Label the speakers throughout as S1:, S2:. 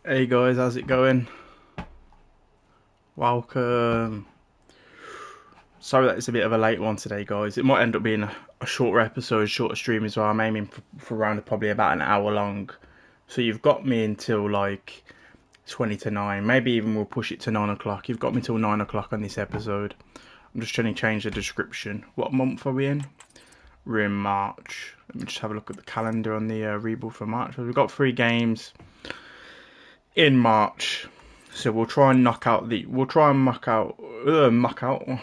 S1: Hey guys, how's it going? Welcome. Sorry that it's a bit of a late one today, guys. It might end up being a shorter episode, shorter stream as well. I'm aiming for around probably about an hour long. So you've got me until like 20 to 9. Maybe even we'll push it to 9 o'clock. You've got me till 9 o'clock on this episode. I'm just trying to change the description. What month are we in? We're in March. Let me just have a look at the calendar on the rebuild for March. We've got 3 games in March. So we'll try and knock out I can't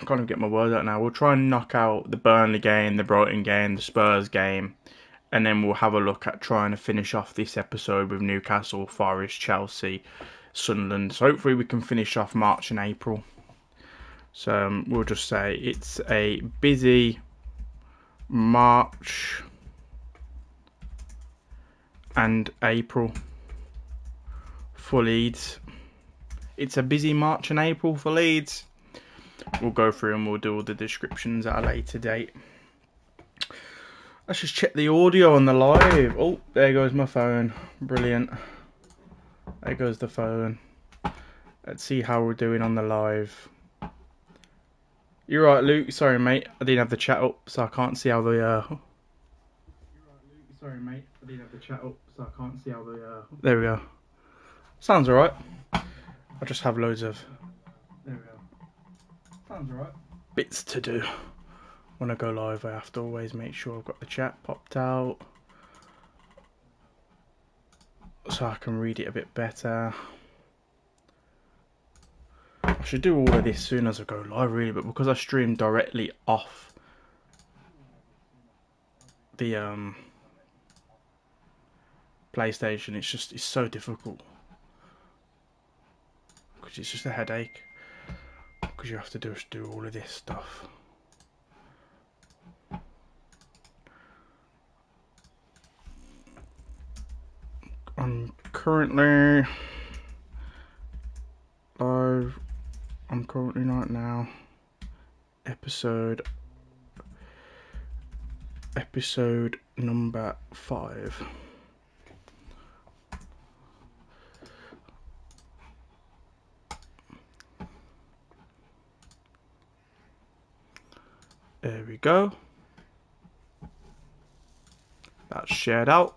S1: even get my words out now. We'll try and knock out the Burnley game, the Brighton game, the Spurs game, and then we'll have a look at trying to finish off this episode with Newcastle, Forest, Chelsea, Sunderland. So hopefully we can finish off March and April. So we'll just say it's a busy March and April for Leeds. It's a busy March and April for Leeds. We'll go through and we'll do all the descriptions at a later date. Let's just check the audio on the live. Oh, there goes my phone. Brilliant. There goes the phone. Let's see how we're doing on the live. You're right, Luke. Sorry, mate. I didn't have the chat up, so I can't see how the... You're right, Luke. Sorry, mate. I didn't have the chat up, so I can't see how the... There we go. Sounds alright. I just have loads of... There we go. Sounds alright. Bits to do. When I go live, I have to always make sure I've got the chat popped out, so I can read it a bit better. I should do all of this as soon as I go live, really, but because I stream directly off the PlayStation, it's so difficult. Because it's just a headache. Because you have to do all of this stuff. I'm currently live. I'm currently right now episode number 5. There we go. That's shared out.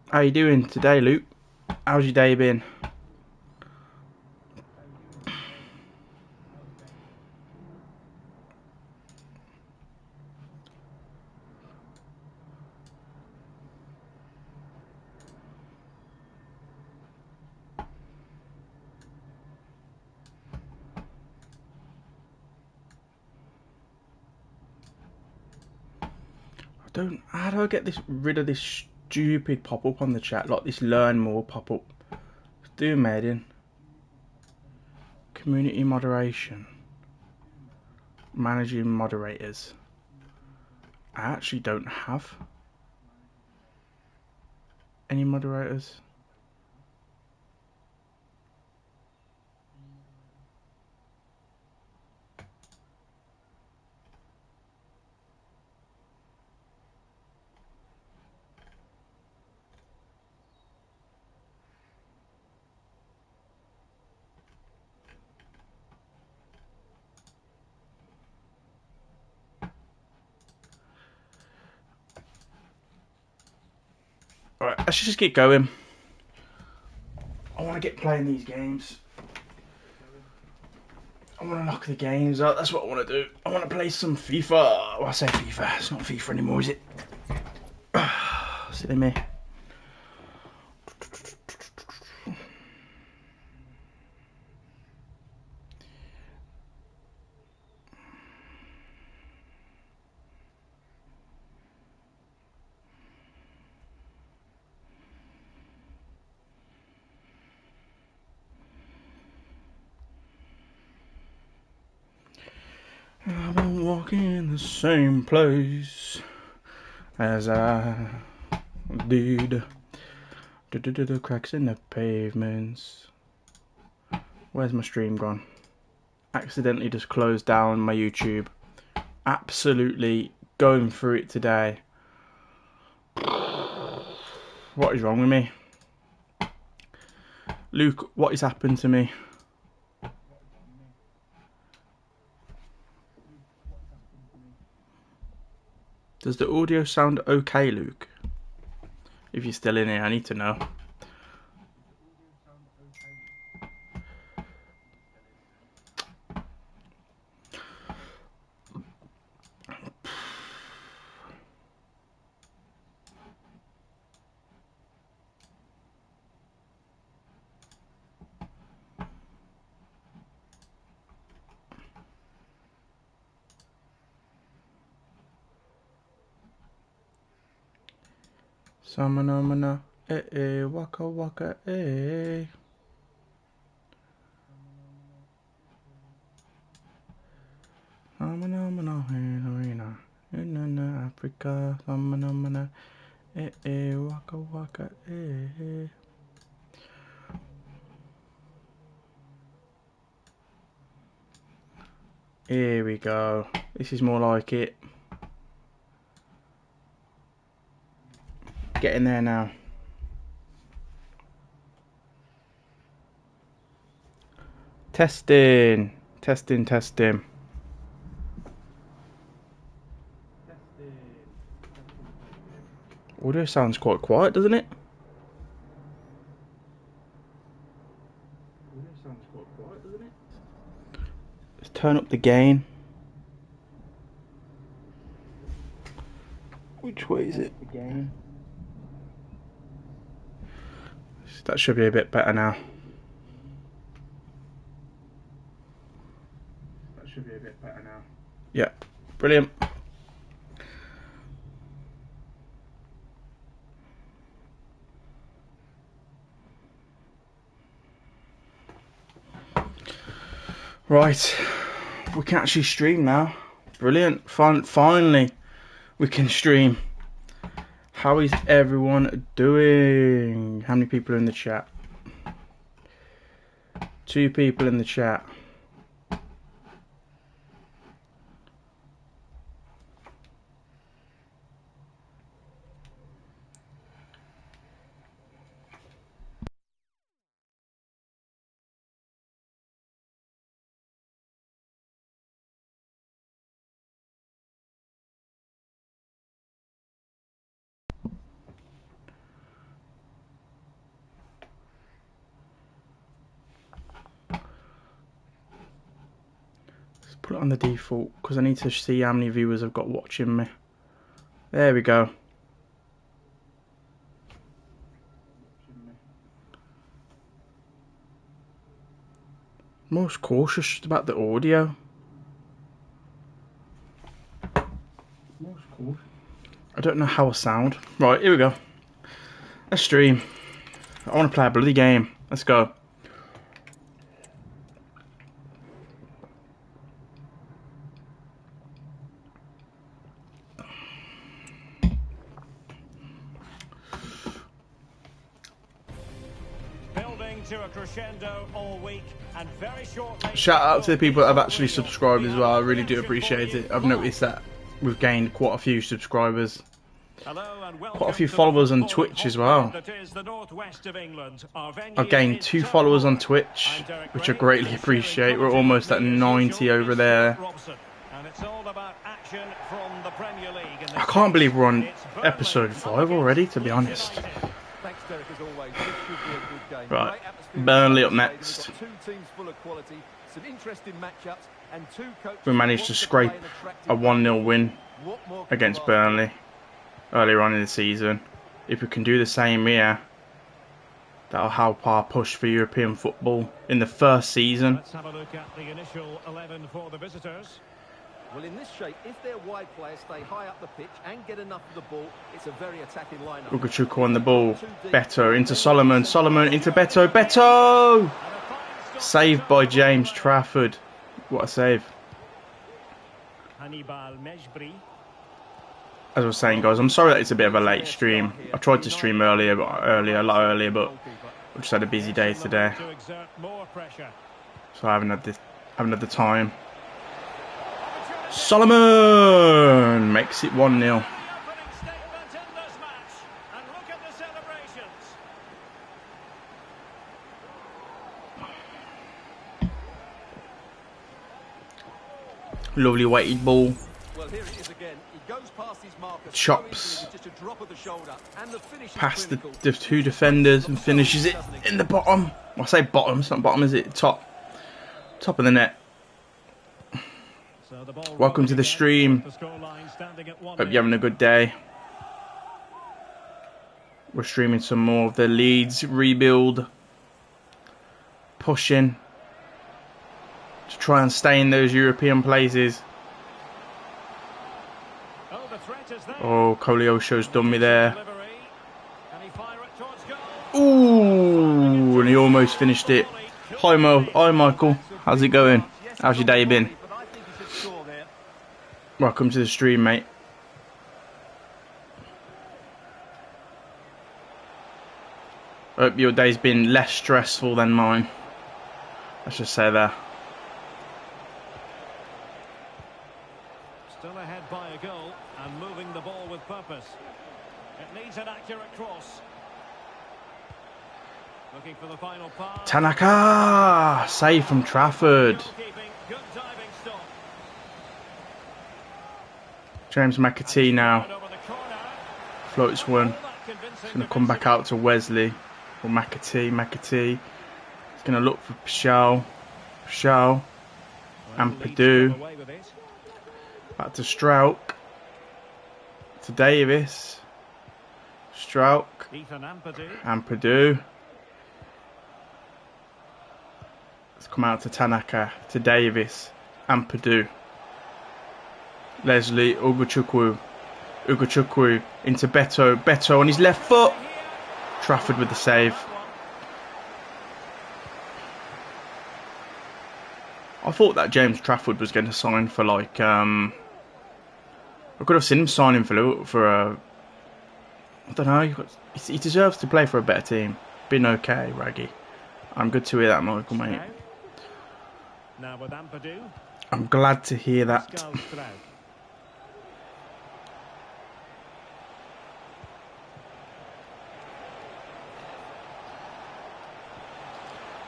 S1: How you doing today, Luke? How's your day been? How do I get rid of this stupid pop-up on the chat, like this learn more pop-up? Do made in community moderation, managing moderators. I actually don't have any moderators. Alright, let's just get going. I want to get playing these games. I want to knock the games out. That's what I want to do. I want to play some FIFA. Well, I say FIFA. It's not FIFA anymore, is it? Silly me. I've been walking in the same place as I did. The cracks in the pavements. Where's my stream gone? Accidentally just closed down my YouTube. Absolutely going through it today. What is wrong with me? Luke, what has happened to me? Does the audio sound okay, Luke? If you're still in here, I need to know. Samana, waka waka, Samana, in Africa, samana, waka waka, Here we go. This is more like it. Getting there now. Testing. Audio sounds quite quiet, doesn't it? Let's turn up the gain. Which way is it? That should be a bit better now. Yeah, brilliant. Right, we can actually stream now. Brilliant. Finally, we can stream. How is everyone doing? How many people are in the chat? 2 people in the chat. Put it on the default because I need to see how many viewers I've got watching me. There we go. Most cautious about the audio. I don't know how I sound. Right, here we go. Let's stream. I want to play a bloody game. Let's go.
S2: To a crescendo all week and very shortly.
S1: Shout out to the people that have actually subscribed as well. I really do appreciate it. I've noticed that we've gained quite a few subscribers. Quite a few followers on Twitch as well. I've gained 2 followers on Twitch, which I greatly appreciate. We're almost at 90 over there. I can't believe we're on episode 5 already, to be honest. Right, Burnley up next. We managed to scrape a 1-0 win against Burnley earlier on in the season. If we can do the same here, that'll help our push for European football in the first season.
S2: Let's have a look at the initial 11 for the visitors.
S3: Well, in this shape, if their wide players stay high up the pitch and get enough of the ball, it's a very attacking lineup.
S1: Ugochukwu on the ball. Beto into Solomon. Solomon into Beto. Beto! Saved by James Trafford. What a save. As I was saying, guys, I'm sorry that it's a bit of a late stream. I tried to stream a lot earlier, but I just had a busy day today, so I haven't had the time. Solomon makes it 1-0. Lovely weighted ball.
S3: Well, here it is again. He goes past his marker so
S1: Chops.
S3: easily with just a drop of the shoulder, and the finish is
S1: Past the
S3: clinical.
S1: two defenders and finishes it in the bottom. Well, I say bottom, it's not bottom, is it? Top. Top of the net.
S2: So the ball
S1: Welcome to the stream.
S2: the scoreline standing at 1-0.
S1: Hope you're having a good day. We're streaming some more of the Leeds rebuild. Pushing to try and stay in those European places.
S2: Oh, the threat is there.
S1: Oh, Koleosho's done me there.
S2: Delivery. Can he fire it towards goal?
S1: Ooh, and he almost finished it. Hi, Mo. Hi, Michael. How's it going? How's your day been?
S3: But I think he should score there.
S1: Welcome to the stream, mate. Hope your day's been less stressful than mine. Let's just say that.
S2: Still ahead by a goal and moving the ball with purpose. It needs an accurate cross. Looking for the final pass.
S1: Tanaka! Save from Trafford.
S2: Goalkeeping, good diving stop.
S1: James McAtee now.
S2: Over the corner.
S1: Floats one.
S2: All that convincing
S1: He's going to come back out to Wesley. Or McAtee. McAtee. He's going to look for Pshao. Pshao. And Padu.
S2: away with it.
S1: Back to Strauch. To Davis. Strauch.
S2: Ethan Ampadu.
S1: And Padu. Let's come out to Tanaka. To Davis. And Padu. Leslie. Ugochukwu. Ugochukwu. Into Beto. Beto on his left foot. Trafford with the save. I thought that James Trafford was going to sign for like I could have seen him signing for a I don't know. He deserves to play for a better team. Been okay, Wraggy. I'm good to hear that, Michael, mate.
S2: Now with Ampadu.
S1: I'm glad to hear that.
S2: Goes through.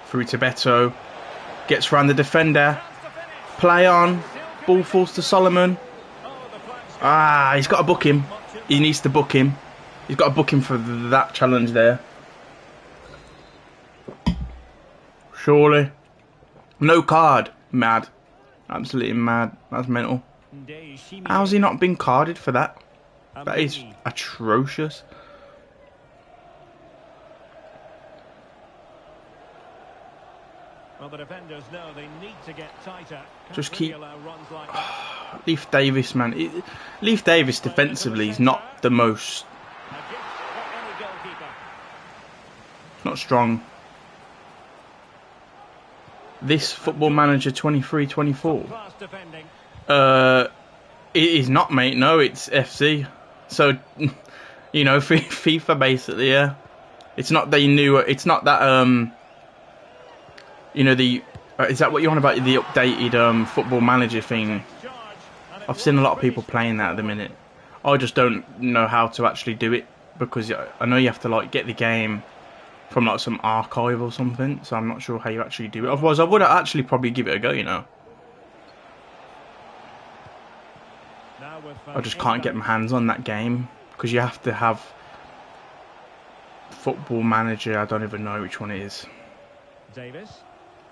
S1: Through to Beto. Gets round the defender. Play on. Ball falls to Solomon. Ah, he's got to book him. He needs to book him. He's got to book him for that challenge there. Surely. No card. Mad. Absolutely mad. That's mental. How's he not been carded for that? That is atrocious.
S2: Well, the defenders know they need to get tighter.
S1: Just keep...
S2: Allow runs like that.
S1: Leif Davis, man. Leif Davis defensively is not the most...
S2: A gift for any goalkeeper.
S1: Not strong. This Football Manager 23-24.
S2: Class defending.
S1: It is not, mate. No, it's FC. So, you know, FIFA basically, yeah. It's not that you knew... It's not that, you know, the... is that what you're on about, the updated Football Manager thing? I've seen a lot of people playing that at the minute. I just don't know how to actually do it, because I know you have to, like, get the game from, like, some archive or something, so I'm not sure how you actually do it. Otherwise, I would actually probably give it a go, you know. I just can't get my hands on that game, because you have to have Football Manager. I don't even know which one it is.
S2: Davis.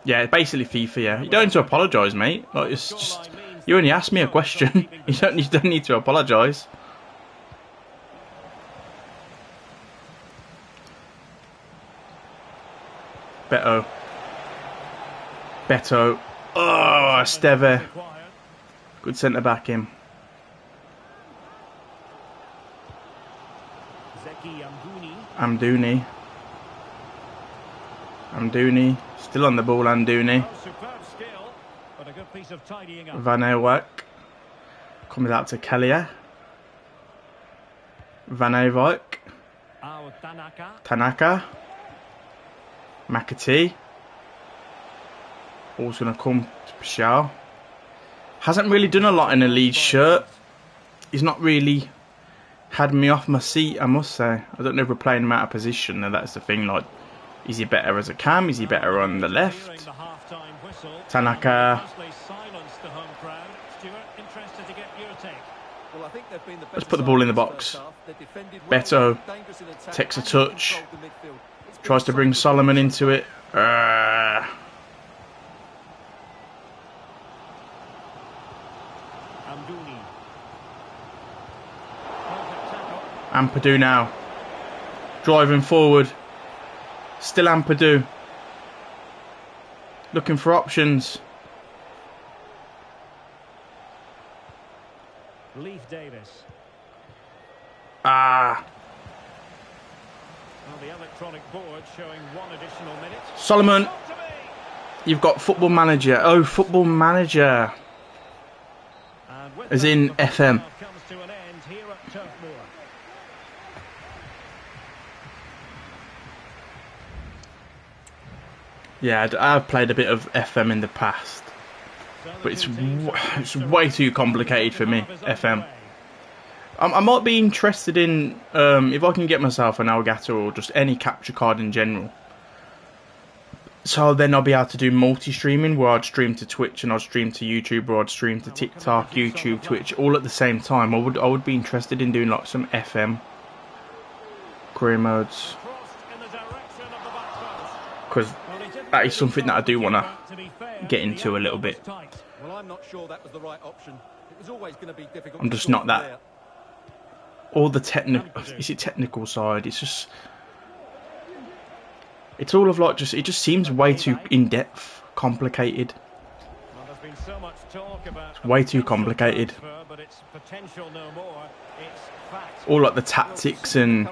S1: Yeah, basically FIFA, yeah. You don't need to apologise, mate. Like, it's just... You only asked me a question. You don't need to apologise. Beto. Beto. Oh, Esteve. Good centre-back him. Amdouni. Amdouni. Still on the ball, Amdouni. Van Ewijk. Comes out to Kelly. Van Ewijk. Tanaka. McAtee. Ball's going to come to Pshao. Hasn't really done a lot in a Leeds shirt. He's not really had me off my seat, I must say. I don't know if we're playing him out of position. That's the thing. Like, is he better as a cam? Is he better on the left? Tanaka. Let's put the ball in the box. Beto takes a touch. Tries to bring Solomon into it. Ampadu now. Driving forward. Still Ampadu. Looking for options.
S2: Leaf Davis.
S1: Ah.
S2: Well, the electronic board showing 1 additional minute.
S1: Solomon. You've got Football Manager. Oh, Football Manager. As in FM.
S2: Comes to an end here at Turf Moor.
S1: Yeah, I've played a bit of FM in the past, but it's way too complicated for me, FM. I might be interested in, if I can get myself an Elgato or just any capture card in general. So then I'll be able to do multi-streaming, where I'd stream to Twitch and I'd stream to YouTube, or I'd stream to TikTok, YouTube, Twitch, all at the same time. I would be interested in doing like some FM career modes, because that is something that I do want to get into a little bit.
S3: Well, I'm not sure that was the right option. It was always going to be difficult.
S1: I'm just not that. All the technical side, it's just, it's all of like just, it just seems way too in-depth, complicated.
S2: Well, there's been so much talk about
S1: it's way too complicated.
S2: but it's potential no more. It's fact.
S1: All like the tactics and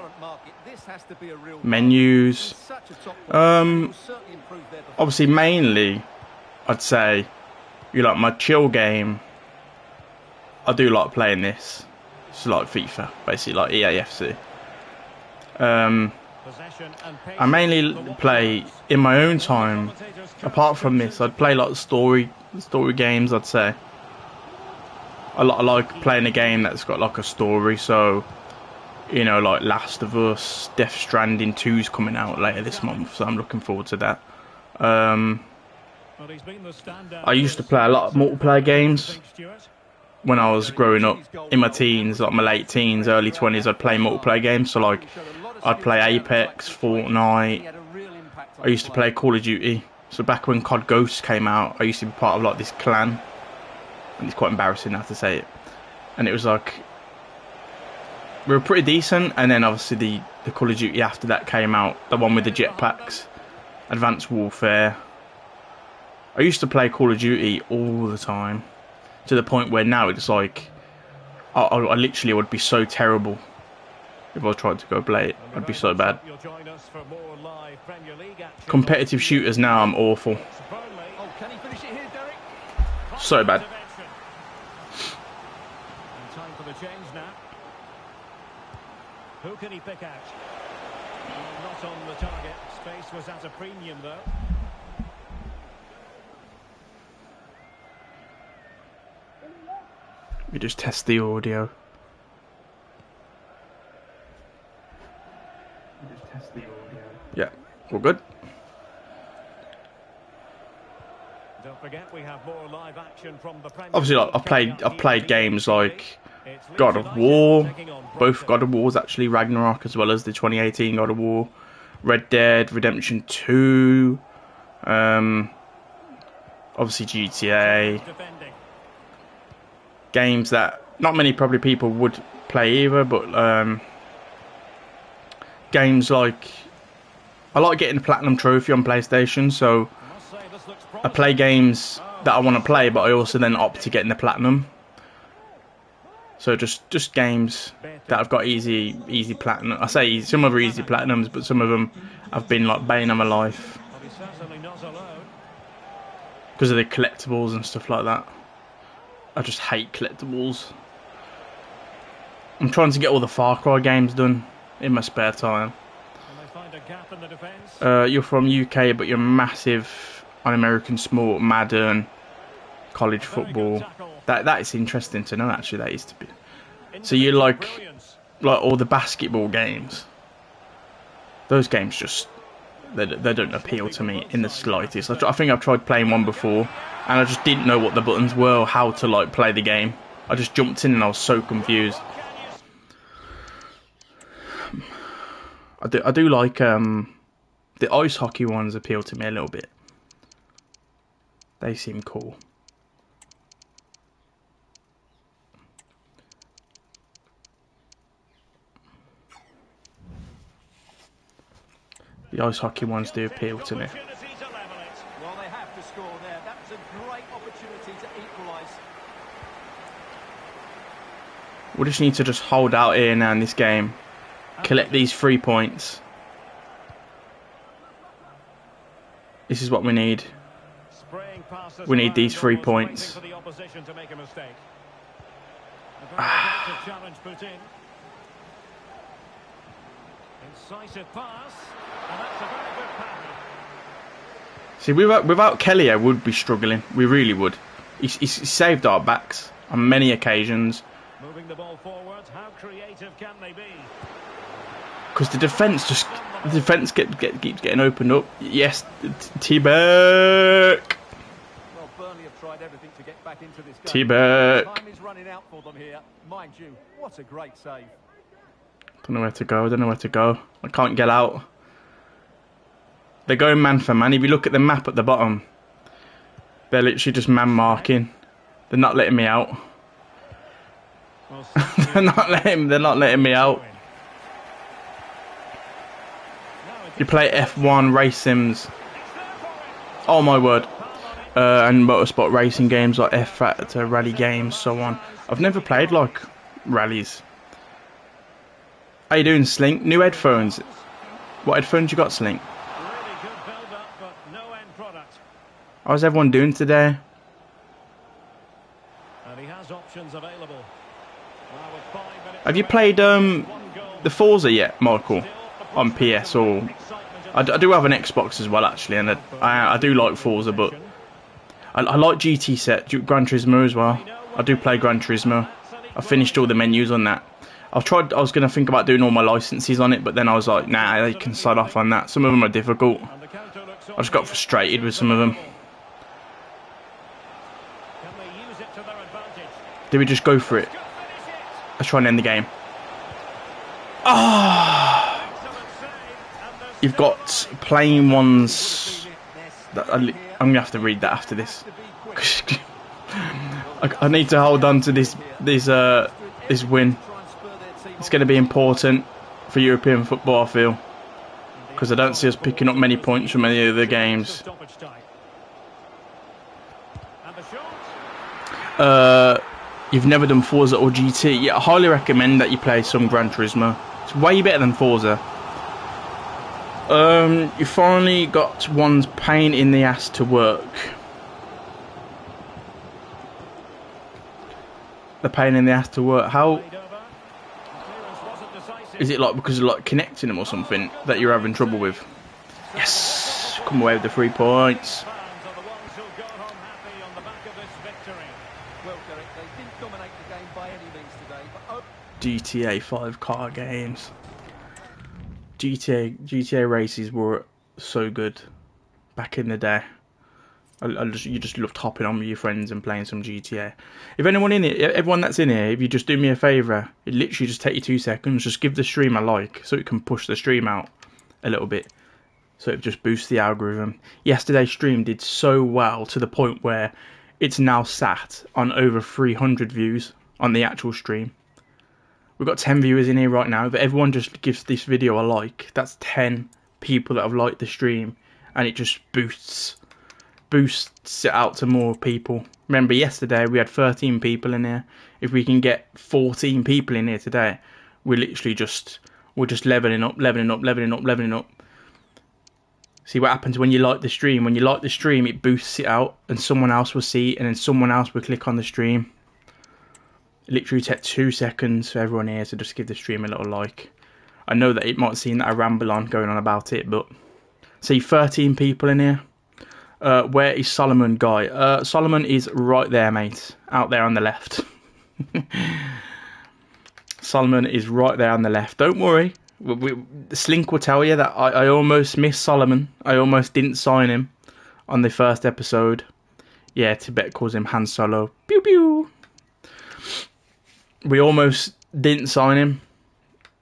S1: menus. Obviously, mainly, I'd say, you like my chill game. I do like playing this. It's like FIFA, basically like EAFC. I mainly play in my own time. Apart from this, I'd play like story games. I'd say I like playing a game that's got like a story. So, you know, like Last of Us, Death Stranding 2's coming out later this month, so I'm looking forward to that. I used to play a lot of multiplayer games when I was growing up, in my teens, like my late teens, early 20s. I'd play multiplayer games, so like I'd play Apex, Fortnite. I used to play Call of Duty. So back when COD Ghosts came out, I used to be part of like this clan, and it's quite embarrassing now to say it. And it was like, we were pretty decent, and then obviously the Call of Duty after that came out, the one with the jetpacks, Advanced Warfare. I used to play Call of Duty all the time, to the point where now it's like, I literally would be so terrible if I tried to go play it. I'd be so bad. Competitive shooters now, I'm awful. So bad.
S2: Time for the change now. Who can he pick out? Not on the target. Space was at a premium though.
S1: We just test the audio. Yeah, all good.
S2: Don't forget we have more live action from the Premier
S1: Obviously, like, I've played games like God of War, both God of Wars actually, Ragnarok, as well as the 2018 God of War, Red Dead Redemption 2, obviously GTA. Games that not many probably people would play either, but games like, I like getting the Platinum Trophy on PlayStation, so I play games that I want to play, but I also then opt to get in the Platinum. So just games that I've got easy Platinum. I say some of them are easy Platinums, but some of them have been like bane of my life because of the collectibles and stuff like that. I just hate collectibles. I'm trying to get all the Far Cry games done in my spare time. You're from UK, but you're massive on American sport, Madden, college football. That is interesting to know, actually. That is to be. So you like all the basketball games. Those games just they don't appeal to me in the slightest. I think I've tried playing one before, and I just didn't know what the buttons were or how to like play the game. I just jumped in and I was so confused. I do like the ice hockey ones appeal to me a little bit. They seem cool. The ice hockey ones do appeal to me.
S3: Well, they have to score there. That's a great opportunity to equalise.
S1: We just need to just hold out here now in this game. Collect these 3 points. This is what we need. We need these 3 points. See, without Kelly, I would be struggling. We really would. He's saved our backs on many occasions.
S2: Moving the ball forward, how creative can they be?
S1: Because the defence keeps getting opened up. Yes, T-Back.
S3: Well, Burnley have tried everything to get back into this game.
S1: T-Back.
S3: Time is running out for them here. Mind you, what a great save.
S1: Don't know where to go. Don't know where to go. I can't get out. They're going man for man. If you look at the map at the bottom, they're literally just man marking. They're not letting me out. they're not letting me out. You play F1 race sims. Oh my word. And motorsport racing games like F-Factor, rally games, so on. I've never played like rallies. How you doing, Slink? New headphones. What headphones you got, Slink? How's everyone doing today?
S2: And he has options available.
S1: Have you played the Forza yet, Michael? On PS or... I do have an Xbox as well, actually, and I do like Forza, but I like GT set, Gran Turismo as well. I do play Gran Turismo. I finished all the menus on that. I was going to think about doing all my licenses on it, but then I was like, nah, they can start off on that. Some of them are difficult. I just got frustrated with some of them. Do we just go for it? Let's try and end the game. Ah! You've got plain ones. I'm going to have to read that after this. I need to hold on to this win. It's going to be important for European football, I feel. Because I don't see us picking up many points from any of the games. You've never done Forza or GT? Yeah, I highly recommend that you play some Gran Turismo. It's way better than Forza. You finally got one's pain in the ass to work. The pain in the ass to work. How is it, like because of like connecting them or something that you're having trouble with? Yes, come away with the 3 points. GTA 5 car games. GTA races were so good back in the day. You just loved hopping on with your friends and playing some GTA. If anyone in it, everyone that's in here, if you just do me a favour, it literally just take you 2 seconds. Just give the stream a like so it can push the stream out a little bit. So it just boosts the algorithm. Yesterday's stream did so well to the point where it's now sat on over 300 views on the actual stream. We've got 10 viewers in here right now. If everyone just gives this video a like, that's 10 people that have liked the stream, and it just boosts it out to more people. Remember, yesterday we had 13 people in here. If we can get 14 people in here today, we're just leveling up. See what happens when you like the stream. When you like the stream, it boosts it out, and someone else will see it, and then someone else will click on the stream. Literally take 2 seconds for everyone here to just give the stream a little like. I know that it might seem that I ramble on going on about it, but see, 13 people in here. Where is Solomon, guy? Solomon is right there, mate. Out there on the left. Solomon is right there on the left. Don't worry. Slink will tell you that I almost missed Solomon. I almost didn't sign him on the first episode. Yeah, Tibet calls him Han Solo. Pew pew. We almost didn't sign him,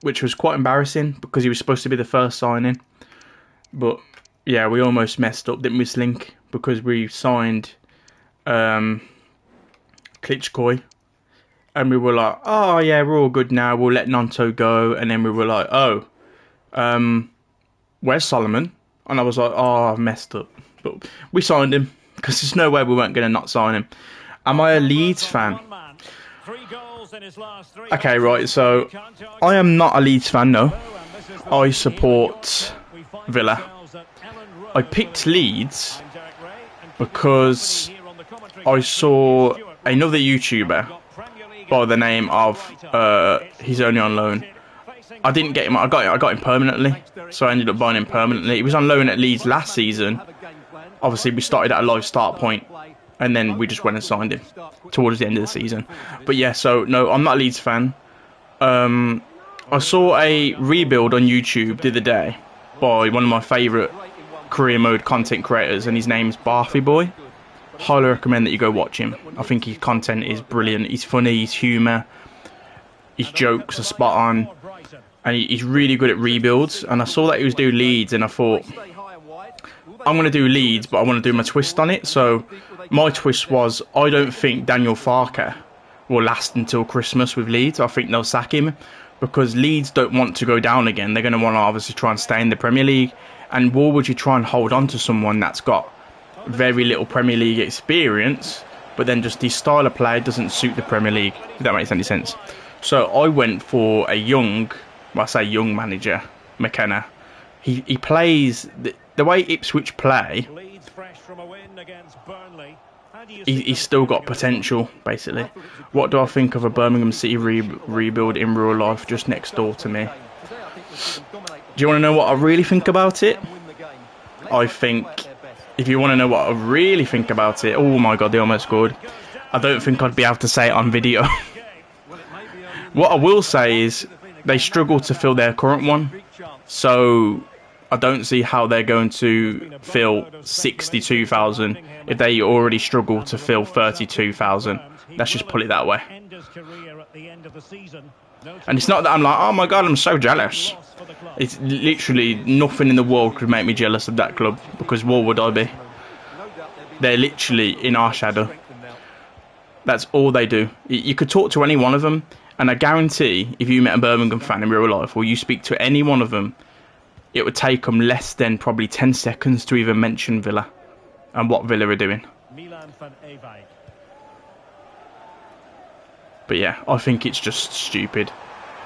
S1: which was quite embarrassing because he was supposed to be the first signing. But yeah, we almost messed up, didn't we, Slink? Because we signed Klitschko, and we were like, oh yeah, we're all good now, we'll let Nanto go. And then we were like, oh, where's Solomon? And I was like, oh, I've messed up. But we signed him because there's no way we weren't going to not sign him. Am I a Leeds fan? Okay, right, so I am not a Leeds fan, no. I support Villa. I picked Leeds because I saw another YouTuber by the name of, he's only on loan. I didn't get him, I got him permanently, so I ended up buying him permanently. He was on loan at Leeds last season. Obviously, we started at a low start point, and then we just went and signed him towards the end of the season. But yeah, so no, I'm not a Leeds fan. I saw a rebuild on YouTube the other day by one of my favourite career mode content creators, and his name's Barfy Boy. Highly recommend that you go watch him. I think his content is brilliant. He's funny, his humour, his jokes are spot on, and he's really good at rebuilds. And I saw that he was doing Leeds, and I thought, I'm going to do Leeds, but I want to do my twist on it. So my twist was, I don't think Daniel Farke will last until Christmas with Leeds. I think they'll sack him because Leeds don't want to go down again. They're going to want to obviously try and stay in the Premier League. And why would you try and hold on to someone that's got very little Premier League experience, but then just his style of play doesn't suit the Premier League, if that makes any sense? So I went for a young, well, I say young manager, McKenna. He plays, the way Ipswich play, he's still got potential, basically. What do I think of a Birmingham City rebuild in real life just next door to me? Do you want to know what I really think about it? I think, if you want to know what I really think about it, oh my god, they almost scored. I don't think I'd be able to say it on video. What I will say is, they struggle to fill their current one. So I don't see how they're going to fill 62,000 if they already struggle to fill 32,000. Let's just put it that way. And it's not that I'm like, oh my god, I'm so jealous. It's literally nothing in the world could make me jealous of that club, because what would I be? They're literally in our shadow. That's all they do. You could talk to any one of them, and I guarantee if you met a Birmingham fan in real life, or you speak to any one of them, it would take them less than probably 10 seconds to even mention Villa and what Villa are doing. But yeah, I think it's just stupid.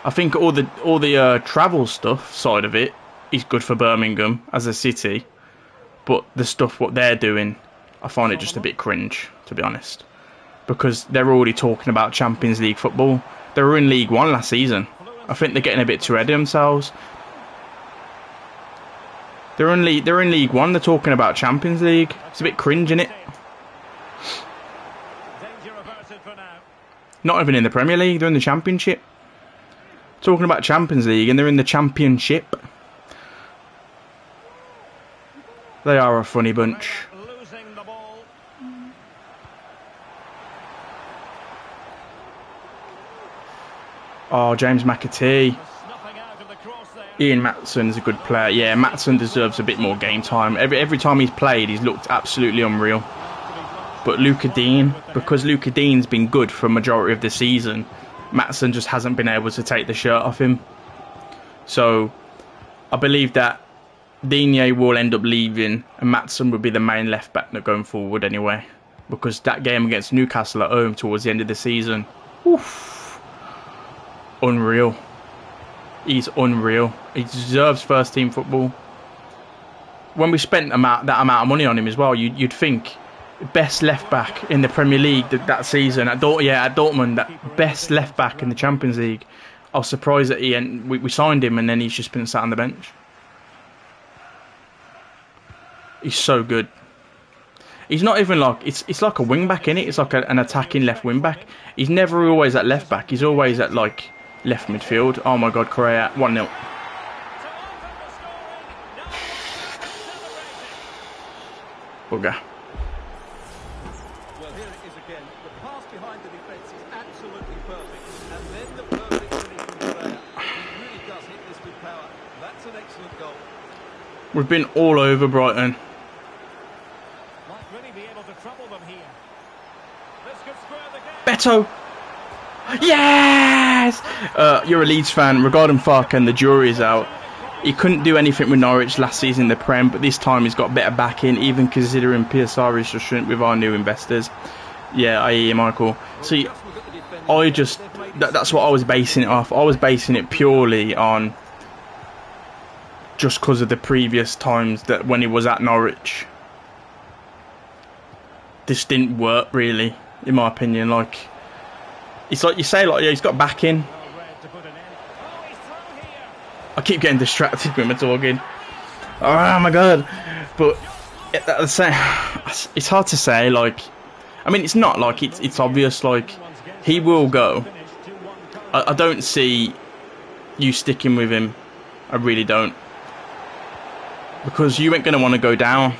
S1: I think all the travel stuff side of it is good for Birmingham as a city, but the stuff what they're doing, I find it just a bit cringe, to be honest, because they're already talking about Champions League football. They were in League One last season. I think they're getting a bit too ahead of themselves. They're in League One. They're talking about Champions League. It's a bit cringe, innit? Not even in the Premier League. They're in the Championship. Talking about Champions League, and they're in the Championship. They are a funny bunch. Oh, James McAtee. Ian Matson's a good player. Yeah, Matson deserves a bit more game time. Every time he's played, he's looked absolutely unreal. But Luca Dean, because Luca Dean's been good for a majority of the season, Matson just hasn't been able to take the shirt off him. So I believe that Digne will end up leaving, and Matson will be the main left back going forward anyway. Because that game against Newcastle at home towards the end of the season, oof, unreal. He's unreal. He deserves first team football. When we spent that amount of money on him as well, you'd think best left back in the Premier League that season at Dortmund, that best left back in the Champions League. I was surprised that we signed him and then he's just been sat on the bench. He's so good. He's not even like, it's like a wing back, innit? It's like an attacking left wing back. He's never always at left back. He's always at like left midfield. Oh my god, Korea 1-0. Bugger.
S3: pass behind the defence is absolutely perfect. And then the perfect finish from Correa. He really does hit this with power. That's an excellent goal.
S1: We've been all over Brighton.
S2: Might really be able to trouble them here. This could square the game.
S1: Beto! Yes! You're a Leeds fan. Regarding Farke, and the jury's out. He couldn't do anything with Norwich last season in the Prem, but this time he's got better backing, even considering PSR is just shrunk with our new investors. Yeah, I hear you, Michael. See, that's what I was basing it off. I was basing it purely on just because of the previous times that when he was at Norwich. This didn't work, really, in my opinion. Like, it's like you say, like, yeah, he's got backing. I keep getting distracted when we're talking. Oh my god! But at the same, it's hard to say. Like, I mean, it's not like it's obvious. Like, he will go. I don't see you sticking with him. I really don't, because you ain't gonna want to go down.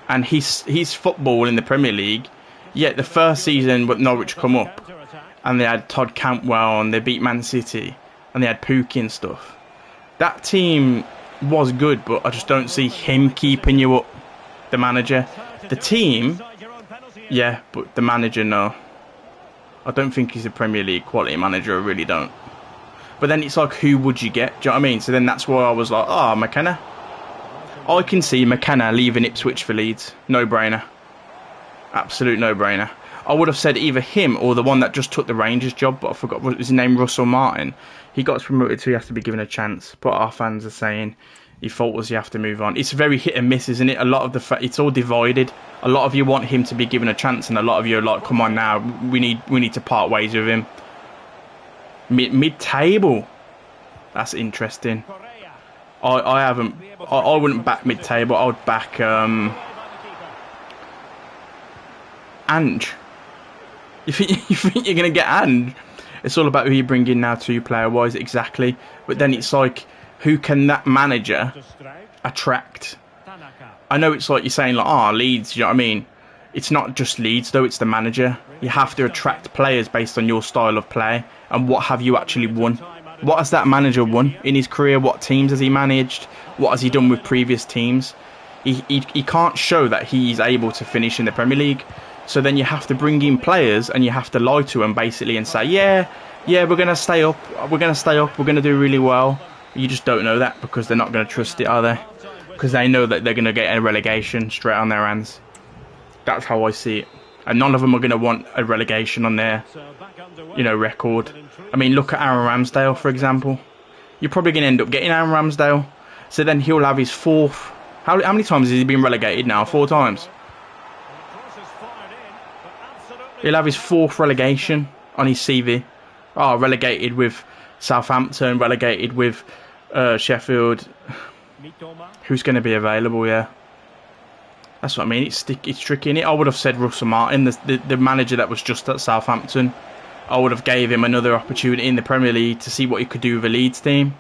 S1: And he's football in the Premier League. Yet the first season when Norwich come up, and they had Todd Cantwell, and they beat Man City, and they had Pookie and stuff. That team was good, but I just don't see him keeping you up, the manager. The team, yeah, but the manager, no. I don't think he's a Premier League quality manager, I really don't. But then it's like, who would you get? Do you know what I mean? So then that's why I was like, oh, McKenna. I can see McKenna leaving Ipswich for Leeds. No-brainer. Absolute no-brainer. I would have said either him or the one that just took the Rangers job, but I forgot what his name, Russell Martin. He got promoted, so he has to be given a chance. But our fans are saying he thought was you have to move on. It's very hit and miss, isn't it? A lot of it's all divided. A lot of you want him to be given a chance, and a lot of you are like, come on now, we need to part ways with him. Mid-table. That's interesting. I wouldn't back mid-table. I would back Ange. You think you're going to get Ange? It's all about who you bring in now, two-player-wise, exactly. But then it's like, who can that manager attract? I know it's like you're saying, like, Leeds, you know what I mean? It's not just Leeds, though, it's the manager. You have to attract players based on your style of play. And what have you actually won? What has that manager won in his career? What teams has he managed? What has he done with previous teams? He can't show that he's able to finish in the Premier League. So then you have to bring in players and you have to lie to them basically and say, yeah, we're going to stay up. We're going to stay up. We're going to do really well. You just don't know that because they're not going to trust it, are they? Because they know that they're going to get a relegation straight on their hands. That's how I see it. And none of them are going to want a relegation on their, record. I mean, look at Aaron Ramsdale, for example. You're probably going to end up getting Aaron Ramsdale. So then he'll have his fourth. How many times has he been relegated now? 4 times. He'll have his 4th relegation on his CV. Relegated with Southampton, relegated with Sheffield. Who's going to be available, yeah. That's what I mean. It's tricky, innit? I would have said Russell Martin, the manager that was just at Southampton. I would have gave him another opportunity in the Premier League to see what he could do with a Leeds team.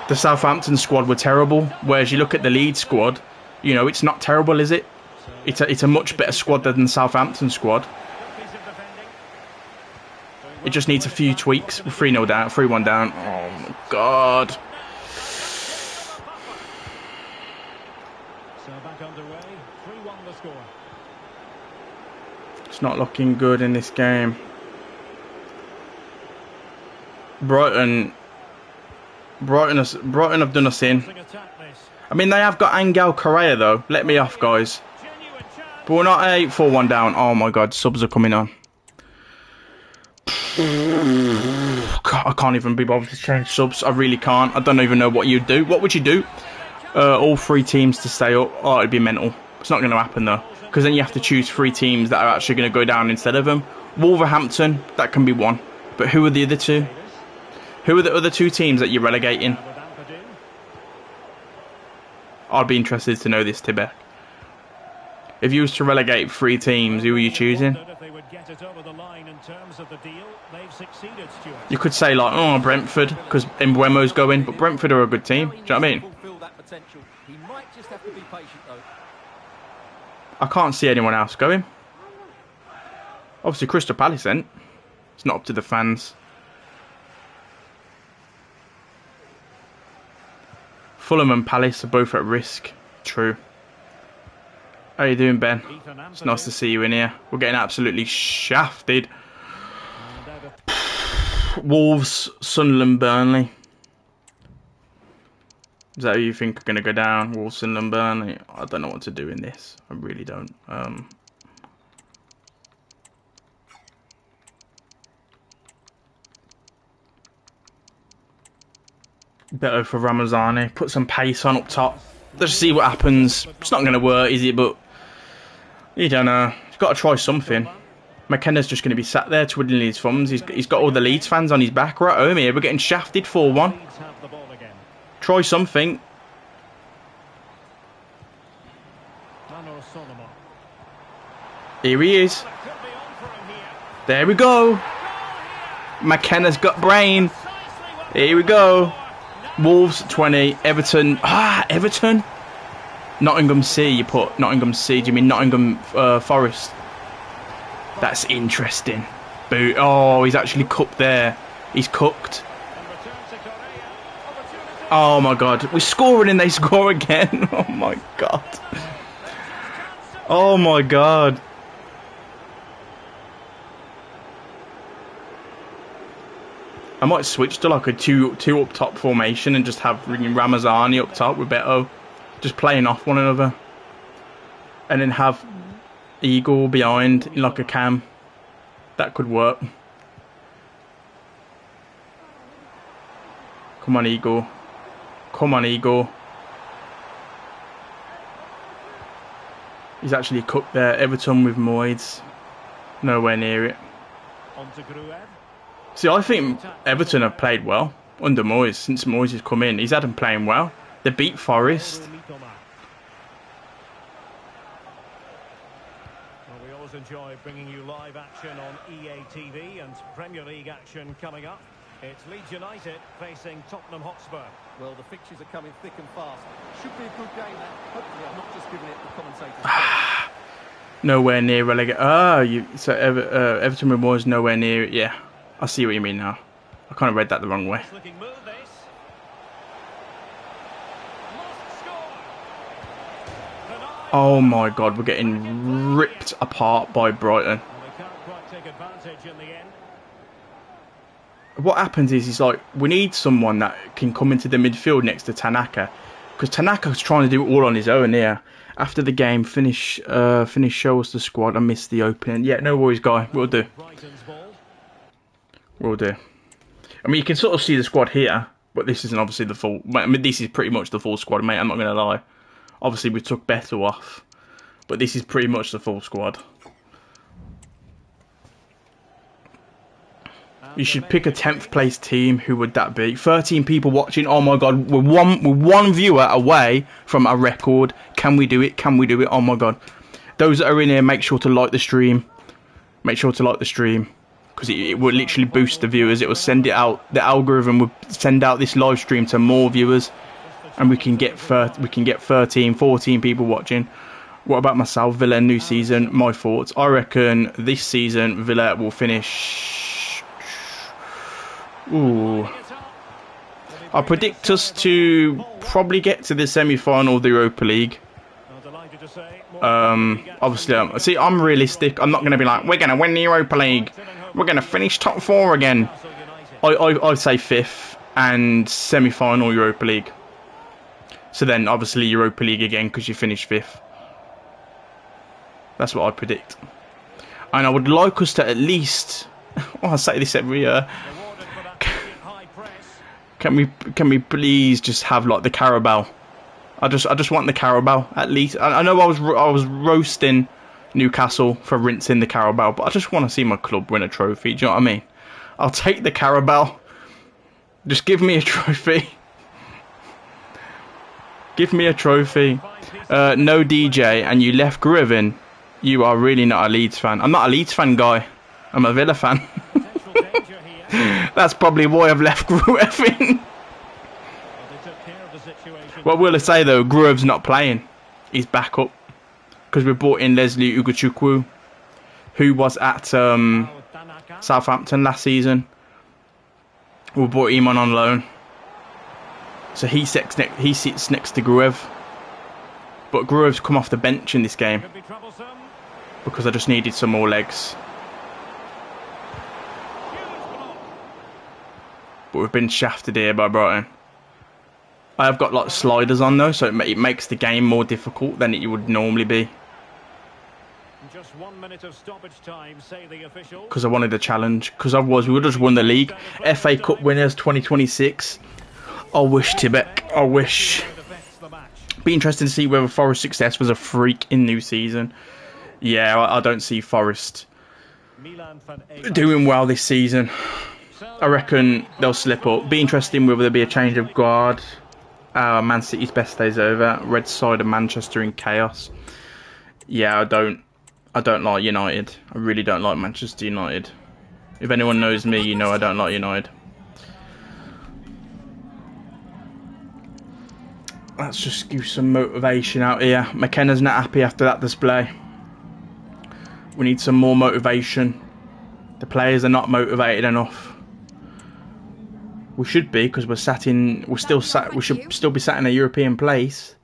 S1: The Southampton squad were terrible, whereas you look at the Leeds squad, it's not terrible, is it? It's a much better squad than the Southampton squad. It just needs a few tweaks. We're 3-0 down, 3-1 down. Oh my god.
S2: So back underway, 3-1 the score.
S1: It's not looking good in this game. Brighton have done us in. I mean, they have got Angel Correa though. Let me off, guys. But we're not 4-1 down. Oh my god, subs are coming on. I can't even be bothered to change subs. I really can't. I don't even know what you'd do. What would you do? All 3 teams to stay up? Oh, it'd be mental. It's not going to happen though, because then you have to choose 3 teams that are actually going to go down instead of them. Wolverhampton, that can be one. But who are the other 2? Who are the other 2 teams that you're relegating? I'd be interested to know this, Tibet. If you was to relegate 3 teams, who are you choosing? You could say like, Brentford, because Mbuemo's going, but Brentford are a good team. Do you know what I mean? I can't see anyone else going. Obviously, Crystal Palace then. It's not up to the fans. Fulham and Palace are both at risk. True. How you doing, Ben? It's nice to see you in here. We're getting absolutely shafted. Wolves, Sunderland, Burnley. Is that who you think are going to go down? Wolves, Sunderland, Burnley? I don't know what to do in this. I really don't. Better for Ramazani. Put some pace on up top. Let's see what happens. It's not going to work, is it? But you don't know. He's got to try something. McKenna's just going to be sat there twiddling his thumbs. He's got all the Leeds fans on his back. We're at home here. We're getting shafted 4-1. Try something. Here he is. There we go. McKenna's got brain. Here we go. Wolves 20, Everton. Everton. Nottingham C. You put Nottingham C. Do you mean Nottingham Forest? That's interesting. Boo. Oh, he's actually cooked there. He's cooked. Oh my God. We're scoring and they score again. Oh my God. Oh my God. I might switch to like a two up top formation and just have Ramazani up top with Beto, just playing off one another, and then have Eagle behind in like a cam. That could work. Come on, Eagle. Come on, Eagle. He's actually cooked there. Everton with Moyes. Nowhere near it. See, I think Everton have played well under Moyes since Moyes has come in. He's had them playing well. They beat Forest.
S2: Well, we always enjoy bringing you live action on EA TV and Premier League action coming up. It's Leeds United facing Tottenham Hotspur.
S3: Well, the fixtures are coming thick and fast. Should be a good game, that. Hopefully, I'm not just giving it the commentators.
S1: Nowhere near relegate. So Everton with Moyes nowhere near it. Yeah. I see what you mean now. I kind of read that the wrong way. Oh my God, we're getting ripped apart by Brighton. What happens is like, we need someone that can come into the midfield next to Tanaka. Because Tanaka's trying to do it all on his own here. After the game, finish show us the squad. I missed the opening. Yeah, no worries, guy. We'll do. Will do. I mean, you can sort of see the squad here, but this isn't obviously the full. I mean, this is pretty much the full squad, mate. I'm not going to lie. Obviously, we took Beto off, but this is pretty much the full squad. You should pick a 10th place team. Who would that be? 13 people watching. Oh my God, we're one viewer away from a record. Can we do it? Can we do it? Oh my God. Those that are in here, make sure to like the stream. Make sure to like the stream. Because it will literally boost the viewers. It will send it out. The algorithm will send out this live stream to more viewers, and we can get 13, 14 people watching. What about myself? Villa new season. My thoughts. I reckon this season Villa will finish. Ooh. I predict us to probably get to the semi-final of the Europa League. Obviously, see, I'm realistic. I'm not going to be like, we're going to win the Europa League. We're going to finish top 4 again. I'd say 5th and semi-final Europa League. So then, obviously, Europa League again because you finish 5th. That's what I predict. And I would like us to at least... I say this every year. Can we please just have like the Carabao? I just want the Carabao at least. I know I was roasting Newcastle for rinsing the Carabao, but I just want to see my club win a trophy. Do you know what I mean? I'll take the Carabao. Just give me a trophy. Give me a trophy. No DJ, and you left Griven. You are really not a Leeds fan. I'm not a Leeds fan, guy. I'm a Villa fan. That's probably why I've left Gruev. What will I say though? Gruev's not playing. He's back up because we brought in Leslie Ugochukwu, who was at Southampton last season. We brought him on loan. So he sits next to Gruev. But Gruev's come off the bench in this game because I just needed some more legs. But we've been shafted here by Brighton. I have got like sliders on though, so it makes the game more difficult than it would normally be.
S2: Just 1 minute of stoppage time, say the officials.
S1: Because I wanted a challenge. Because otherwise we would have just won the league. FA Cup winners 2026. I wish, Tibet. I wish. Be interesting to see whether Forest's success was a freak in new season. Yeah, I don't see Forest doing well this season. I reckon they'll slip up. Be interesting whether there'll be a change of guard. Man City's best days over. Red side of Manchester in chaos. Yeah, I don't like United. I really don't like Manchester United. If anyone knows me, you know I don't like United. Let's just give some motivation out here. McKenna's not happy after that display. We need some more motivation. The players are not motivated enough. We should be, because we should still be sat in a European place.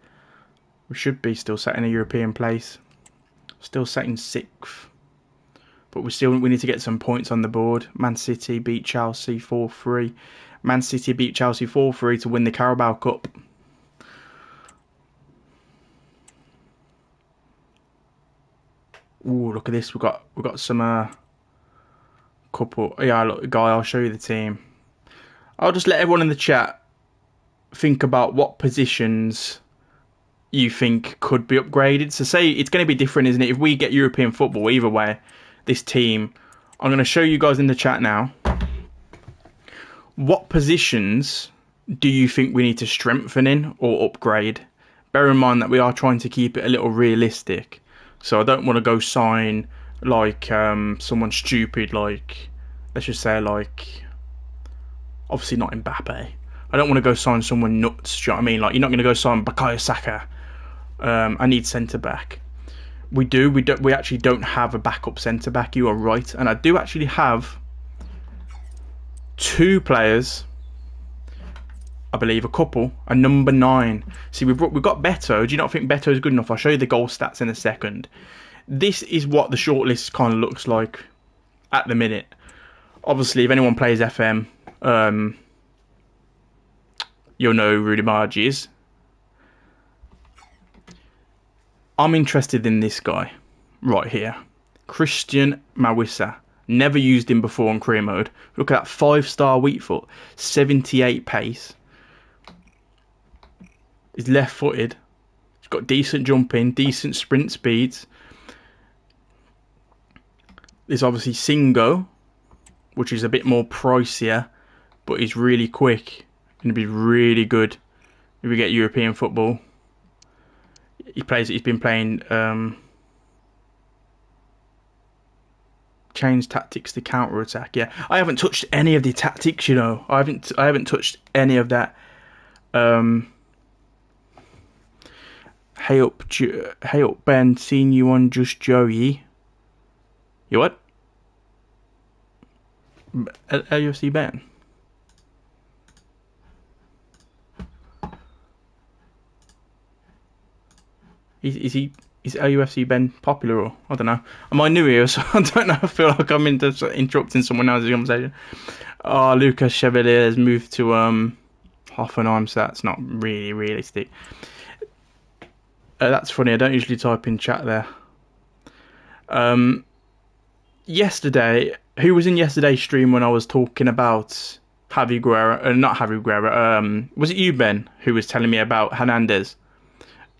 S1: We should be still sat in a European place. Still sat in 6th. But we need to get some points on the board. Man City beat Chelsea 4-3. Man City beat Chelsea 4-3 to win the Carabao Cup. Ooh, look at this. We've got some couple. Yeah, look, guy. I'll show you the team. I'll just let everyone in the chat think about what positions you think could be upgraded. So say it's going to be different, isn't it? If we get European football, either way, this team, I'm going to show you guys in the chat now. What positions do you think we need to strengthen in or upgrade? Bear in mind that we are trying to keep it a little realistic. So I don't want to go sign like someone stupid, like, let's just say like, obviously not Mbappe. I don't want to go sign someone nuts, do you know what I mean? Like, you're not going to go sign Bukayo Saka. I need centre-back. We actually don't have a backup centre-back, you are right. And I do actually have 2 players, I believe, a number 9. See, we've got Beto. Do you not think Beto is good enough? I'll show you the goal stats in a second. This is what the shortlist kind of looks like at the minute. Obviously, if anyone plays FM, you'll know who Rudy Margie is. I'm interested in this guy right here. Christian Mawissa. Never used him before on Careermode. Look at that 5-star weak foot. 78 pace. He's left-footed. He's got decent jumping, decent sprint speeds. There's obviously Singo, which is a bit more pricier, but he's really quick. Going to be really good if we get European football. He's been playing change tactics to counter attack. Yeah, I haven't touched any of the tactics. You know, I haven't touched any of that. Hey up, Ben. Seen you on Just Joey. You what? LUFC Ben. Is LUFC Ben popular, or I don't know? Am I new here? So I don't know. I feel like I'm interrupting someone else's conversation. Oh, Lucas Chevalier has moved to Hoffenheim, so that's not really realistic. That's funny. I don't usually type in chat there. Yesterday, who was in yesterday's stream when I was talking about Javi Guerra? Not Javi Guerra. Was it you, Ben, who was telling me about Hernandez?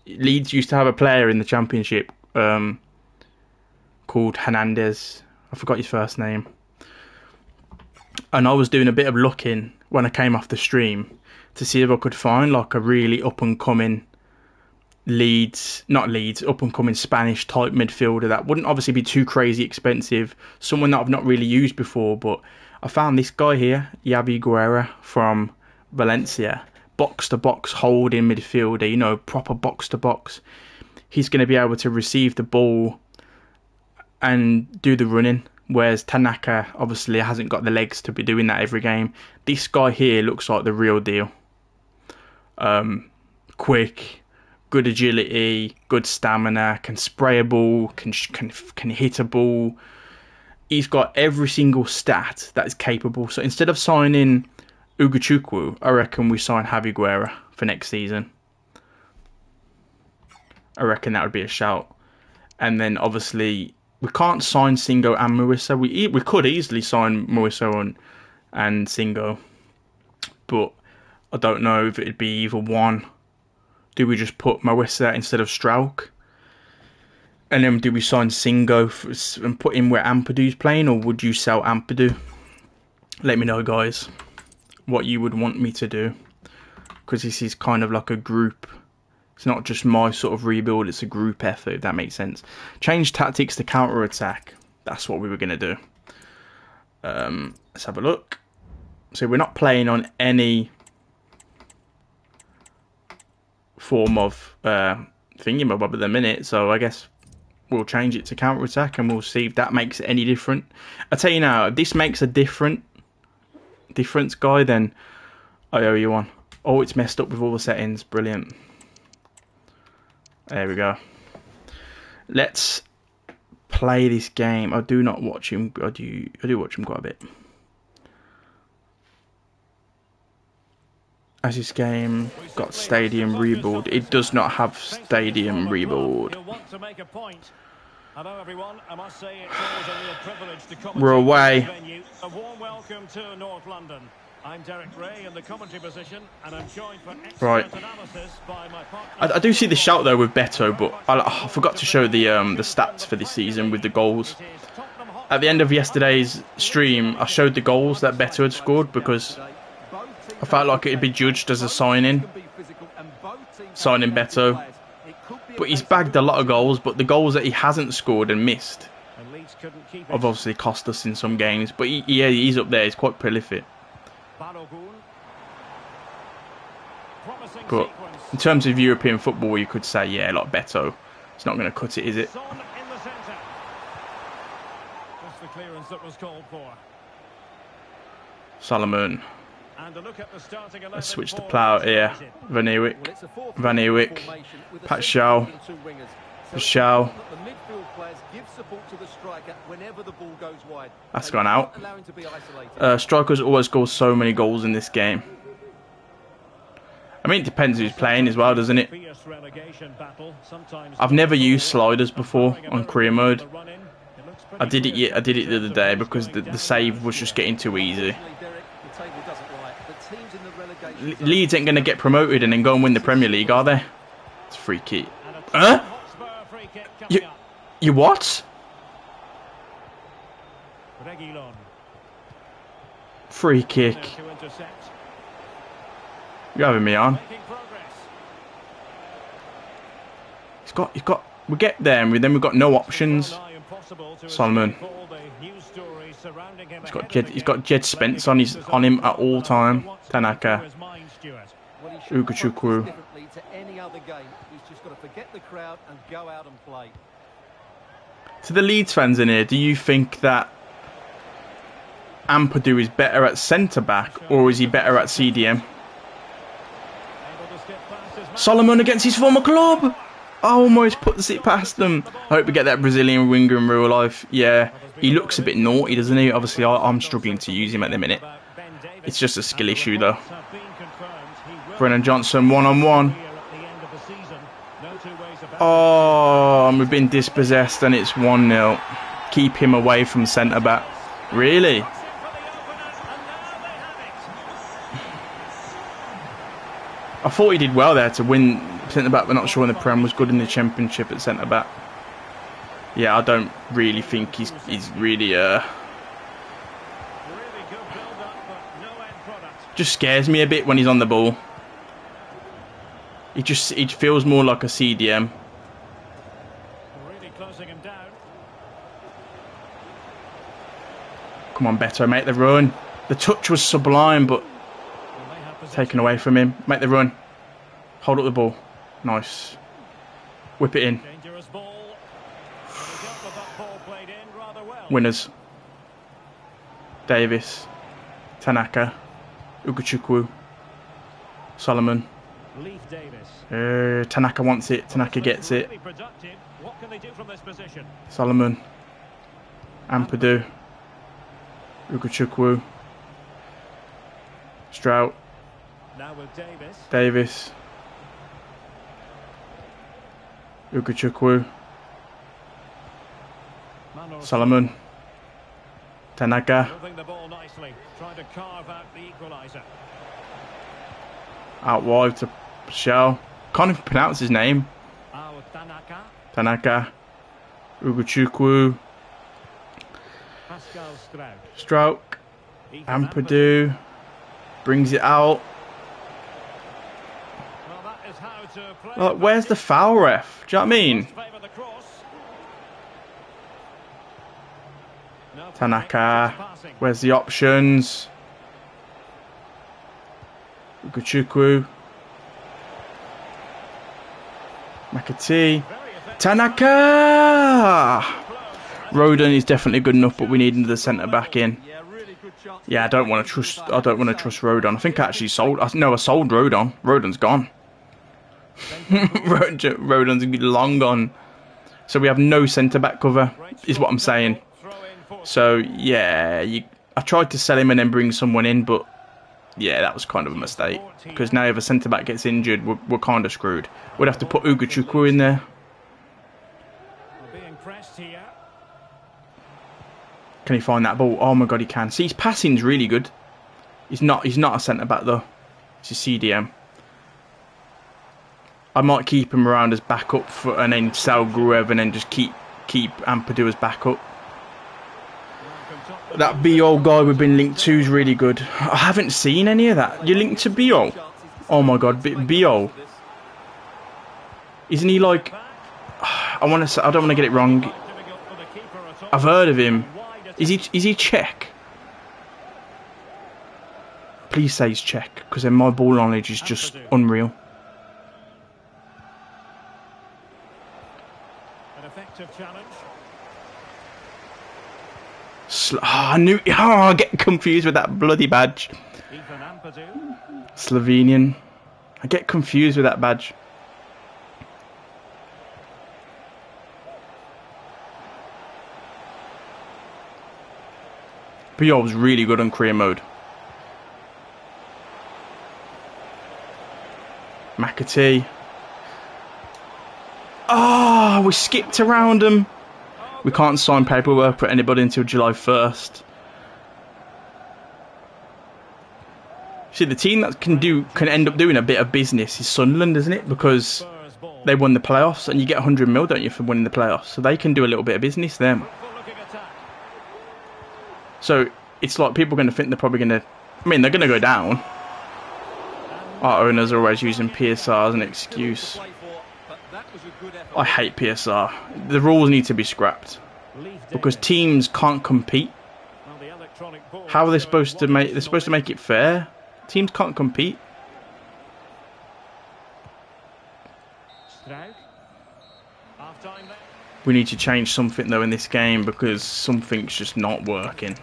S1: Leeds used to have a player in the Championship called Hernandez. I forgot his first name. And I was doing a bit of looking when I came off the stream to see if I could find like a really up-and-coming up-and-coming Spanish type midfielder that wouldn't obviously be too crazy expensive. Someone that I've not really used before, but I found this guy here, Javi Guerra from Valencia. Box-to-box holding midfielder, proper box-to-box. He's going to be able to receive the ball and do the running. Whereas Tanaka obviously hasn't got the legs to be doing that every game. This guy here looks like the real deal. Quick, good agility, good stamina, can spray a ball, can hit a ball. He's got every single stat that is capable. So instead of signing Ugochukwu, I reckon we sign Javi Guerra for next season. I reckon that would be a shout. And then obviously we can't sign Singo and Muissa. We could easily sign Muissa and Singo, but I don't know if it'd be either one. Do we just put Muissa instead of Strauch? And then do we sign Singo and put him where Ampadu's playing, or would you sell Ampadu? Let me know, guys, what you would want me to do, because this is kind of like a group. It's not just my sort of rebuild, it's a group effort, if that makes sense. Change tactics to counter-attack. That's what we were going to do. Let's have a look. So we're not playing on any form of thingamabob at the minute, so I guess we'll change it to counter-attack and we'll see if that makes it any different. I tell you now, if this makes a difference, guy, then I owe you one. Oh, it's messed up with all the settings. Brilliant. There we go. Let's play this game. I do not watch him. I do watch him quite a bit. As this game got Stadium Rebuild, it does not have Stadium Rebuild.
S2: Hello everyone, I must say it's always a real privilege to commentate.
S1: We're away.
S2: A warm welcome to North London. I'm Derek Ray in the commentary position, and I'm joined for excellent analysis by my partner.
S1: I do see the shout though with Beto, but I forgot to show the stats for this season with the goals. At the end of yesterday's stream, I showed the goals that Beto had scored because I felt like it'd be judged as a signing Beto. But he's bagged a lot of goals, but the goals that he hasn't scored and missed have obviously cost us in some games. But he's up there, he's quite prolific. But in terms of European football, you could say, yeah, like Beto, it's not going to cut it, is it?
S2: Just the clearance that was called for.
S1: Solomon.
S2: And a look at the starting 11.
S1: Let's switch the plough here. Van Ewijk. Pat Shaw. Shaw. That's gone out. Strikers always score so many goals in this game. I mean, it depends who's playing as well, doesn't it? I've never used sliders before on career mode. I did it the other day because the save was just getting too easy. Leeds ain't going to get promoted and then go and win the Premier League, are they? It's a free kick. Huh? You what? Free kick. You're having me on. He's got. We get there and then we've got no options. Solomon. He's got Jed Spence on him at all time. Tanaka. Ugochukwu. To the Leeds fans in here, do you think that Ampadu is better at centre back or is he better at CDM? Solomon against his former club. I almost put it past them. I hope we get that Brazilian winger in real life. Yeah, he looks a bit naughty, doesn't he? Obviously, I'm struggling to use him at the minute. It's just a skill issue, though. Brennan Johnson, one-on-one. Oh, and we've been dispossessed, and it's 1-0. Keep him away from centre-back. Really? I thought he did well there to win centre-back, but not sure when the Prem was good in the Championship at centre-back. Yeah, I don't really think he's really... Just scares me a bit when he's on the ball. He feels more like a CDM. Come on, Beto, make the run. The touch was sublime, but taken away from him. Make the run. Hold up the ball. Nice. Whip it in.
S2: well.
S1: Winners. Davis. Tanaka. Ugochukwu. Solomon.
S2: Leaf Davis.
S1: Tanaka wants it. Tanaka gets it.
S2: Really productive. What can they do from this position?
S1: Solomon. Ampadu. Ugochukwu. Strout.
S2: Now with Davis.
S1: Davis. Ugochukwu. Solomon. Tanaka.
S2: Moving the ball nicely, trying to carve out the equaliser.
S1: Out wide to Shell. Can't even pronounce his name.
S2: Tanaka.
S1: Tanaka. Ugochukwu.
S2: Pascal Strout.
S1: Stroke. Ampadu. Brings it out.
S2: Well, that is how to play.
S1: Like, where's the foul ref? Do you know what I mean?
S2: Favour the cross. No
S1: Tanaka.
S2: passing.
S1: Where's the options? Ugochukwu. Makati.
S2: Very effective.
S1: Tanaka! Rodon is definitely good enough, but we need another centre back in.
S3: Yeah, really good chance.
S1: Yeah, I don't want to trust Rodon. I think I actually sold. I sold Rodon. Rodon's gone. Rodon's long gone. So we have no centre back cover, is what I'm saying. So yeah, I tried to sell him and then bring someone in, but yeah, that was kind of a mistake. Because now if a centre back gets injured, we're kind of screwed. We'd have to put Ugochukwu in there.
S2: Being pressed here.
S1: Can he find that ball? Oh my god, he can. See, his passing's really good. He's not a centre back though. He's a CDM. I might keep him around as backup and then sell Gruev and then just keep Ampadu as backup. That Biol guy we've been linked to is really good. I haven't seen any of that. You're linked to Biol? Oh my god, Biol. Isn't he like? I don't want to get it wrong. I've heard of him. Is he Czech? Please say he's Czech, because then my ball knowledge is just unreal.
S2: An effective challenge.
S1: I get confused with that bloody badge.
S2: Ethan Ampadu.
S1: Slovenian. I get confused with that badge. Biol was really good on career mode. McAtee. Oh, we skipped around them. We can't sign paperwork for anybody until July 1st. See, the team that can end up doing a bit of business is Sunderland, isn't it? Because they won the playoffs, and you get 100 mil, don't you, for winning the playoffs? So they can do a little bit of business then. So it's like people are going to think they're probably going to. I mean, they're going to go down. Our owners are always using PSR as an excuse. I hate PSR. The rules need to be scrapped because teams can't compete. How are they supposed to make? They're supposed to make it fair. Teams can't compete. We need to change something though in this game because something's just not working.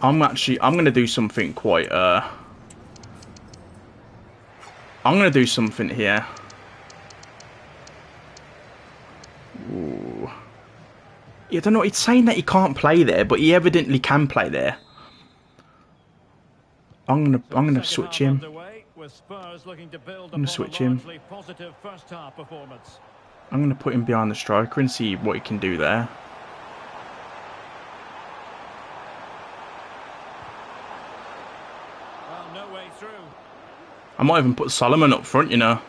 S1: I'm going to do something quite. I'm going to do something here. Ooh. Yeah, I don't know. It's saying that he can't play there, but he evidently can play there. I'm gonna switch him. I'm gonna switch him. I'm gonna put him behind the striker and see what he can do there. I might even put Solomon up front, you know.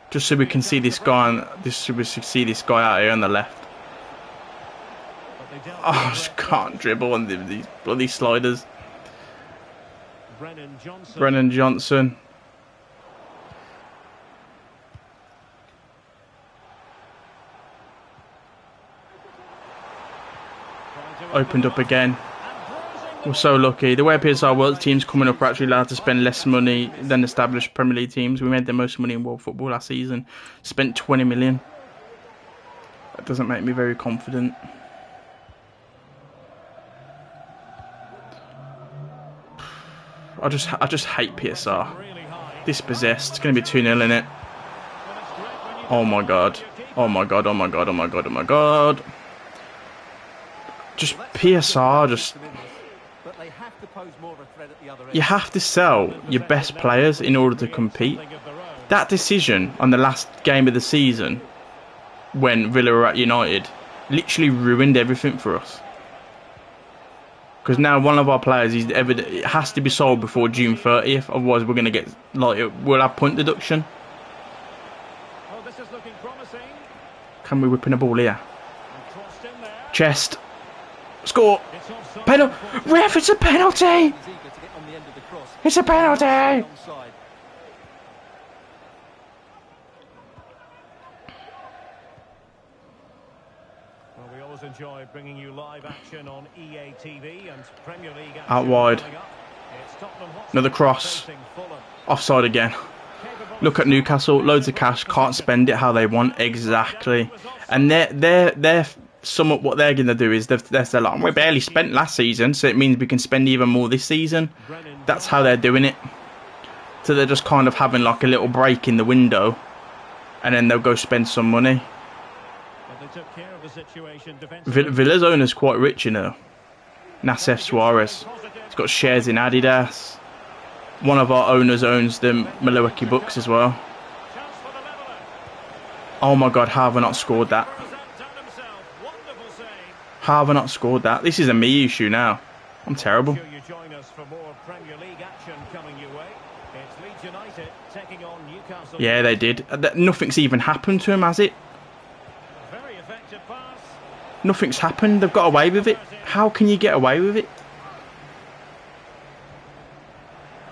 S1: Just so we can see this guy out here on the left. Oh, I just can't dribble on these bloody sliders. Brennan Johnson. Opened up again. We're so lucky. The way PSR works, teams coming up are actually allowed to spend less money than established Premier League teams. We made the most money in world football last season. Spent 20 million. That doesn't make me very confident. I just hate PSR. Dispossessed. It's going to be 2-0 in it. Oh my god. Oh my god, oh my god, oh my god, oh my god. Just PSR, just... You have to sell your best players in order to compete. That decision on the last game of the season, when Villa were at United, literally ruined everything for us. Because now one of our players it has to be sold before June 30th, otherwise we're going to get, like, we'll have point deduction. Can we whip in a ball here? Chest. Score. Penalty. Ref, it's a penalty. It's a penalty.
S2: We always enjoy bringing you live action on EA TV and Premier League action.
S1: Out wide. Another cross. Offside again. Look at Newcastle, loads of cash, can't spend it how they want. Exactly. And they're somewhat what they're going to do is they're like, we barely spent last season, so it means we can spend even more this season. That's how they're doing it. So they're just kind of having like a little break in the window, and then they'll go spend some money. Villa's owner's quite rich, you know. Nassef Suarez. He's got shares in Adidas. One of our owners owns the Milwaukee Bucks as well. Oh my god, how have I not scored that? How have I not scored that? This is a me issue now. I'm terrible. Yeah, they did. Nothing's even happened to him, has it? Nothing's happened. They've got away with it. How can you get away with it?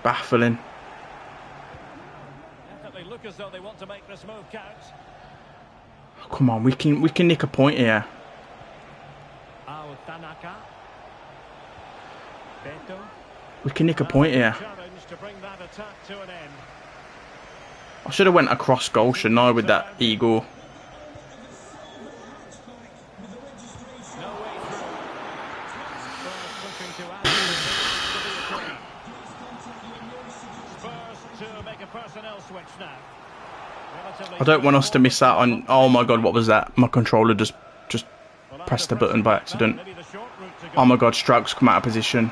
S1: Baffling. Come on, we can nick a point here. We can nick a point here. I should have went across goal, shouldn't I, with that eagle. I don't want us to miss out on... Oh my god, what was that? My controller just pressed the button by accident. Oh my god, Strauch's come out of position.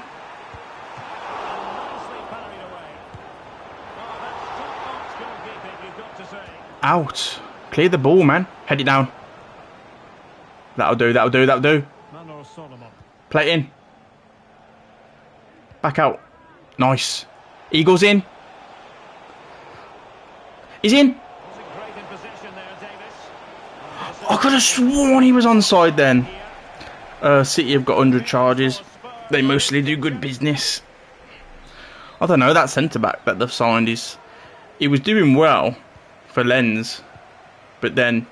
S1: Out. Clear the ball, man. Head it down. That'll do, that'll do, that'll do. Play it in. Back out. Nice. Eagles in. He's in. I could have sworn he was onside then. City have got 100 charges. They mostly do good business. I don't know, that centre-back that they've signed he was doing well for Lens, but then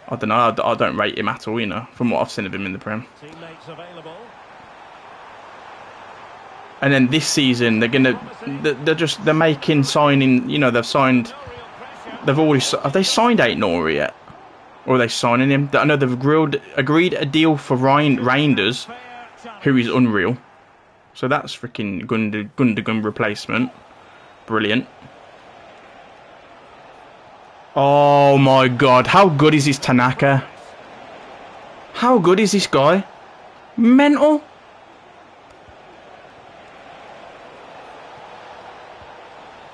S1: I don't know, I don't rate him at all, you know, from what I've seen of him in the Prem. And then this season they're making signing, you know, have they signed Aït-Nouri yet? Or are they signing him? I know they've agreed a deal for Reinders, who is unreal. So that's freaking Gundogan replacement. Brilliant. Oh my god, how good is this Tanaka? How good is this guy? Mental.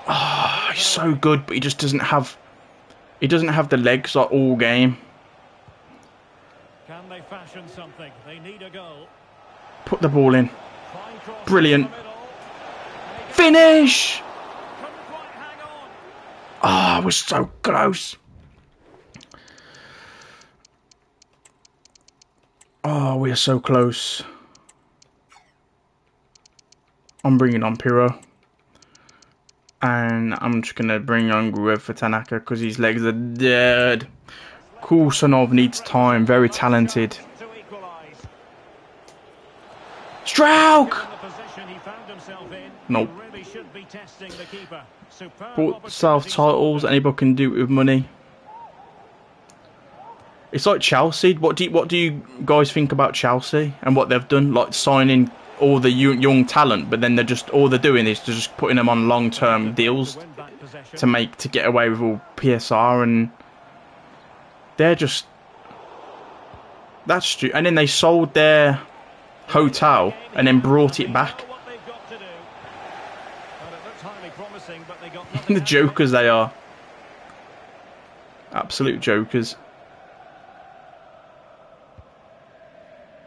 S1: Oh, he's so good, but he just doesn't have... He doesn't have the legs like all game.
S2: Can they fashion something? They need a goal.
S1: Put the ball in. Brilliant. Finish! Ah, we're so close. Oh, we are so close. I'm bringing on Pirro. And I'm just going to bring on Gruev for Tanaka because his legs are dead. Kulsanov needs time. Very talented. Strauch! Nope. Bought South titles. Anybody can do it with money. It's like Chelsea. What do you guys think about Chelsea and what they've done? Like signing all the young talent, but then all they're doing is just putting them on long-term deals to get away with all PSR, and they're just that's stupid. And then they sold their hotel and then brought it back. The jokers they are. Absolute jokers.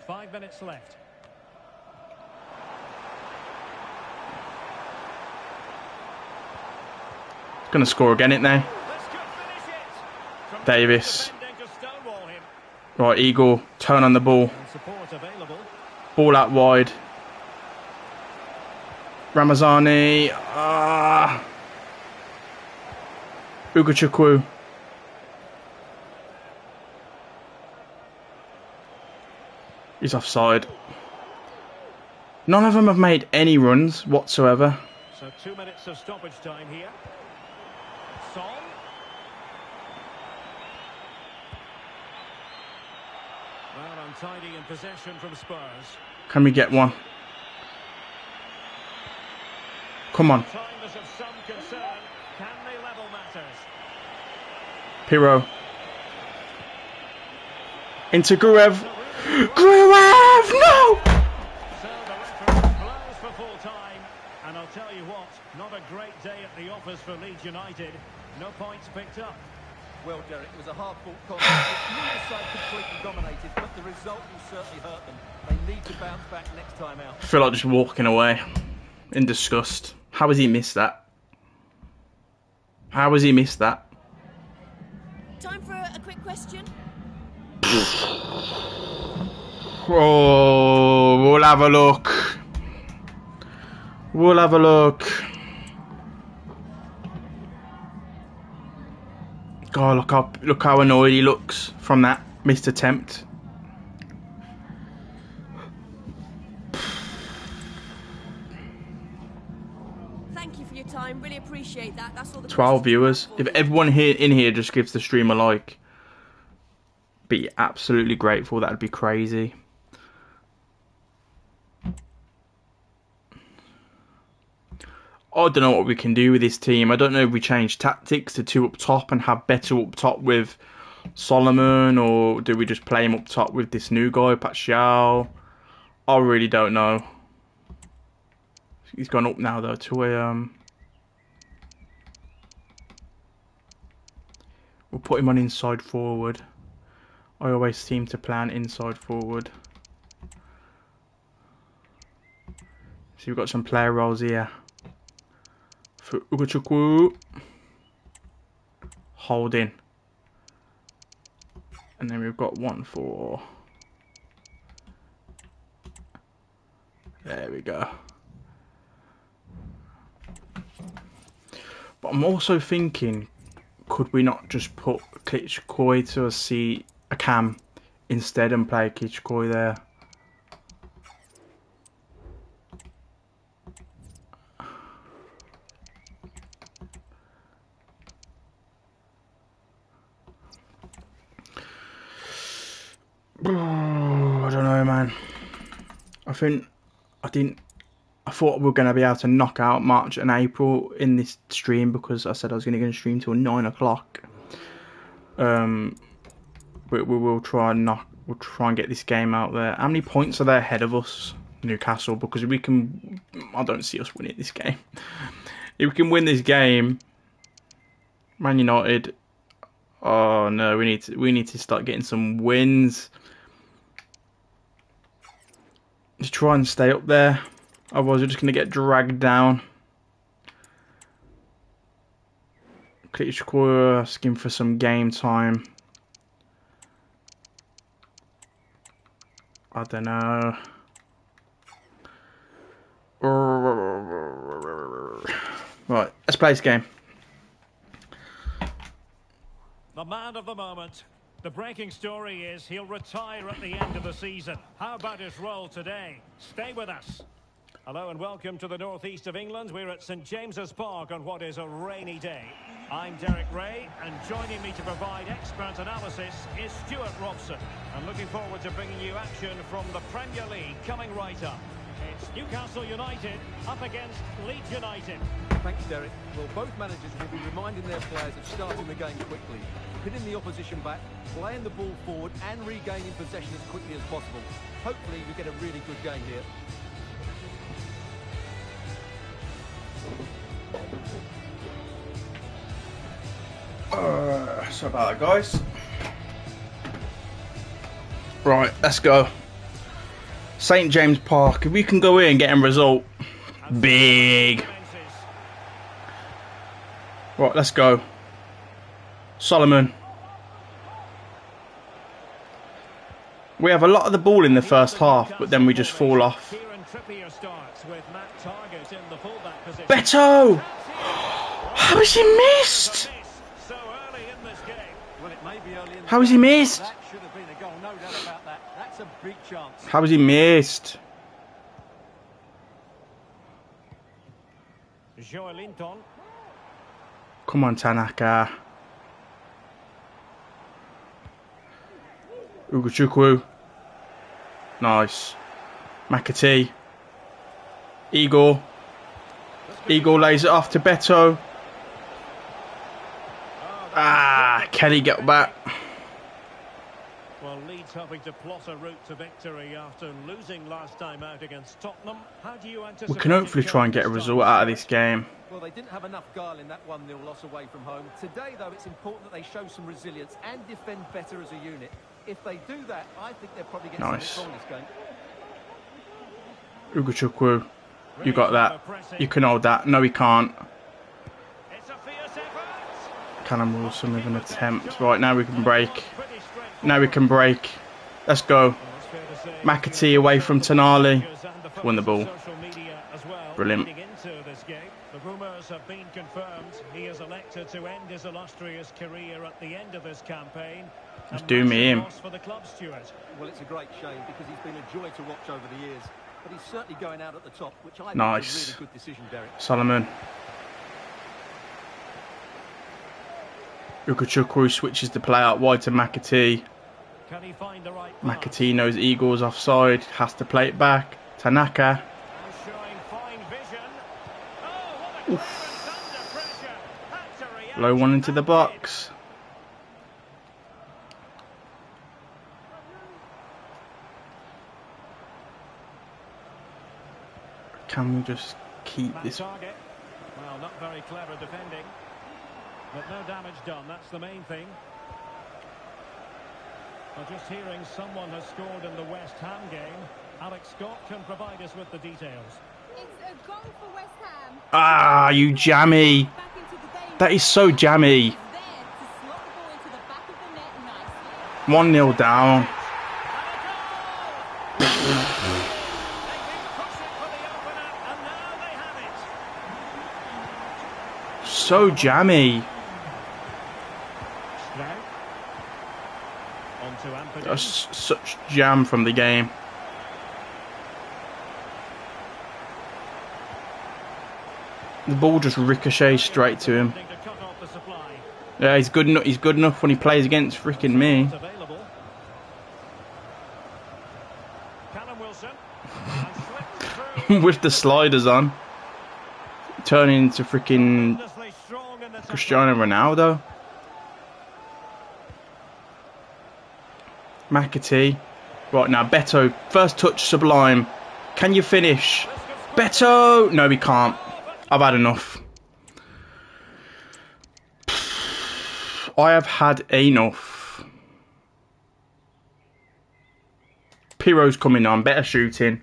S2: 5 minutes left.
S1: Gonna score again, isn't they? Davis. Right, Eagle, turn on the ball. Ball out wide. Ramazani. Ugachukwu. He's offside. None of them have made any runs whatsoever.
S2: So 2 minutes of stoppage time here. Son. Well, untidy in possession from Spurs.
S1: Can we get one? Come on.
S2: Time is of some concern. Can they level matters?
S1: Pirro. Into Gruev. Gruev! No!
S2: So the referee blows for full time. And I'll tell you what, not a great day at the office for Leeds United. No points picked up.
S3: Well, Derek, it was a hard-fought contest. Neither side completely dominated, but the result will certainly hurt them. They need to bounce back next time out.
S1: I feel like just walking away in disgust. How has he missed that? How has he missed that?
S4: Time for a quick question.
S1: Oh, we'll have a look. We'll have a look. God, look how annoyed he looks from that missed attempt.
S4: Thank you for your time. Really appreciate that. That's all the
S1: 12 viewers.
S4: questions
S1: If everyone here in here just gives the stream a like, be absolutely grateful. That'd be crazy. I don't know what we can do with this team. I don't know if we change tactics to 2 up top and have better up top with Solomon, or do we just play him up top with this new guy, Paxiao? I really don't know. He's gone up now though to a we'll put him on inside forward. I always seem to plan inside forward. So we've got some player roles here. For Ugachukwu. Holding. And then we've got one for... There we go. But I'm also thinking, could we not just put Klitschko to a cam instead and play Klitschko there? I don't know, man. I thought we were going to be able to knock out March and April in this stream because I said I was going to stream till 9 o'clock. But we will try and get this game out there. How many points are they ahead of us, Newcastle? Because I don't see us winning this game. If we can win this game, Man United. Oh no, we need to start getting some wins to try and stay up there. Otherwise, we're just going to get dragged down. Klitschko asking for some game time. I don't know. Right, let's play this game.
S2: The man of the moment. The breaking story is he'll retire at the end of the season. How about his role today? Stay with us. Hello and welcome to the northeast of England. We're at St James's Park on what is a rainy day. I'm Derek Ray, and joining me to provide expert analysis is Stuart Robson. I'm looking forward to bringing you action from the Premier League coming right up. It's Newcastle United up against Leeds United.
S3: Thanks, Derek. Well, both managers will be reminding their players of starting the game quickly, pinning the opposition back, playing the ball forward and regaining possession as quickly as possible. Hopefully we get a really good game here.
S1: Sorry about that, guys. Right, let's go. St James Park. If we can go in and get a result, big. Right, let's go. Solomon. We have a lot of the ball in the first half, but then we just fall off. Beto! How has he missed? How has he missed? How has he missed? Come on, Tanaka. Ugochukwu. Nice. McAtee. Igor. Igor lays it off to Beto. Ah, Kelly get back.
S2: Well, Leeds hoping to plot a route to victory after losing last time out against Tottenham. How do you anticipate?
S1: We can hopefully try and get a result out of this game.
S3: Well, they didn't have enough guile in that 1-0 loss away from home. Today, though, it's important that they show some resilience and defend better as a unit. If they do that, I think they'll probably get something from this game.
S1: Ugochukwu, you got that. You can hold that. No, he can't. Callum Wilson with an attempt. Right, now we can break. Now we can break. Let's go. McAtee away from Tonali. Won the ball. Brilliant.
S2: The rumours have been confirmed. He has elected to end his illustrious career at the end of this campaign.
S1: Let's do me in.
S2: For the club, Stuart.
S3: Well, it's a great shame because he's been a joy to watch over the years. But he's certainly going out at the top, which I think is a really good decision, Derek.
S1: Solomon. Ugochukwu switches the play out wide to McAtee.
S2: Can he find the right
S1: McAtee knows Eagle's offside. Has to play it back. Tanaka.
S2: showing fine vision. Oh, what a clearance under pressure. Had to react.
S1: Low one into the box. Can we just keep this?
S2: Target. Well, not very clever defending. But no damage done, that's the main thing. Well, just hearing someone has scored in the West Ham game. Alex Scott can provide us with the details.
S5: It's a goal for West Ham.
S1: Ah, you jammy.
S5: Back into the game.
S1: That is so jammy.
S5: There to slot the ball into the back of the net nicely.
S1: 1-0 down.
S2: They've been pushing for the opener, and now they have it.
S1: So jammy.
S2: On to Anthony.
S1: That's such jam from the game. The ball just ricochets straight to him.
S2: To cut off the supply.
S1: Yeah, he's good enough. He's good enough when he plays against freaking me.
S2: It's available. Callum Wilson. And slipped through.
S1: With the sliders on, turning into freaking
S2: Tremendously strong in the
S1: Cristiano Ronaldo. McAtee. Right now, Beto. First touch, sublime. Can you finish? Beto! No, he can't. I've had enough. I have had enough. Piro's coming on. Better shooting.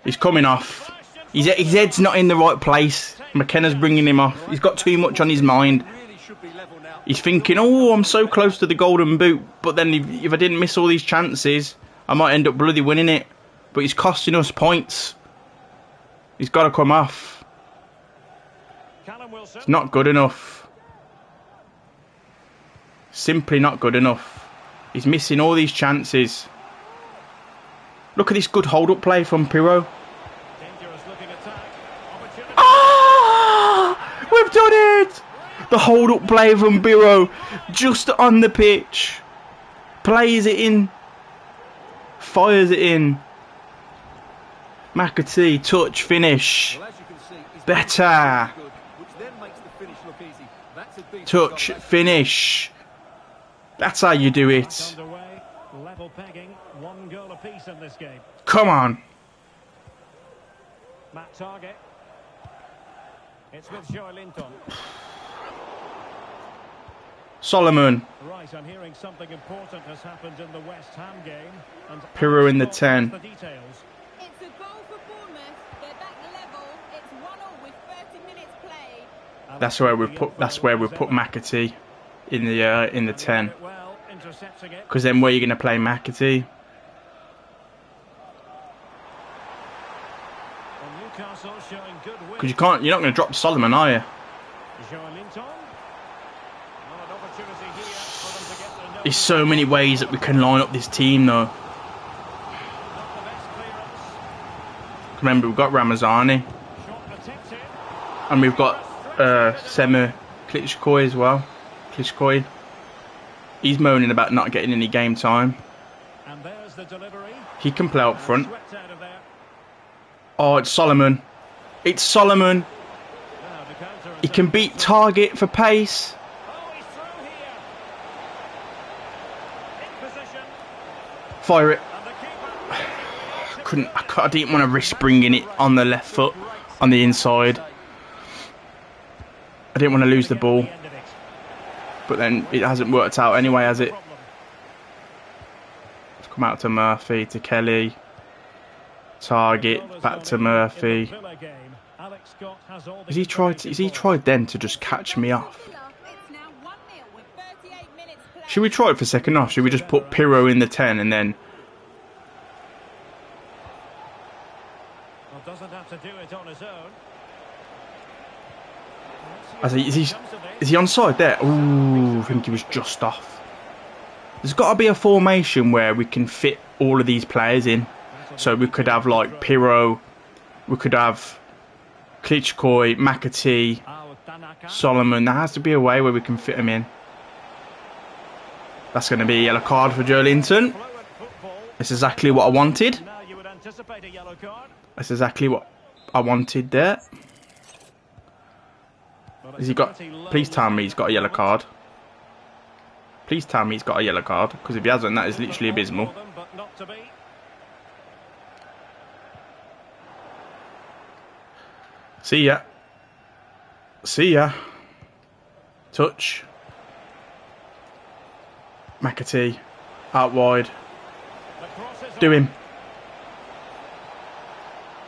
S1: He's coming off. His head's not in the right place. McKenna's bringing him off. He's got too much on his mind.
S3: Really should be level now.
S1: He's thinking, oh, I'm so close to the golden boot. But then if I didn't miss all these chances, I might end up bloody winning it. But he's costing us points. He's got to come off.
S2: Callum Wilson.
S1: It's not good enough. Simply not good enough. He's missing all these chances. Look at this good hold-up play from Piro.
S2: Dangerous
S1: The hold up play from Biro. Just on the pitch. Plays it in. Fires it in. McAtee, touch, finish.
S3: Well, as you can see, he's
S1: Better.
S3: good, which then makes the finish look easy. That's a decent
S1: Touch,
S3: goal.
S1: finish. That's how you do it.
S2: Underway, level pegging, 1 goal apiece in this game.
S1: Come on.
S2: Matt Target. It's with Joe Linton.
S1: Solomon.
S2: Right, I'm hearing something important has happened in the West Ham game. And
S1: Pirro in the
S2: Alex
S1: 10.
S2: has the details.
S5: It's a goal for Bournemouth. They're back level. It's 1-1 with 30 minutes played.
S1: That's where we put. That's where we put McAtee in the 10.
S2: Well, intercepting it.
S1: Because then where are you going to play McAtee?
S2: Well, Newcastle showing good
S1: Because you're not going to drop Solomon, are you?
S2: Joe Linton. Well, an opportunity here for them to get their
S1: There's so many ways that we can line up this team, though.
S2: not the best clearance.
S1: Remember, we've got Ramazani,
S2: Shot attempted.
S1: and we've got Sema Klitschko as well. Klitschko. He's moaning about not getting any game time.
S2: And there's the delivery.
S1: He can play up front.
S2: Swept out of there.
S1: Oh, it's Solomon. It's Solomon.
S2: Now the counter
S1: He can beat Target for pace.
S2: Oh, he's through here. In position.
S1: Fire it.
S2: And the keeper.
S1: I didn't want to risk bringing it on the left foot, on the inside. I didn't want to lose the ball.
S2: The end of it.
S1: But then it hasn't worked out anyway, has it?
S2: Problem.
S1: It's come out to Murphy, to Kelly. Target, back to Murphy.
S2: Villa game. Alex Scott has all the
S1: Has he tried then to just catch me off?
S5: It's now 1-0 with 38 minutes played.
S1: Should we try it for second half? Should we just put Pirro in the 10 and then...
S2: Well, doesn't have to do it on his own.
S1: Is he onside there? Ooh, I think he was just off. There's got to be a formation where we can fit all of these players in. So we could have like Pirro, we could have Klitschko, McAtee, Solomon. There has to be a way where we can fit them in. That's going to be a yellow card for Joe Linton. That's exactly what I wanted.
S2: Now you would anticipate a yellow card.
S1: That's exactly what I wanted there. Has he got... Please tell me he's got a yellow card. Please tell me he's got a yellow card. Because if he hasn't, that is literally abysmal.
S2: But not to be.
S1: See ya. See ya. Touch. McAtee. Out wide.
S2: The cross is
S1: Do him.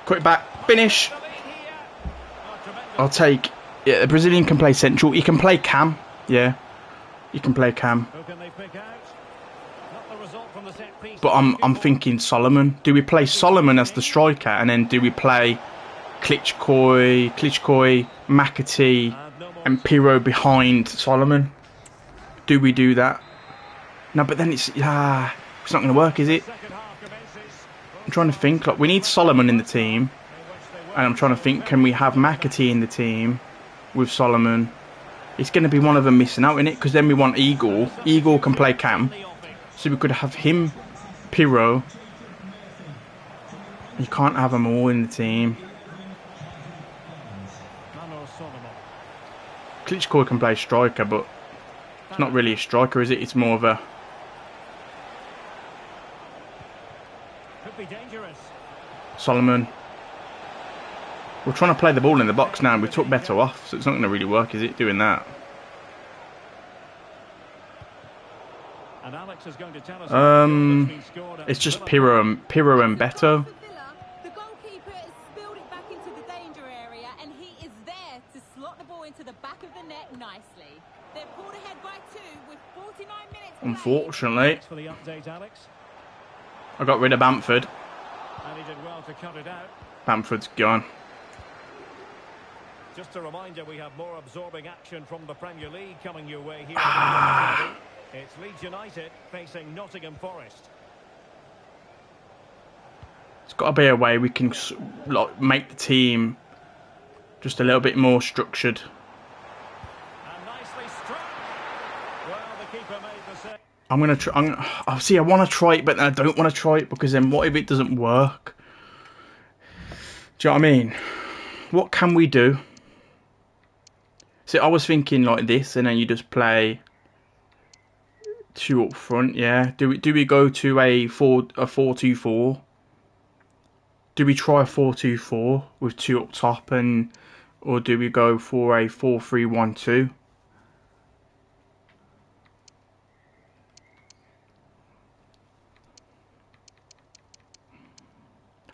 S1: Quick back. Finish.
S2: on the lead here. Oh, tremendous.
S1: I'll take... Yeah, the Brazilian can play central. He can play cam. Yeah. He can play cam.
S2: Who can they pick out? Not the result from the set piece.
S1: But I'm thinking Solomon. Do we play Solomon as the striker? And then do we play Klitschko, McAtee and Pirro behind Solomon? Do we do that? No, but then it's not going to work, is it?
S2: Second half commences.
S1: I'm trying to think. Like, we need Solomon in the team. And I'm trying to think, can we have McAtee in the team with Solomon? It's going to be one of them missing out in it, because then we want Eagle. Eagle can play cam. So we could have him, Pirro. You can't have them all in the team. Klitschko can play striker, but it's not really a striker, is it? It's more of a...
S2: Could be dangerous.
S1: Solomon. We're trying to play the ball in the box now, and we took Beto off, so it's not going to really work, is it, doing that?
S2: And Alex is going to tell us
S1: It's just Pirro and Beto.
S5: For Villa, the goalkeeper has spilled it back into the danger area, and he is there to slot the ball into the back of the net nicely. They're pulled ahead by 2 with 49 minutes played.
S1: Unfortunately,
S2: for the update, Alex.
S1: I got rid of Bamford.
S2: And he did well to cut it out.
S1: Bamford's gone.
S2: Just a reminder, we have more absorbing action from the Premier League coming your way here. It's Leeds United facing Nottingham Forest.
S1: It's got to be a way we can make the team just a little bit more structured.
S2: And
S1: I'm gonna try. See, I want to try it, but then I don't want to try it because then what if it doesn't work? Do you know what I mean? What can we do? See, I was thinking like this, and then you just play 2 up front. Yeah. Do we go to a 4-2-4? Do we try a 4-2-4 with 2 up top, or do we go for a 4-3-1-2?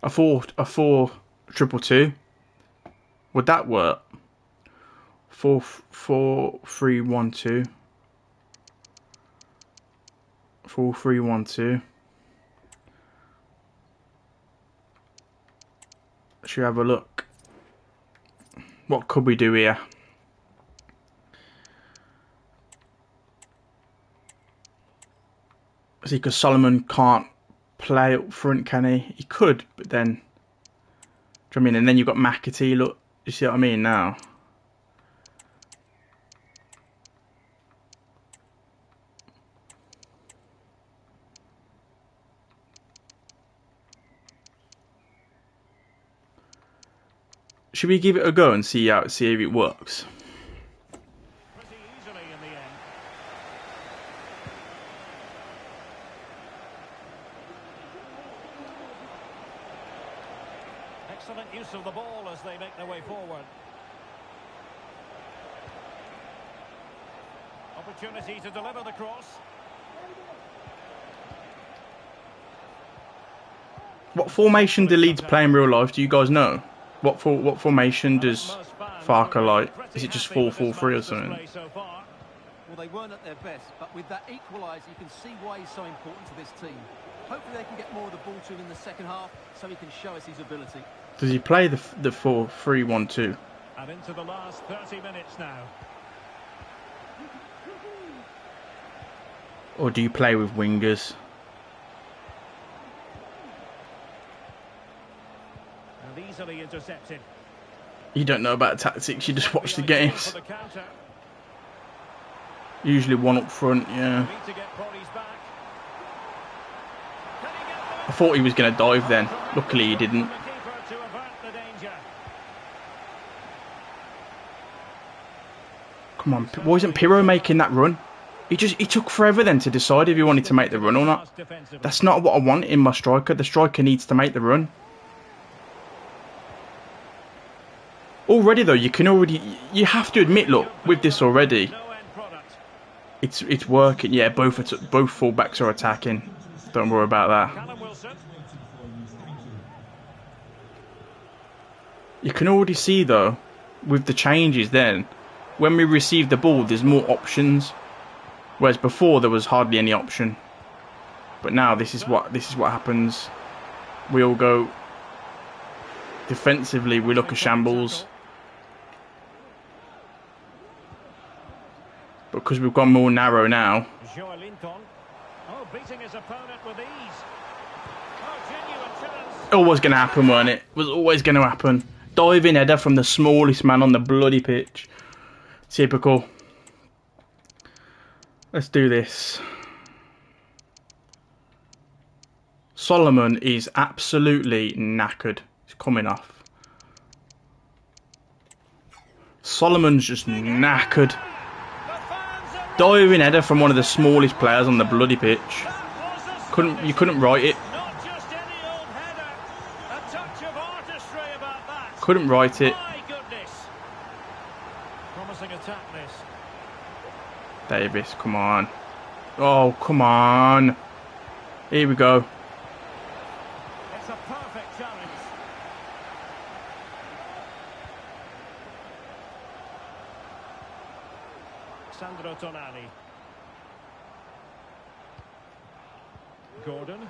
S1: A 4-2-2. Would that work? 4-3-1-2. 4-3-1-2. Should we have a look? What could we do here? See, because Solomon can't play up front, can he? He could, but then, do you know what I mean? And then you've got McAtee. Look, you see what I mean now? Should we give it a go and see if it works?
S2: Pretty easily in the end. Excellent use of the ball as they make their way forward. Opportunity to deliver the cross.
S1: What formation do Leeds play in real life? Do you guys know? What formation does Farke like? Is it just 4-4-3 or something?
S3: Well, they weren't at their best, but with that equaliser, you can see why he's so important to this team. Hopefully they can get more of the ball to him in the second half, so he can show us his ability.
S1: Does he play the 4-3-1-2?
S2: And into the last 30 minutes now.
S1: Or do you play with wingers?
S2: And easily intercepted.
S1: You don't know about tactics, you just watch the games. Usually 1 up front, yeah. I thought he was going to dive then. Luckily he didn't. Come on, why isn't Pirro making that run? He took forever then to decide if he wanted to make the run or not. That's not what I want in my striker. The striker needs to make the run. Already though, you have to admit, look, with this already, it's working. Yeah, both fullbacks are attacking. Don't worry about that. You can already see though, with the changes then, when we receive the ball, there's more options. Whereas before there was hardly any option. But now this is what happens. We all go defensively, we look at shambles. Because we've gone more narrow now. Always going to happen, weren't it? Was always going to happen. Diving header from the smallest man on the bloody pitch. Typical. Let's do this. Solomon is absolutely knackered. He's coming off. Solomon's just knackered. Diving header from one of the smallest players on the bloody pitch. You couldn't write it. Couldn't write it.
S2: Promising attack this.
S1: Davis, come on. Oh, come on. Here we go.
S2: It's a perfect challenge. Sandro Tonali. Gordon.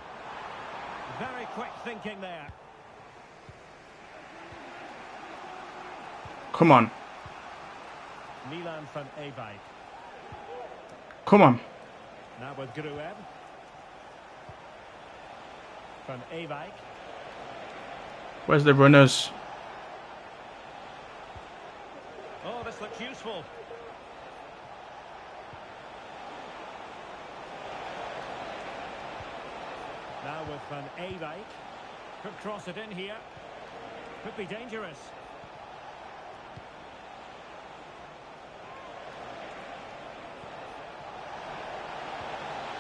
S2: Very quick thinking there.
S1: Come on.
S2: Milan van Ewijk.
S1: Come on.
S2: Now with Grueb. Van Ewijk.
S1: Where's the runners?
S2: Oh, this looks useful. Now with an A-Bay. Could cross it in here. Could be dangerous.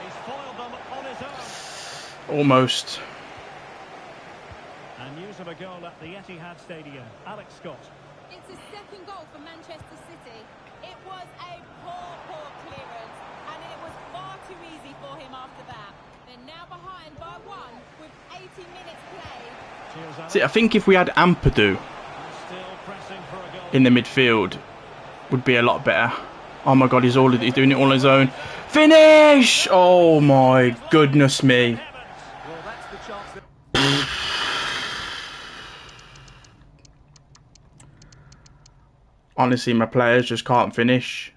S2: He's foiled them on his own.
S1: Almost.
S2: And news of a goal at the Etihad Stadium. Alex Scott.
S5: It's a second goal for Manchester City. It was a poor clearance, and it was far too easy for him after that. They're now behind by 1 with 80 minutes played.
S1: See, I think if we had Ampadu in the midfield, would be a lot better. Oh my God, he's doing it all on his own. Finish! Oh my goodness me.
S3: Well, that's the chance that...
S1: Honestly, my players just can't finish.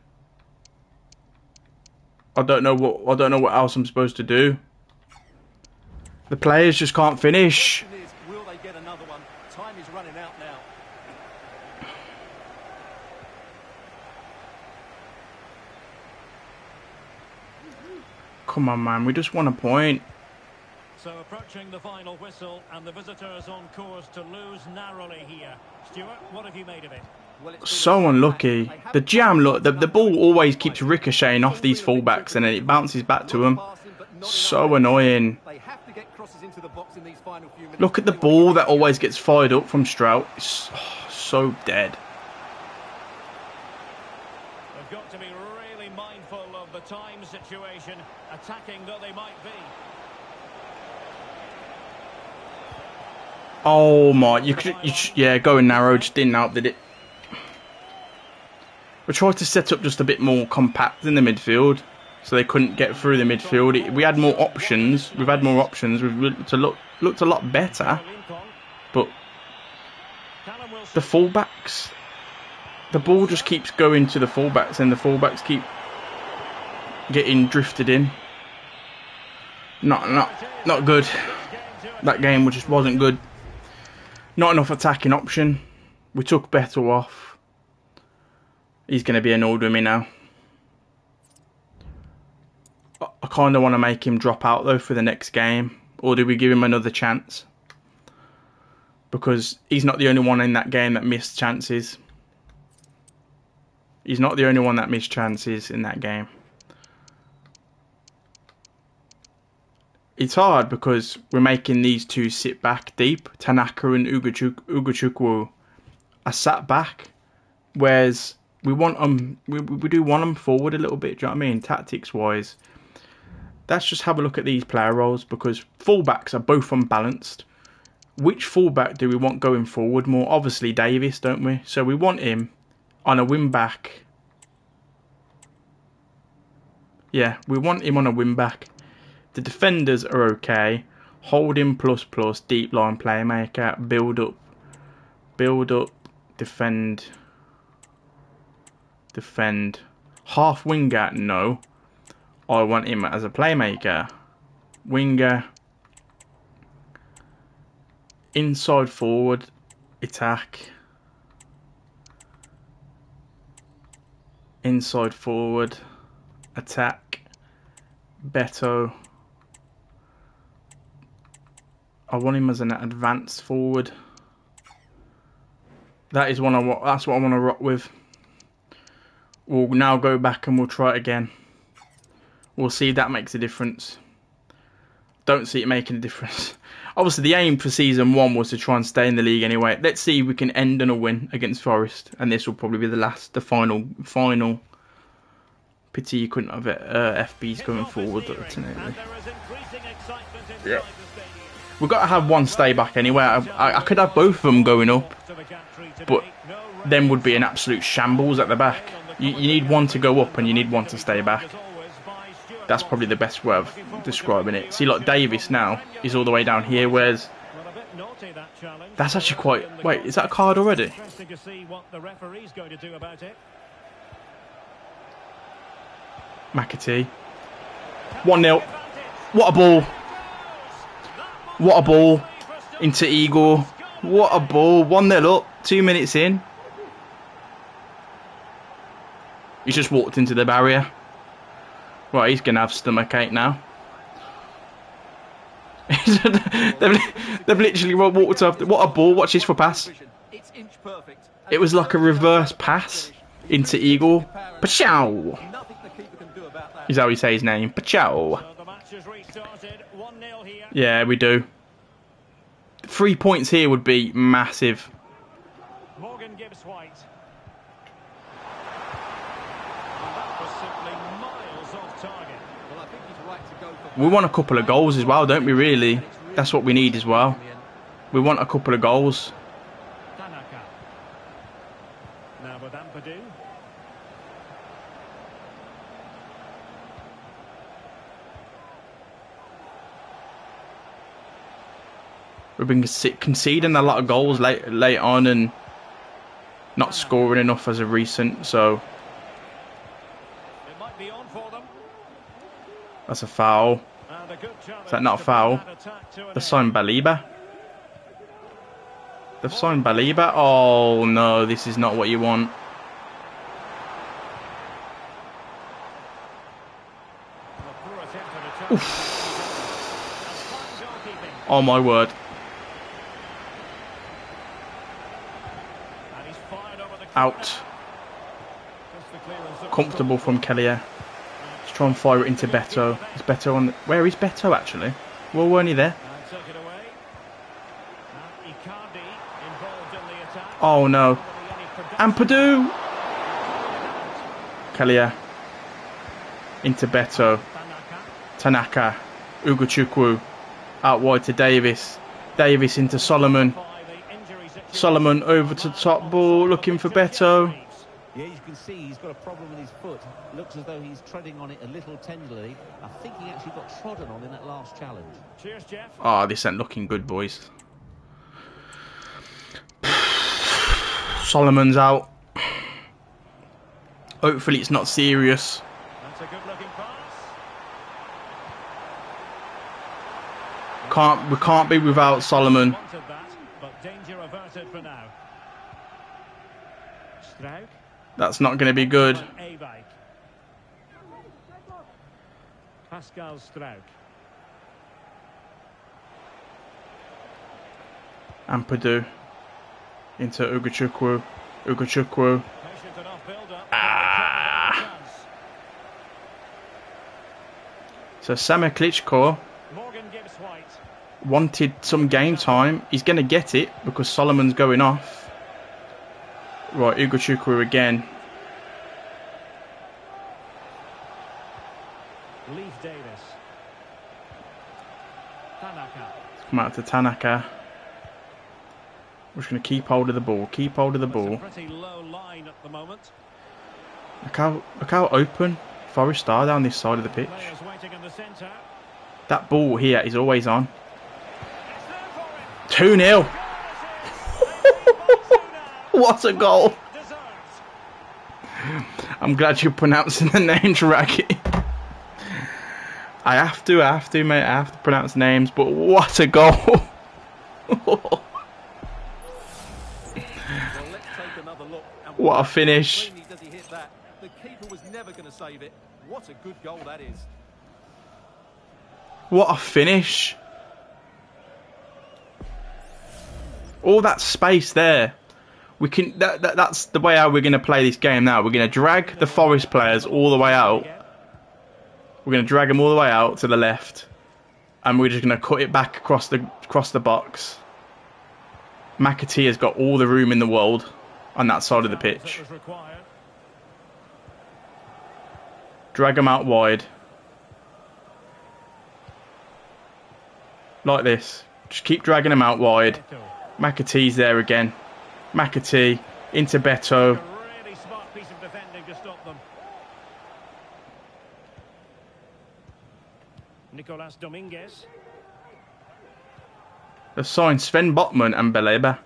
S1: I don't know what else I'm supposed to do. The players just can't finish.
S3: Will they get another one? Time is running out now.
S1: Come on, man. We just want a point.
S2: So approaching the final whistle, and the visitors on course to lose narrowly here. Stuart, what have you made of it?
S3: Well, it's been
S1: So unlucky. The jam, look, the ball always keeps ricocheting off these fullbacks and then it bounces back to them. So annoying.
S3: They have to get crosses into the box in these final few minutes.
S1: Look at the ball that always gets fired up from Strout. It's so dead.
S2: They've got to be really mindful of the time situation, attacking though they might be.
S1: Oh my, yeah, going narrow just didn't help, did it? We tried to set up just a bit more compact in the midfield, so they couldn't get through the midfield. We had more options. We've had more options. We've looked a lot better, but the fullbacks, the ball just keeps going to the fullbacks, and the fullbacks keep getting drifted in. Not good. That game just wasn't good. Not enough attacking option. We took Beto off. He's going to be annoyed with me now. I kind of want to make him drop out though for the next game. Or do we give him another chance? Because he's not the only one in that game that missed chances. He's not the only one that missed chances in that game. It's hard because we're making these two sit back deep. Tanaka and Ugochukwu are sat back. Whereas we want them, we do want them forward a little bit. Do you know what I mean? Tactics wise. Let's just have a look at these player roles because fullbacks are both unbalanced. Which fullback do we want going forward more? Obviously Davis, don't we? So we want him on a wing back. Yeah, we want him on a wing back. The defenders are okay. Holding plus, deep line playmaker, build up, defend. Half winger, no. I want him as a playmaker. Winger. Inside forward, attack. Inside forward, attack. Beto. I want him as an advanced forward. That's what I want to rock with. We'll now go back and we'll try it again. We'll see if that makes a difference. Don't see it making a difference. Obviously, the aim for season 1 was to try and stay in the league anyway. Let's see if we can end on a win against Forest, and this will probably be the final. Pity you couldn't have FBs going forward. Yeah. We've got to have one stay back anyway. I could have both of them going up, but then would be an absolute shambles at the back. You need one to go up and you need one to stay back. That's probably the best way of describing it. See, like Davis now is all the way down here, whereas that's actually quite... Wait, is that a card already? McAtee. 1-0. What a ball. What a ball. Into Igor. What a ball. 1-0 up. 2 minutes in. He's just walked into the barrier. Right, he's going to have stomachache now. they've literally walked up. What a ball! Watch this for pass.
S3: It's inch perfect.
S1: It was like a reverse pass into Eagle. Pachow!
S3: Nothing the keeper can do about that.
S1: Is how we say his name. Pachow.
S2: So the match has restarted. 1-0 here.
S1: Yeah, we do. 3 points here would be massive.
S2: Morgan Gibbs White. And that was simply miles off target.
S3: Well, I think he's right to go for.
S1: We want a couple of goals as well, don't we, really? That's what we need as well. We want a couple of goals.
S2: Tanaka. Now with Ampadu.
S1: We've been conceding a lot of goals late on and not scoring enough as of recent, so
S2: It might be on for them.
S1: that's a foul.
S2: And a good challenge.
S1: Is that not a foul? They've signed Baliba. They've signed Baliba. Oh no, this is not what you want. Oh my word. Out. Comfortable from Kellier. Let's try and fire it into Beto. Is Beto on? Where is Beto actually? Well, weren't he there? Oh no. Ampadu. Kellier. Into Beto. Tanaka. Ugochukwu. Out wide to Davis. Davis into Solomon. Solomon over to the top ball, looking for Beto.
S6: Yeah, you can see he's got a problem with his foot. Looks as though he's treading on it a little tenderly. I think he actually got trodden on in that last challenge.
S2: Cheers, Jeff.
S1: Oh, this ain't looking good, boys. Solomon's out. Hopefully it's not serious.
S2: That's a good-looking pass.
S1: We can't be without Solomon.
S2: Wanted that, but danger averted for now. Struik.
S1: That's not going to be good.
S2: Eewijk. Pascal Struik.
S1: Ampadu into Ugochukwu. Ugochukwu.
S2: Patient enough build-up.
S1: So Sama Klitschko
S2: Morgan Gibbs White.
S1: wanted some game time. He's going to get it because Solomon's going off. Right, Ugochukwu again.
S2: Leaf Davis. Tanaka.
S1: Come out to Tanaka. We're just going to keep hold of the ball. Keep hold of the
S2: It's a
S1: ball.
S2: pretty low line at the moment.
S1: Look how open Forest are down this side of the pitch.
S2: Players waiting in the centre.
S1: That ball here is always on.
S2: It's there for him.
S1: 2-0. What a goal.
S2: Deserved.
S1: I'm glad you're pronouncing the names, Wraggy. I have to, mate. I have to pronounce names, but what a goal.
S3: Well, let's take another look. And
S1: What a finish.
S3: cleanly does he hit that? The keeper was never going to save it. What a good goal that is.
S1: What a finish. All that space there. We can. That's the way how we're going to play this game now. We're going to drag the Forest players all the way out. We're going to drag them all the way out to the left, and we're just going to cut it back across the box. McAtee has got all the room in the world on that side of the pitch.
S2: Was required.
S1: Drag them out wide, like this. Just keep dragging them out wide. McAtee's there again. McAtee into Beto.
S2: A really smart piece of defending to stop them. Nicolas Dominguez.
S1: They've signed Sven Botman and Beleba.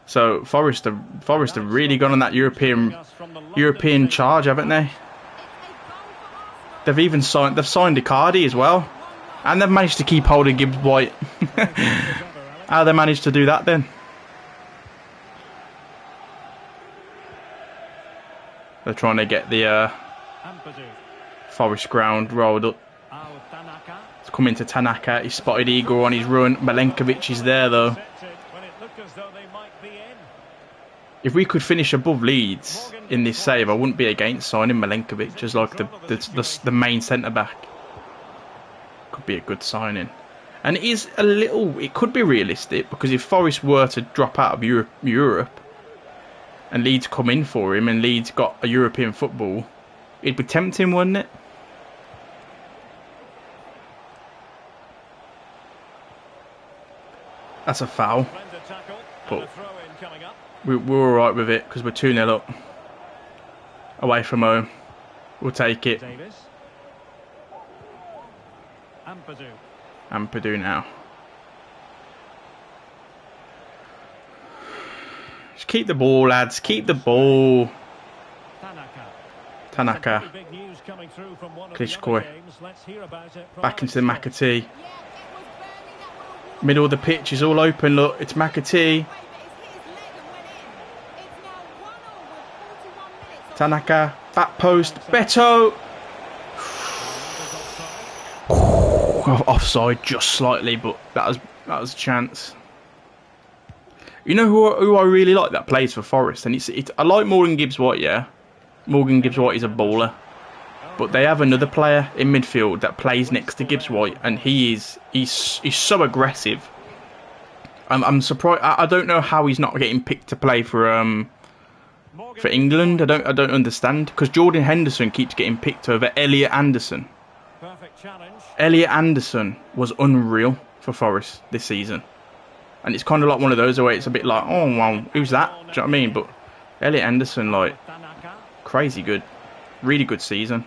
S1: So Forest have really gone on that European charge, haven't they? They've signed Icardi as well, and they've managed to keep hold of Gibbs White. How they managed to do that then? They're trying to get the
S2: Ampadu.
S1: Forest ground rolled up.
S2: Tanaka.
S1: It's coming to Tanaka. He spotted Igor on his run. Milenkovic is there though.
S2: When it looked as though they might be in.
S1: If we could finish above Leeds in this save, I wouldn't be against signing Milenkovic as like the main centre back. Could be a good signing. And it is a little. It could be realistic because if Forest were to drop out of Europe and Leeds come in for him and Leeds got a European football, it'd be tempting, wouldn't it? That's a foul. But we're alright with it because we're 2-0 up. Away from home. We'll take it. Ampadu now. Just keep the ball, lads. Keep the ball. Tanaka. Klitschko. Back into the McAtee. Middle of the pitch is all open. Look, it's McAtee. Tanaka. Back post. Beto. Offside just slightly, but that was a chance. You know who I really like that plays for Forest, and it's I like Morgan Gibbs-White. Yeah, Morgan Gibbs-White is a baller, but they have another player in midfield that plays next to Gibbs-White, and he's so aggressive. I'm surprised. I don't know how he's not getting picked to play for England. I don't understand, because Jordan Henderson keeps getting picked over Elliot Anderson. Elliot Anderson was unreal for Forest this season. And it's kind of like one of those where it's a bit like, oh, well, who's that? Do you know what I mean? But Elliot Anderson, like, crazy good. Really good season.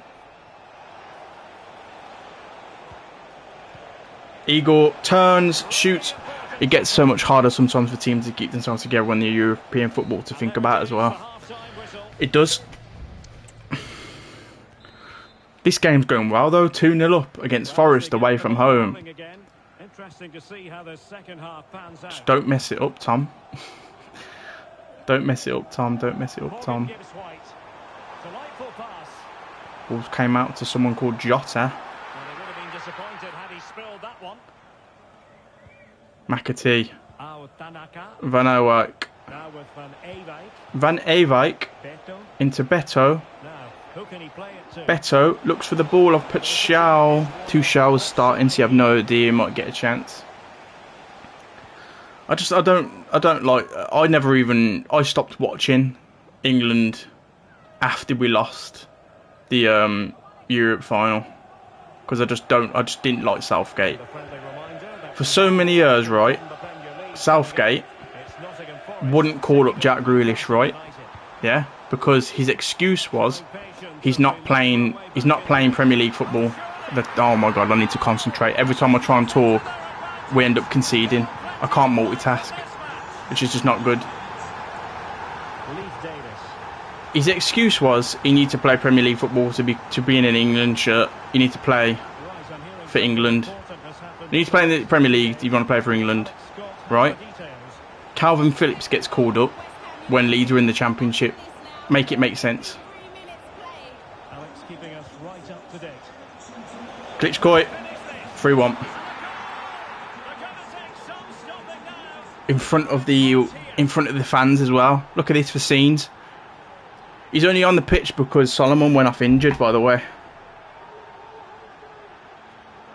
S1: Igor turns, shoots. It gets so much harder sometimes for teams to keep themselves together when they're European football to think about as well. It does. This game's going well though, 2-0 up against Forest away from home. Just don't mess it up, Tom. Don't mess it up, Tom. Don't mess it up, Tom. Balls came out to someone called Jota. McAtee. Van Ewijk. Van Ewijk into Beto. Beto looks for the ball off Tuchel. Tuchel's starting, so you have no idea, he might get a chance. I stopped watching England after we lost the Europe final because I just didn't like Southgate. For so many years, right? Southgate wouldn't call up Jack Grealish, right? Yeah, because his excuse was he's not playing Premier League football. Oh my god, I need to concentrate. Every time I try and talk, we end up conceding. I can't multitask, which is just not good. His excuse was he needs to play Premier League football to be in an England shirt. You need to play for England. You need to play in the Premier League if you want to play for England, right? Calvin Phillips gets called up when Leeds are in the Championship. Make it make sense. Klitschko, 3-1. In front of the fans as well. Look at this for scenes. He's only on the pitch because Solomon went off injured, by the way.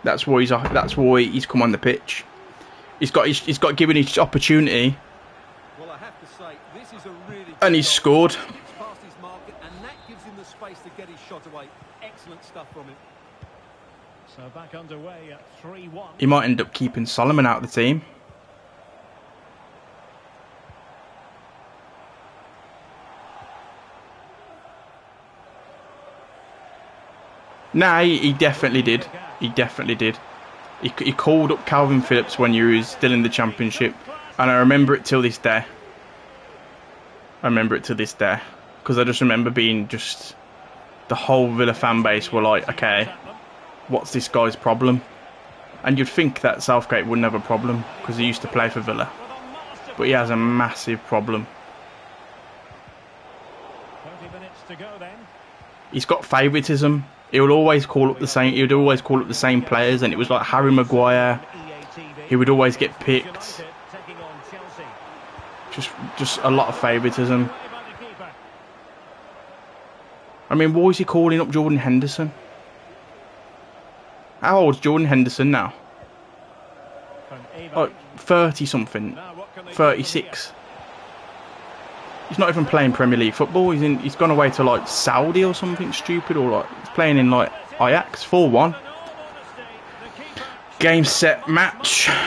S1: That's why he's come on the pitch. He's got given his opportunity.
S3: Well, I have to say, this is a really
S1: and he's scored.
S3: Past his marker, and that gives him the space to get his shot away. Excellent stuff from him.
S2: So back underway at 3-1.
S1: He might end up keeping Solomon out of the team. Nah, he definitely did. He definitely did. He called up Calvin Phillips when he was still in the Championship, and I remember it till this day. Because I just remember being just the whole Villa fan base were like, okay, what's this guy's problem? And you'd think that Southgate wouldn't have a problem because he used to play for Villa, but he has a massive problem.
S2: 30 minutes to go then.
S1: He's got favouritism he would always call up the same. He would always call up the same players, and it was like Harry Maguire. He would always get picked. Just a lot of favouritism. I mean, why is he calling up Jordan Henderson? How old's Jordan Henderson now? Like 30 something, 36. He's not even playing Premier League football. He's gone away to like Saudi or something stupid, or like he's playing in like Ajax. 4-1. Game, set, match.
S3: Well,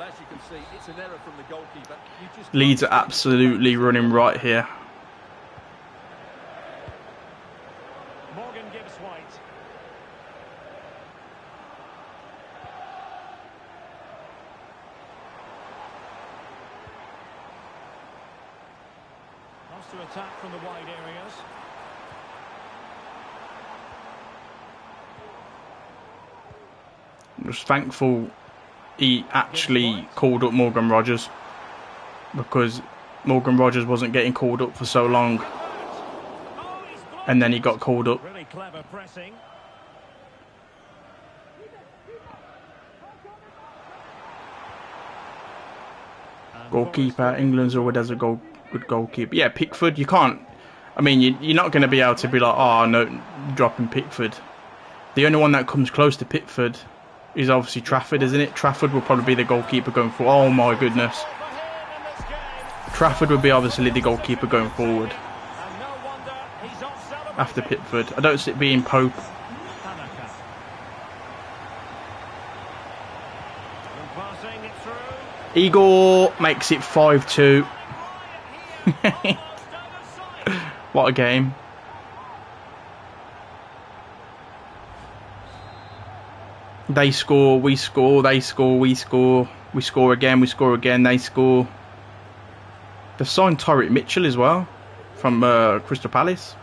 S3: as you can see, it's an error from the goalkeeper.
S1: Leeds are absolutely running right here.
S2: Morgan gives White. Wants to attack from the wide areas.
S1: I'm just thankful he actually called up Morgan Rogers, because Morgan Rogers wasn't getting called up for so long, and then he got called up.
S2: Really clever pressing.
S1: Goalkeeper, England's always has a good goalkeeper. Yeah, Pickford, you can't. I mean, you're not going to be able to be like, oh no, dropping Pickford. The only one that comes close to Pickford is obviously Trafford, isn't it? Trafford will probably be the goalkeeper going forward. Oh my goodness. Trafford would be obviously the goalkeeper going forward after Pickford. I don't see it being Pope. Igor makes it 5-2. What a game. They score, we score, they score, we score. We score again, they score. They've signed Torrey Mitchell as well from Crystal Palace.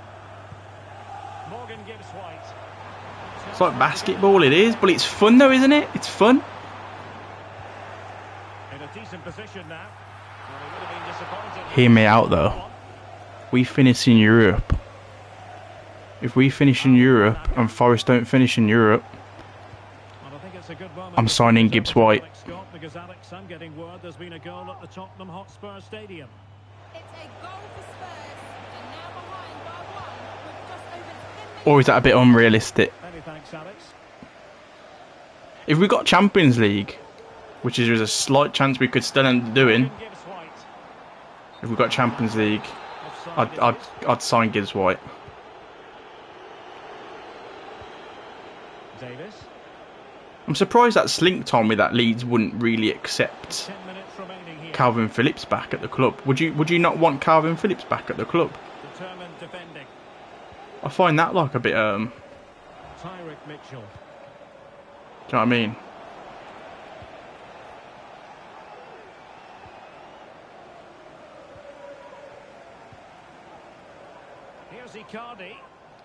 S2: Morgan gives White.
S1: It's like basketball, it is, but it's fun though, isn't it? It's fun.
S2: In a decent position now. Well, he would have been disappointed.
S1: Hear me out though. We finish in Europe. If we finish in Europe and Forest don't finish in Europe, I'm signing Gibbs White.
S2: Because Alex, I'm getting word there's been a goal at the Tottenham Hotspur Stadium.
S5: It's a goal for Spurs, and now behind by 1 with just over 10 minutes.
S1: Or is that a bit unrealistic?
S2: Many thanks, Alex.
S1: If we got Champions League, which is a slight chance we could still end up doing,
S2: Morgan gives White.
S1: if we got Champions League,
S2: Offside.
S1: I'd sign Gibbs White.
S2: Davis.
S1: I'm surprised that Slink told me that Leeds wouldn't really accept
S2: 10 minutes remaining here.
S1: Calvin Phillips back at the club. Would you not want Calvin Phillips back at the club?
S2: Determined defending.
S1: I find that like a bit
S2: Tyrick Mitchell.
S1: do you know what I mean?
S2: Here's Icardi.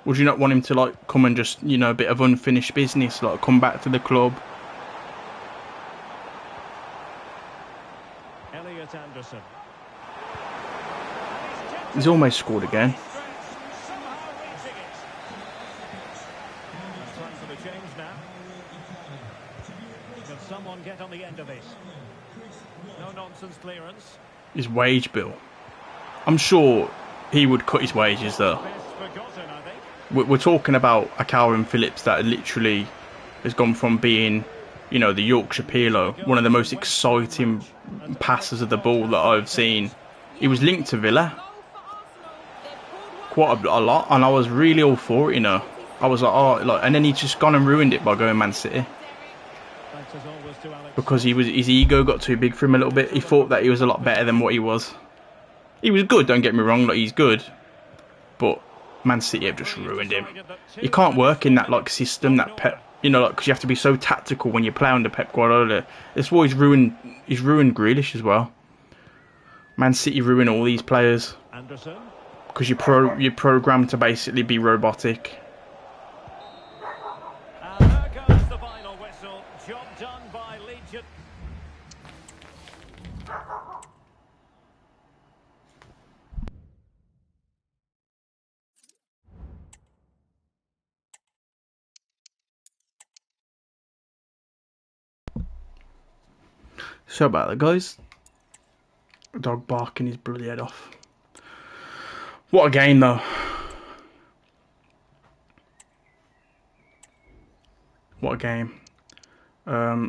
S1: Would you not want him to like come and just, you know, a bit of unfinished business, like come back to the club?
S2: Elliot Anderson.
S1: He's almost scored again.
S2: Somehow reaching it. And time for the change now. Can someone get on the end of this? No nonsense clearance.
S1: His wage bill. I'm sure he would cut his wages though.
S2: Best forgotten, I think.
S1: We're talking about a Calvin Phillips that literally has gone from being, you know, the Yorkshire Pirlo, one of the most exciting passers of the ball that I've seen. He was linked to Villa quite a lot, and I was really all for it, you know. I was like, oh, like, and then he's just gone and ruined it by going Man City.
S2: Thanks as always to Alex.
S1: Because his ego got too big for him a little bit. He thought that he was a lot better than what he was. He was good, don't get me wrong, like he's good, but Man City have just ruined him. You can't work in that like system, that Pep, you know, like, because you have to be so tactical when you play under Pep Guardiola. That's why he's ruined Grealish as well. Man City ruin all these players
S2: Anderson.
S1: because you're programmed to basically be robotic.
S2: And there goes the final whistle. Job done by Leeds.
S1: Sorry about that, guys. Dog barking his bloody head off. What a game, though. What a game.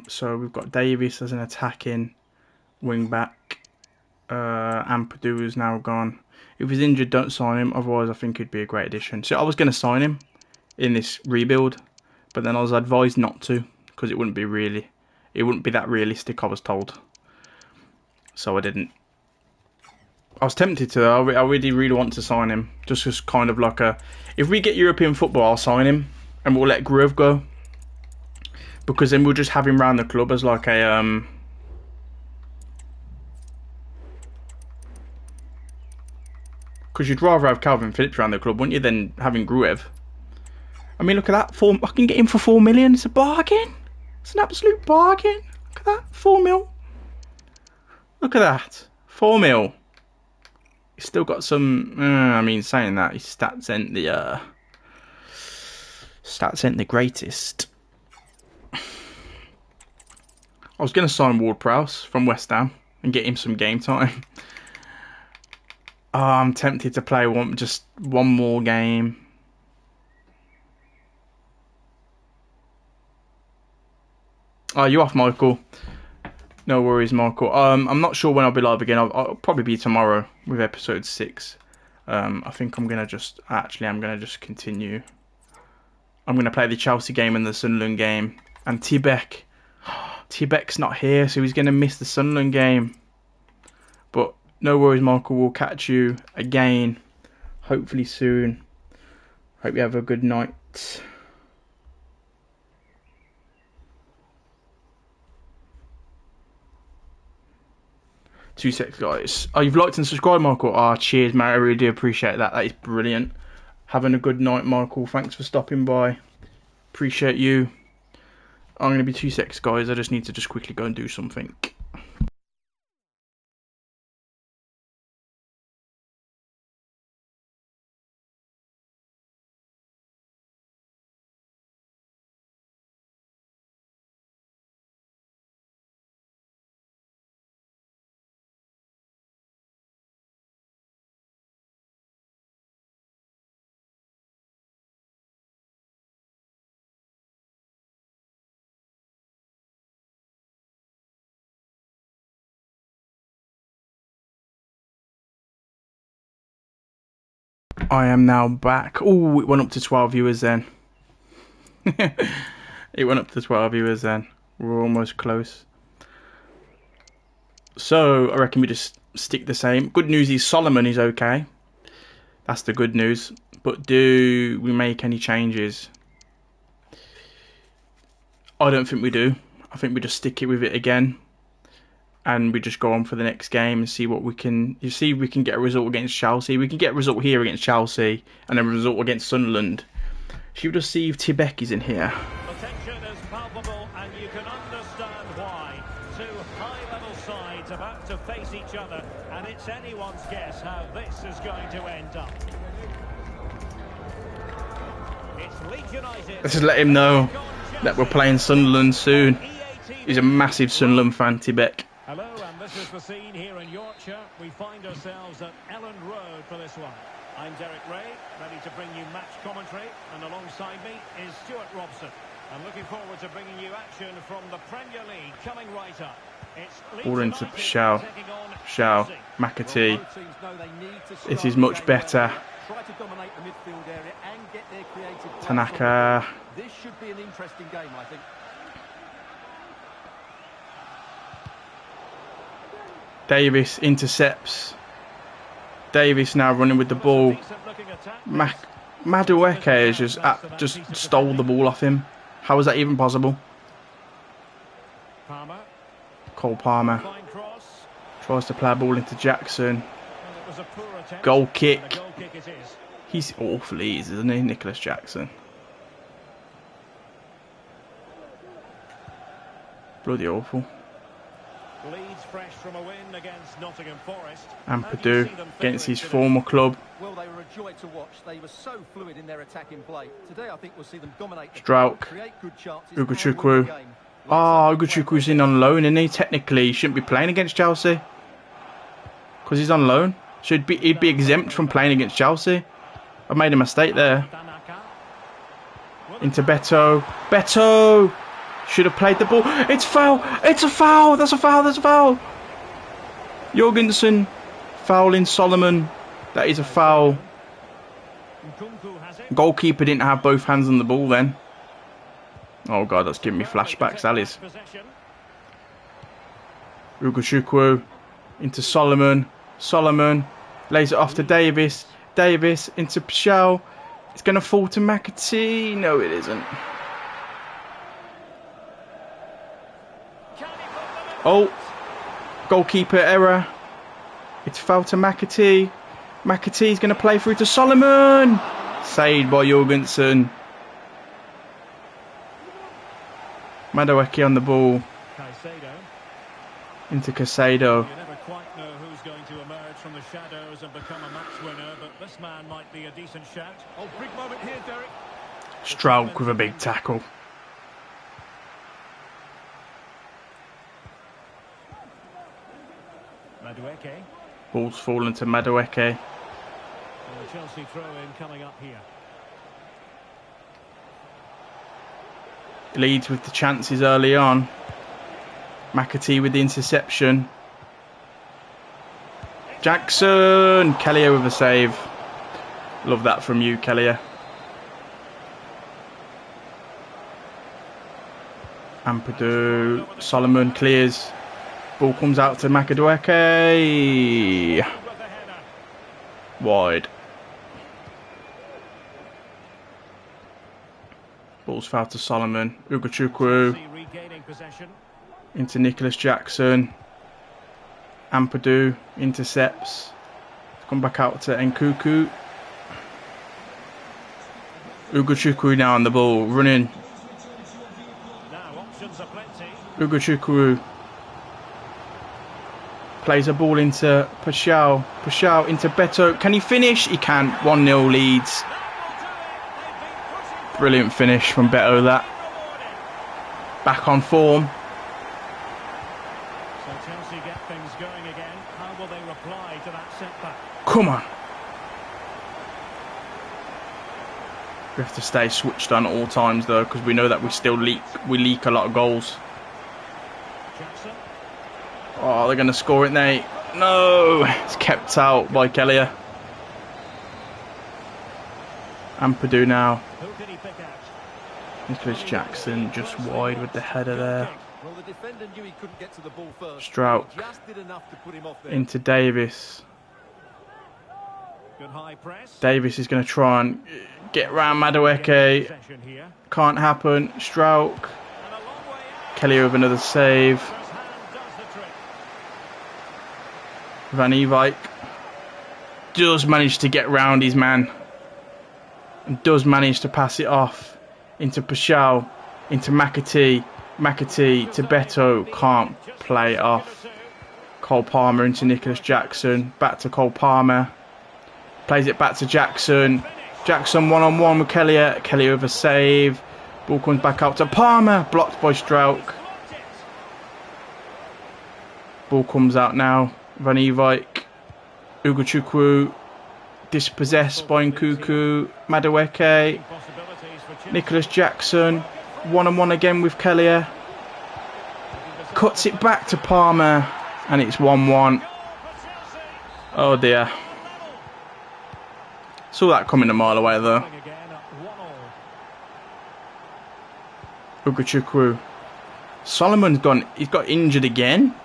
S1: So we've got Davis as an attacking wing back. Ampadu's now gone. If he's injured, don't sign him. Otherwise, I think he'd be a great addition. So I was going to sign him in this rebuild, but then I was advised not to because it wouldn't be that realistic, I was told. So I didn't. I was tempted to. I really want to sign him. Just as kind of like a, if we get European football, I'll sign him, and we'll let Groove go. Because then we'll just have him around the club as like a because you'd rather have Calvin Phillips around the club, wouldn't you, than having Gruev? I mean, look at that. I can get him for 4 million. It's a bargain. It's an absolute bargain. Look at that. 4 mil. Look at that. 4 mil. He's still got some. I mean, saying that, his stats ain't the greatest. I was going to sign Ward-Prowse from West Ham and get him some game time. Oh, I'm tempted to play just one more game. Oh, you off, Michael? No worries, Michael. I'm not sure when I'll be live again. I'll probably be tomorrow with episode 6. I think I'm going to just continue. I'm going to play the Chelsea game and the Sunderland game. And Tibek's not here, so he's going to miss the Sunderland game. But no worries, Michael. We'll catch you again, hopefully soon. Hope you have a good night. Two seconds, guys. Oh, you've liked and subscribed, Michael. Oh, cheers, mate. I really do appreciate that. That is brilliant. Having a good night, Michael. Thanks for stopping by. Appreciate you. I'm going to be 2 seconds, guys. I just need to quickly go and do something. I am now back. Oh, it went up to 12 viewers then. It went up to 12 viewers then. We're almost close. So, I reckon we just stick the same. Good news is Solomon is okay. That's the good news. But do we make any changes? I don't think we do. I think we just stick it with it again. And we just go on for the next game and see what we can. You see, we can get a result against Chelsea. We can get a result here against Chelsea, and then a result against Sunderland. Should we just see if Tibek is in here?
S2: The tension is palpable, and you can understand why. Two high-level sides about to face each other, and it's anyone's guess how this is going to end up. It's Leeds United.
S1: Let's just let him know that we're playing Sunderland soon. He's a massive Sunderland fan, Tibek.
S2: Hello, and this is the scene here in Yorkshire. We find ourselves at Elland Road for this one. I'm Derek Ray, ready to bring you match commentary, and alongside me is Stuart Robson. I'm looking forward to bringing you action from the Premier League coming right up. It's
S1: All into Shaw, McAtee. This is much better. Tanaka.
S3: This should be an interesting game, I think.
S1: Davis intercepts. Davis now running with the ball. Madueke has just stole the ball off him. How is that even possible? Cole Palmer tries to play a ball into Jackson. Goal kick. He's awful, isn't he, Nicholas Jackson? Bloody awful.
S2: Leeds fresh from a win against Nottingham Forest.
S1: Ampadu against his former club.
S3: Well, they were a joy to watch. They were so fluid in their attacking play. Today, I think we'll see them dominate the
S1: Strauch,
S3: create good chances,
S1: Ugochukwu. Oh, Ugochukwu's in on loan, and he technically shouldn't be playing against Chelsea because he's on loan. So he'd be exempt from playing against Chelsea. I made a mistake there. Into Beto. Beto should have played the ball. It's foul. It's a foul. That's a foul. That's a foul. Jorgensen fouling Solomon. That is a foul. Goalkeeper didn't have both hands on the ball then. Oh god, that's giving me flashbacks, that is. Ugochukwu into Solomon. Solomon lays it off to Davis. Davis into Pshao. It's going to fall to McAtee. No, it isn't. Oh, goalkeeper error. It's foul to McAtee. McAtee's going to play through to Solomon. Saved by Jorgensen. Madueke on the ball. Into Caicedo.
S2: You never quite know who's going to emerge from the shadows and become a match winner, but this man might be a decent shout.
S3: Oh, big moment here, Derek.
S1: Strauch with a big tackle.
S2: Madueke.
S1: Ball's fallen to Madueke.
S2: And the Chelsea throw-in coming up here.
S1: Leeds with the chances early on. McAtee with the interception. Jackson! Kellier with a save. Love that from you, Kellier. Ampadu. Solomon clears. Ball comes out to Madueke. Wide. Ball's foul to Solomon. Ugochukwu. Into Nicholas Jackson. Ampadu intercepts. Come back out to Nkuku. Ugochukwu now on the ball, running. Ugochukwu plays a ball into Pashao. Pashao into Beto. Can he finish? He can. 1-0 Leeds. Brilliant finish from Beto, that. Back on form.
S2: So Chelsea get things going again. How will they reply to that setback?
S1: Come on. We have to stay switched on at all times though, because we know that we still leak a lot of goals.
S2: Jackson.
S1: Oh, they're going to score it, Nate. No, it's kept out by Kellier. Ampadu now.
S2: Who can he pick out?
S1: Nicholas Jackson just wide with the header there.
S3: Well, the defender knew he couldn't get to the ball first.
S1: Strauch
S3: Just did enough to put him off there.
S1: into Davis.
S2: Good high press.
S1: Davis is going to try and get round Madueke.
S2: Possession here.
S1: Can't happen. Strauch.
S2: And a long way out.
S1: Kellier with another save.
S2: His hand does the trick.
S1: Van Ewijk does manage to get round his man. And does manage to pass it off into Pashao, into McAtee. McAtee to Beto. Can't play it off. Cole Palmer into Nicholas Jackson. Back to Cole Palmer. Plays it back to Jackson. Jackson one-on-one with Kellier. Kellier with a save. Ball comes back out to Palmer. Blocked by Strauch. Ball comes out now. Van Ewijk. Ugochukwu. Dispossessed by Nkuku. Madueke. Nicholas Jackson. One-on-one again with Kellier. Cuts it back to Palmer. And it's 1-1. Oh dear. Saw that coming a mile away though. Ugochukwu. Solomon's gone. He's got injured again.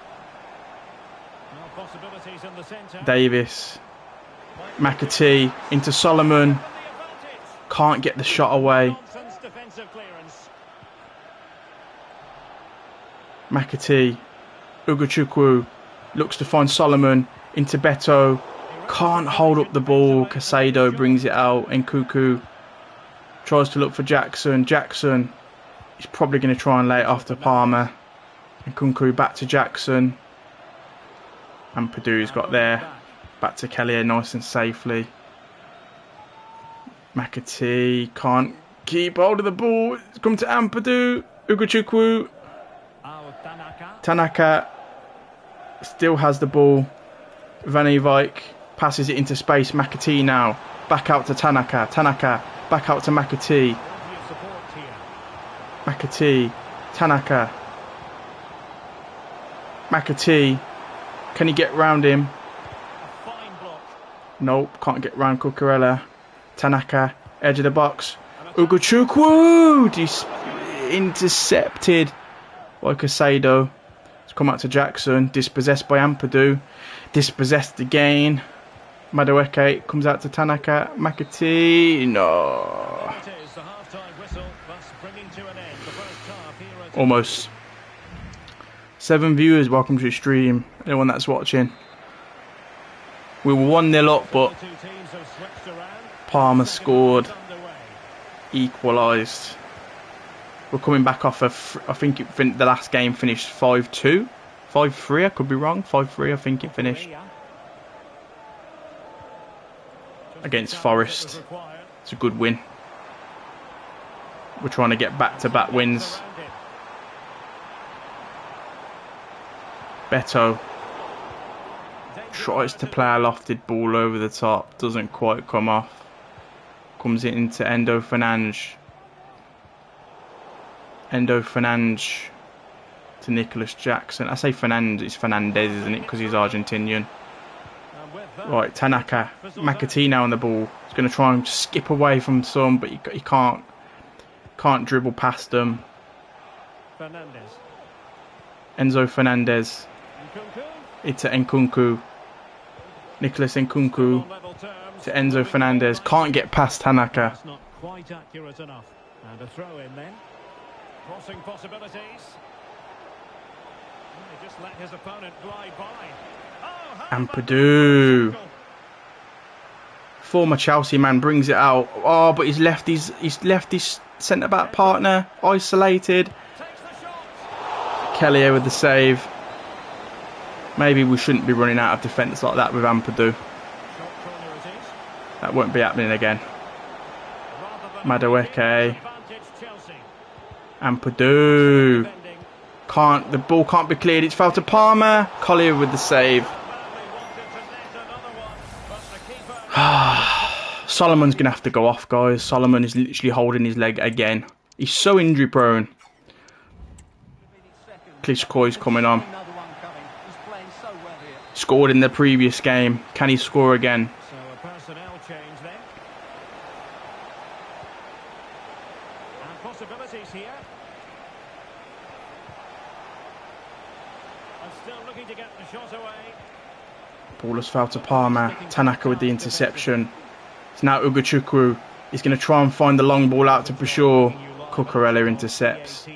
S1: Davis. McAtee into Solomon. Can't get the shot away. McAtee. Ugochukwu looks to find Solomon into Beto. Can't hold up the ball. Caicedo brings it out. Nkuku tries to look for Jackson. Jackson is probably going to try and lay it off to Palmer. Nkuku back to Jackson. And Padu's got there. Back to Kellier nice and safely. McAtee can't keep hold of the ball. It's come to Ampadu. Ugochukwu. Tanaka still has the ball. Van Eyck passes it into space. McAtee now. Back out to Tanaka. Tanaka back out to McAtee. McAtee. Tanaka. McAtee. Can he get round him? Nope, can't get round Cucurella. Tanaka, edge of the box. Ugochukwu! Intercepted by Casado. It's come out to Jackson. Dispossessed by Ampadu. Dispossessed again. Madueke comes out to Tanaka. McAtee. No. Almost. 7 viewers, welcome to the stream. Anyone that's watching. We were 1-0 up, but Palmer scored. Equalised. We're coming back off of, I think the last game finished 5-2. 5-3, I could be wrong. 5-3, I think it finished. Against Forest. It's a good win. We're trying to get back-to-back wins. Beto tries to play a lofted ball over the top. Doesn't quite come off. Comes it into Endo Fernandes. Endo Fernandes to Nicholas Jackson. I say Fernandes, it's Fernandez, isn't it? Because he's Argentinian. Right, Tanaka. McAtee now on the ball. He's going to try and skip away from some, but he can't dribble past them. Enzo Fernandez. It's to Nkunku. Nicholas Nkunku to Enzo Fernandez. Can't get past Tanaka.
S2: That's not quite accurate enough. And a throw in then. Crossing possibilities. He just let his opponent glide by.
S1: Ampadu. Former Chelsea man brings it out. Oh, but he's left his centre back partner isolated. Kelly with the save. Maybe we shouldn't be running out of defence like that with Ampadu. That won't be happening again. Madueke. Ampadu. The ball can't be cleared. It's foul to Palmer. Collier with the save. Solomon's going to have to go off, guys. Solomon is literally holding his leg again. He's so injury prone. Klitschko's coming on. Scored in the previous game. Can he score again?
S2: So a personnel change then. And possibilities here. And still looking to get the shot away.
S1: Ball has fouled to Palmer. Tanaka with the interception. It's now Ugochukwu. He's going to try and find the long ball out to Pashore. Cucurella intercepts.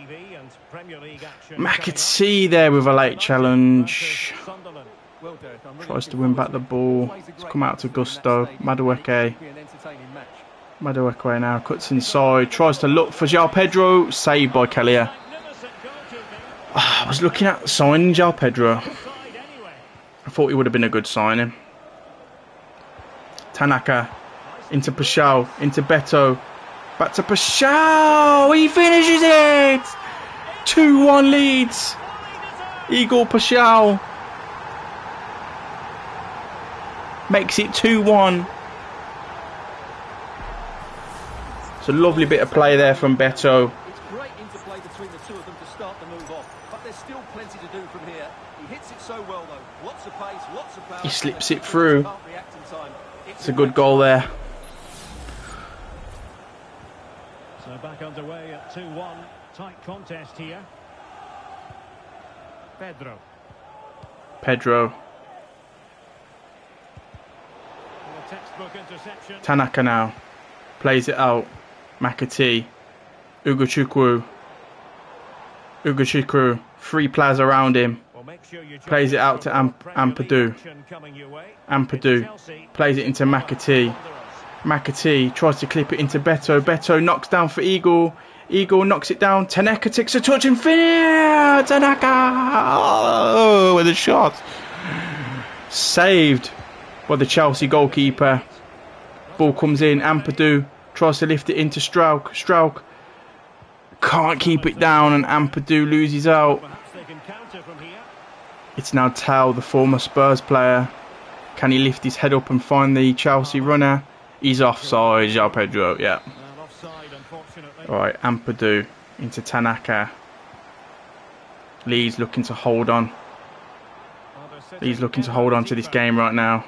S1: McAtee there with a late challenge. Tries to win back the ball. It's come out to Gusto. Madueke. Madueke now cuts inside. Tries to look for João Pedro. Saved by Kelly. I was looking at signing João Pedro. I thought he would have been a good signing. Tanaka. Into Pashao. Into Beto. Back to Pashao. He finishes it. 2-1 Leeds. Igor Pashao. Makes it 2-1. It's a lovely bit of play there from Beto.
S3: It's great interplay between the two of them to start the move off, but there's still plenty to do from here. He hits it so well though. Lots of pace, lots of power.
S1: He slips it through. It's a good goal there.
S2: So back underway at 2-1. Tight contest here.
S1: Pedro. Tanaka now. Plays it out. McAtee. Ugochukwu. Ugochukwu. 3 players around him. Plays it out to Ampadu. Ampadu. Plays it into McAtee. McAtee tries to clip it into Beto. Beto knocks down for Eagle. Eagle knocks it down. Tanaka takes a touch and finish. Tanaka. Oh, with a shot. Saved by the Chelsea goalkeeper. Ball comes in. Ampadu tries to lift it into Strauch. Strauch can't keep it down and Ampadu loses out.
S2: better from here.
S1: It's now Tell, the former Spurs player. Can he lift his head up and find the Chelsea runner? He's offside, João Pedro, yeah.
S2: Well, offside, unfortunately.
S1: Alright, Ampadu into Tanaka. Leeds looking to hold on. Leeds looking to hold on to this game right now.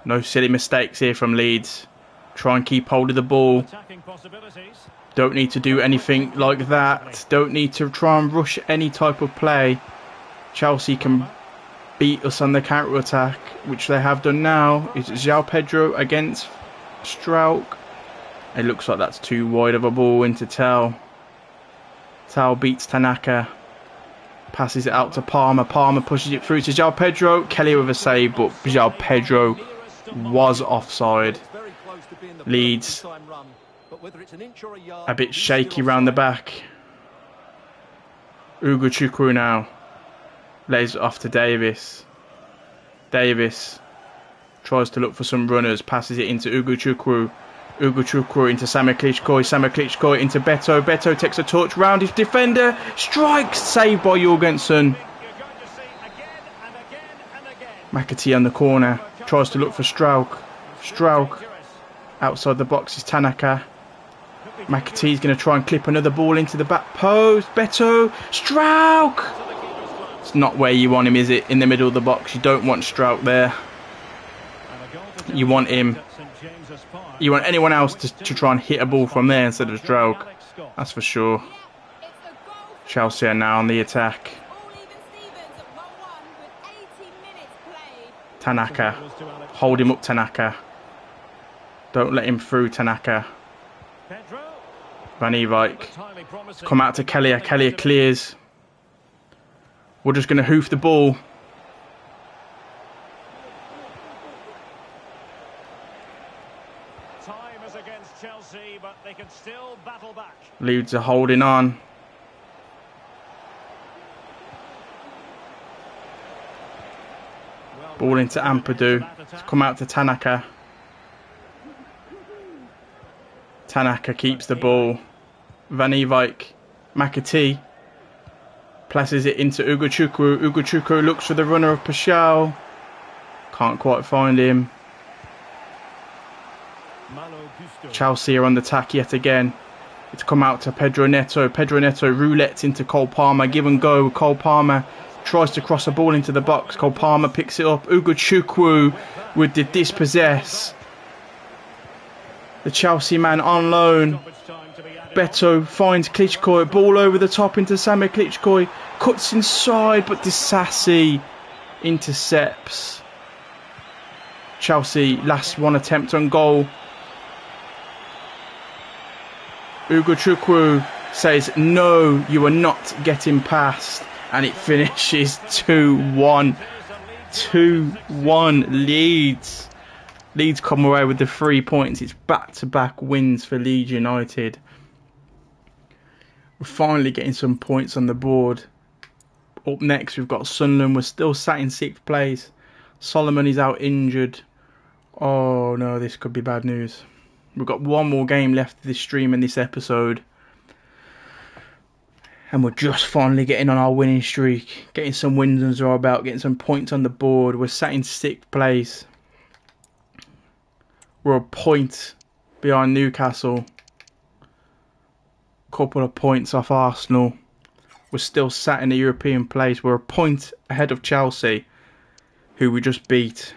S1: No silly mistakes here from Leeds. Try and keep hold of the ball.
S2: Attacking possibilities.
S1: Don't need to do anything like that. Don't need to try and rush any type of play. Chelsea can beat us on the counter-attack, which they have done now. It's João Pedro against Strauch. It looks like that's too wide of a ball into Tell. Tell beats Tanaka. Passes it out to Palmer. Palmer pushes it through to João Pedro. Kelly with a save, but João Pedro was offside. Leeds a bit shaky round the back. Ugo Chukwu now lays it off to Davis. Davis tries to look for some runners, passes it into Ugo Chukwu. Ugo Chukwu into Samuel Klitschko. Samuel Klitschko into Beto. Beto takes a touch round his defender. Strikes, saved by Jorgensen. McAtee on the corner. Tries to look for Strauch. Strauch outside the box is Tanaka. McAtee's going to try and clip another ball into the back post. Beto. Strauch. It's not where you want him, is it? In the middle of the box. You don't want Strauch there. You want him. You want anyone else to try and hit a ball from there instead of Strauch. That's for sure. Chelsea are now on the attack. Tanaka. Hold him up, Tanaka. Don't let him through, Tanaka. Van Ewijk. Come out to Kelly. Kelly clears. We're just going to hoof the ball.
S2: Time is against Chelsea, but they can still battle back.
S1: Leeds are holding on. Ball into Ampadu. It's come out to Tanaka. Tanaka keeps the ball. Van Ewijk. McAtee. Places it into Ugo Chukwu. Ugo Chukwu looks for the runner of Paschal. Can't quite find him. Chelsea are on the attack yet again. It's come out to Pedro Neto. Pedro Neto roulettes into Cole Palmer. Give and go. Cole Palmer tries to cross a ball into the box. Cole Palmer picks it up. Ugo Chukwu with the dispossess. The Chelsea man on loan. Beto finds Klitschko. Ball over the top into Samuel Klitschko. Cuts inside, but Disassi intercepts. Chelsea last one attempt on goal. Ugo Chukwu says, no, you are not getting past. And it finishes 2-1. 2-1 Leeds. Leeds come away with the 3 points. It's back-to-back wins for Leeds United. We're finally getting some points on the board. Up next, we've got Sunderland. We're still sat in 6th place. Solomon is out injured. Oh no, this could be bad news. We've got one more game left of this stream and this episode. And we're just finally getting on our winning streak. Getting some wins under our belt. Getting some points on the board. We're sat in 6th place. We're a point behind Newcastle. Couple of points off Arsenal. We're still sat in the European place. We're a point ahead of Chelsea, who we just beat.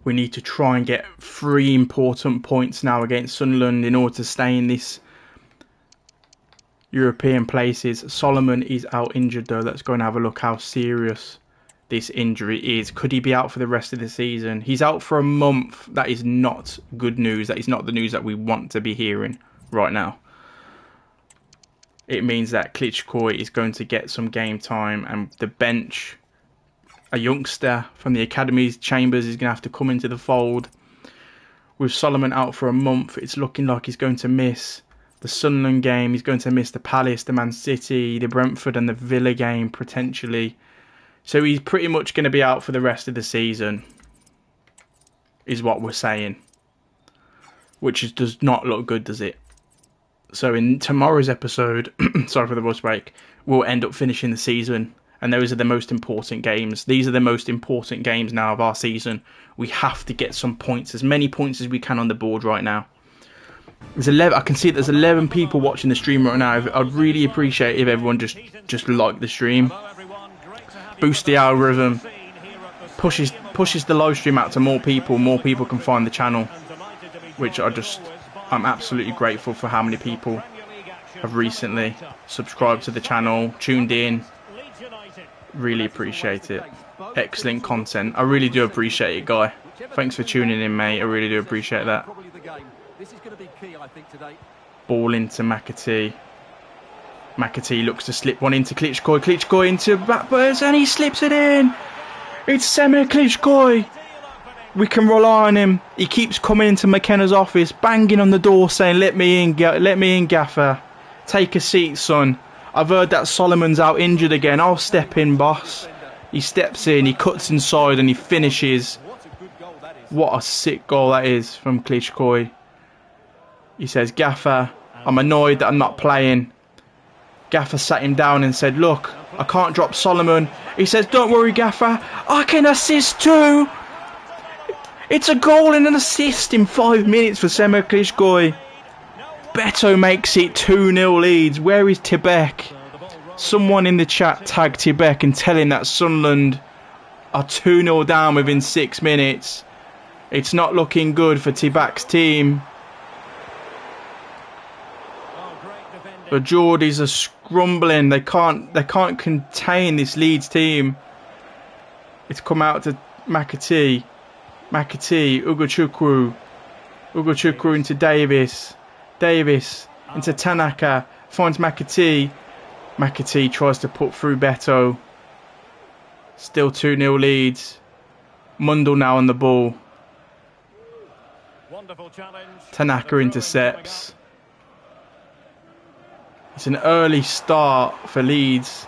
S1: We need to try and get 3 important points now against Sunderland in order to stay in this European places. Solomon is out injured though. Let's go and have a look how serious this injury is. Could he be out for the rest of the season? He's out for a month. That is not good news. That is not the news that we want to be hearing right now. It means that Klitschko is going to get some game time, and the bench, a youngster from the academies, Chambers, is going to have to come into the fold. With Solomon out for a month, it's looking like he's going to miss the Sunderland game. He's going to miss the Palace, the Man City, the Brentford and the Villa game potentially. So he's pretty much going to be out for the rest of the season, is what we're saying. Which does not look good, does it? So in tomorrow's episode, sorry for the voice break, we'll end up finishing the season. And those are the most important games. These are the most important games now of our season. We have to get some points, as many points as we can on the board right now. There's 11. I can see there's 11 people watching the stream right now. I'd really appreciate if everyone just liked the stream, boost the algorithm, pushes the live stream out to more people. More people can find the channel, which I'm absolutely grateful for how many people have recently subscribed to the channel, tuned in. Really appreciate it. Excellent content. I really do appreciate it, Guy. Thanks for tuning in, mate. I really do appreciate that. Ball into McAtee. McAtee looks to slip one into Klitschko. Klitschko into Backburst, and he slips it in. It's Semir Klitschko. We can rely on him. He keeps coming into McKenna's office, banging on the door, saying, "Let me in, Gaffer. Take a seat, son. I've heard that Solomon's out injured again. I'll step in, boss." He steps in, he cuts inside, and he finishes. What a sick goal that is from Klitschko. He says, "Gaffer, I'm annoyed that I'm not playing." Gaffer sat him down and said, "Look, I can't drop Solomon." He says, "Don't worry, Gaffer. I can assist too." It's a goal and an assist in 5 minutes for Semir Klitschko. Beto makes it 2-0 Leeds. Where is Tibek? Someone in the chat tag Tibek and tell him that Sunderland are 2-0 down within 6 minutes. It's not looking good for Tibek's team. The Geordies are scrumbling. They can't contain this Leeds team. It's come out to McAtee. Ugochukwu into Davis. Davis into Tanaka. Finds McAtee. McAtee tries to put through Beto. Still 2-0 Leeds. Mundle now on the ball. Tanaka intercepts. It's an early start for Leeds.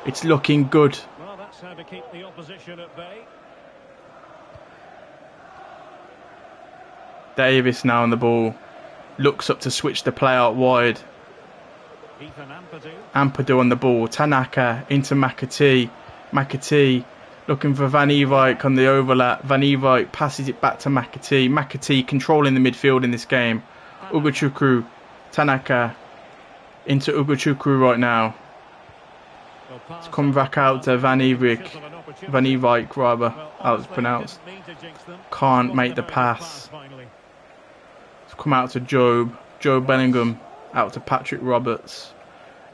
S1: It's looking good.
S2: Well, that's how to keep the opposition at bay.
S1: Davis now on the ball. Looks up to switch the play out wide. Ampadu on the ball. Tanaka into McAtee. McAtee looking for Van Ewijk on the overlap. Van Ewijk passes it back to McAtee. McAtee controlling the midfield in this game. Ugochukwu. Tanaka into Ugochukwu right now. It's come back out to Van Ewijk. Van Ewijk, rather, how it's pronounced. Can't make the pass. It's come out to Job Bellingham. Out to Patrick Roberts.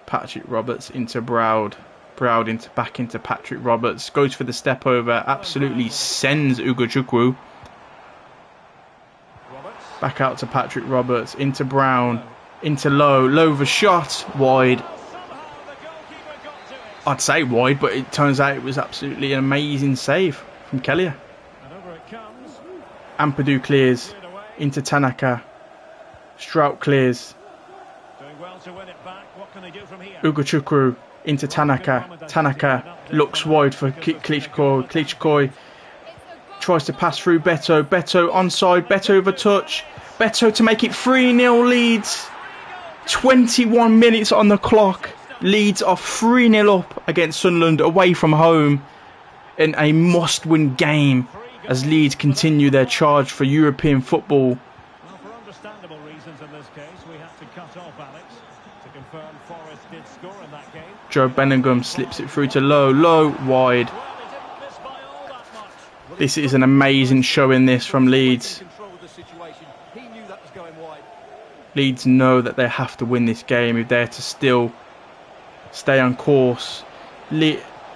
S1: Patrick Roberts into Browd. Browd back into Patrick Roberts. Goes for the step over. Absolutely sends Ugochukwu. Back out to Patrick Roberts. Into Brown. Into Lowe. Lowe the shot. Wide. I'd say wide, but it turns out it was absolutely an amazing save from Kelly. Ampadu clears. Into Tanaka. Strout clears. Ugochukwu into Tanaka. Tanaka looks wide for Klitschko. Klitschko tries to pass through Beto. Beto onside. Beto over touch. Beto to make it 3-0 Leeds. 21 minutes on the clock. Leeds are 3-0 up against Sunderland away from home in a must-win game as Leeds continue their charge for European football.
S2: Well, for understandable reasons in this case, we have to cut off Alex to confirm Forest did score in that game.
S1: Joe Bellingham slips it through to Lowe. Lowe wide. This is an amazing showing this from Leeds. Leeds know that they have to win this game if they're to still stay on course.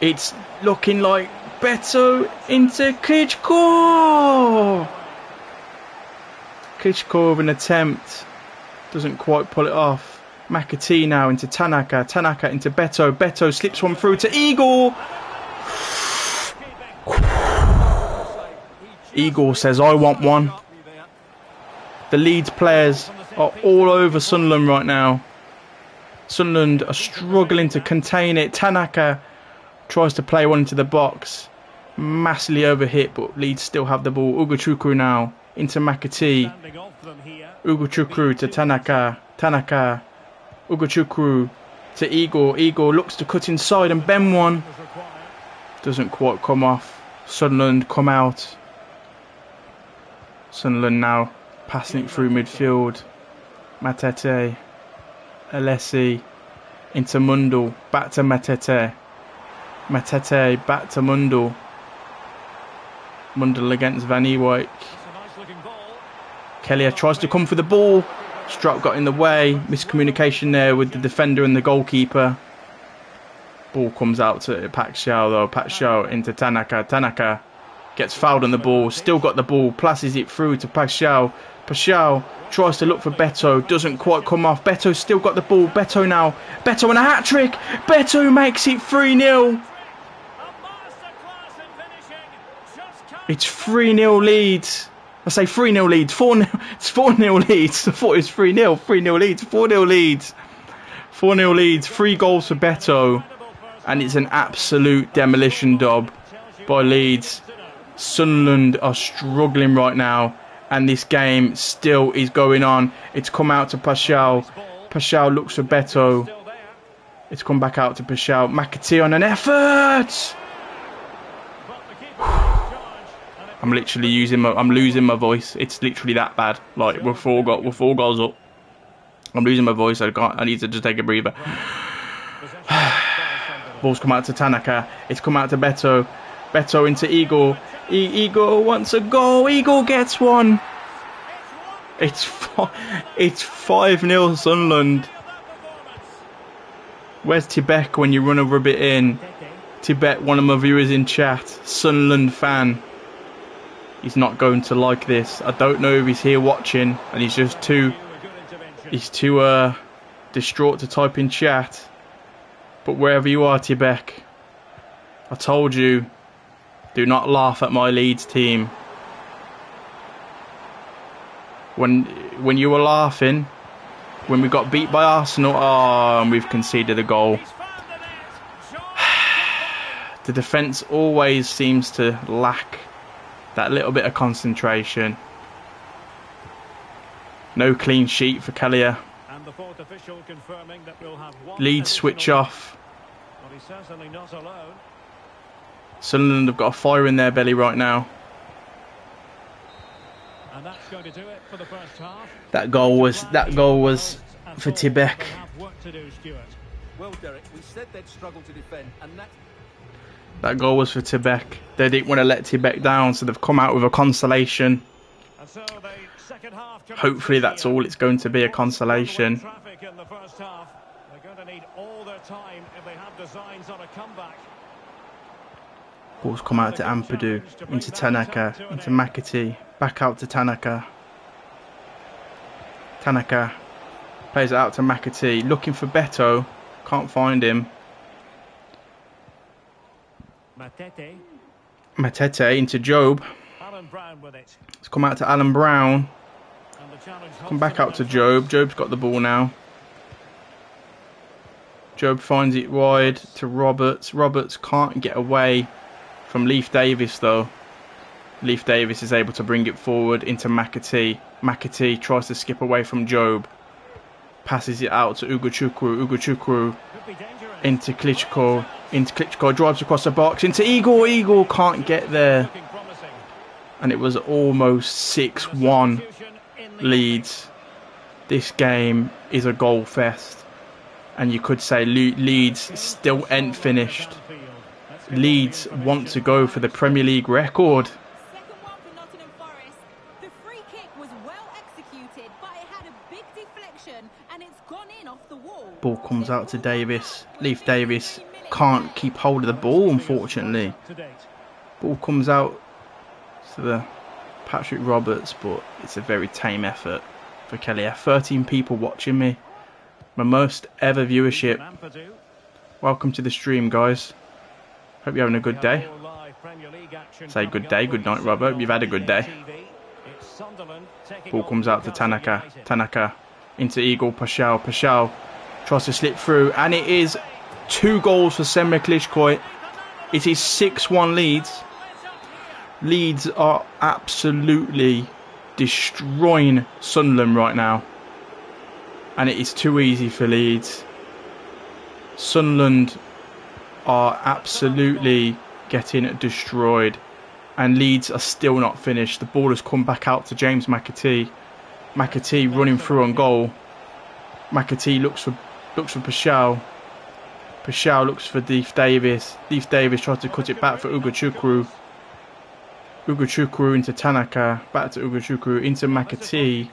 S1: It's looking like Beto into Klitschko. Klitschko with an attempt. Doesn't quite pull it off. McAtee now into Tanaka. Tanaka into Beto. Beto slips one through to Igor. Igor says, "I want one." The Leeds players are all over Sunderland right now. Sunderland are struggling to contain it. Tanaka tries to play one into the box. Massively overhit, but Leeds still have the ball. Ugochukwu now into McAtee. Ugochukwu to Tanaka. Tanaka. Ugochukwu to Igor. Igor looks to cut inside and bend one. Doesn't quite come off. Sunderland come out. Sunderland now passing it through midfield. Matete. Alessi. Into Mundle. Back to Matete. Matete back to Mundle. Mundle against Van Ewijk. Kelly tries to come for the ball. Strap got in the way. Miscommunication there with the defender and the goalkeeper. Ball comes out to Pak Xiao though. Pak Xiao into Tanaka. Tanaka gets fouled on the ball. Still got the ball. Passes it through to Pak Xiao. Pak Xiao tries to look for Beto. Doesn't quite come off. Beto's still got the ball. Beto now. Beto and a hat-trick. Beto makes it 3-0. It's 3-0 Leeds. I say 3-0 Leeds. 4-0. It's 4-0 Leeds. I thought it was 3-0. 3-0 Leeds. 4-0 Leeds. 4-0 Leeds. 3 goals for Beto. And it's an absolute demolition job by Leeds. Sunderland are struggling right now. And this game still is going on. It's come out to Paschal. Paschal looks for Beto. It's come back out to Paschal. McAtee on an effort. I'm literally I'm losing my voice. It's literally that bad. Like we're 4 goals up. I'm losing my voice. I need to just take a breather. Ball's come out to Tanaka. It's come out to Beto. Beto into Igor. Igor wants a goal. Igor gets one. It's 5-0 Sunderland. Where's Tibet when you run a rub it in? Tibet, one of my viewers in chat, Sunderland fan. He's not going to like this. I don't know if he's here watching and he's just too distraught to type in chat. But wherever you are, Tibet, I told you, do not laugh at my Leeds team. When you were laughing, when we got beat by Arsenal, and we've conceded a goal. The defence always seems to lack that little bit of concentration. No clean sheet for Kelly. Leeds switch off. Sunderland have got a fire in their belly right now.
S2: And that's going to do it for the first half.
S1: That goal was for Tibet.
S3: Well, Derek, we said they'd struggle to defend, and
S1: that goal was for Tibet. They didn't want to let Tibet down, so they've come out with a consolation. Hopefully that's all it's going to be, a consolation. Ball's come out to Ampadu, into Tanaka, into McAtee, back out to Tanaka. Tanaka plays it out to McAtee, looking for Beto, can't find him. Matete into Job. It's come out to Alan Brown. Come back out to Job. Job's got the ball now. Job finds it wide to Roberts. Roberts can't get away from Leif Davis though. Leif Davis is able to bring it forward into McAtee. McAtee tries to skip away from Job. Passes it out to Ugochukwu. Ugochukwu into Klitschko. Into Klitschko, drives across the box. Into Igor. Igor can't get there. And it was almost 6-1 Leeds. This game is a goal fest. And you could say Leeds still ain't finished. Leeds want to go for the Premier League record. Ball comes out to Davis. Leif Davis can't keep hold of the ball, unfortunately. Ball comes out to the Patrick Roberts, but it's a very tame effort for Kelly. 13 people watching me. My most ever viewership. Welcome to the stream, guys. Hope you're having a good day. Say good day, good night, Robert. You've had a good day. Ball comes out to Tanaka. Tanaka into Igor Paschal. Paschal tries to slip through, and it is 2 goals for Semir Klitschko. It is 6-1 Leeds. Leeds are absolutely destroying Sunderland right now. And it is too easy for Leeds. Sunderland are absolutely getting destroyed. And Leeds are still not finished. The ball has come back out to James McAtee. McAtee running through on goal. McAtee looks for Pashal. Pashal looks for Deef Davis. Deef Davis tries to cut it back for Ugochukwu. Ugochukwu into Tanaka. Back to Ugochukwu into McAtee.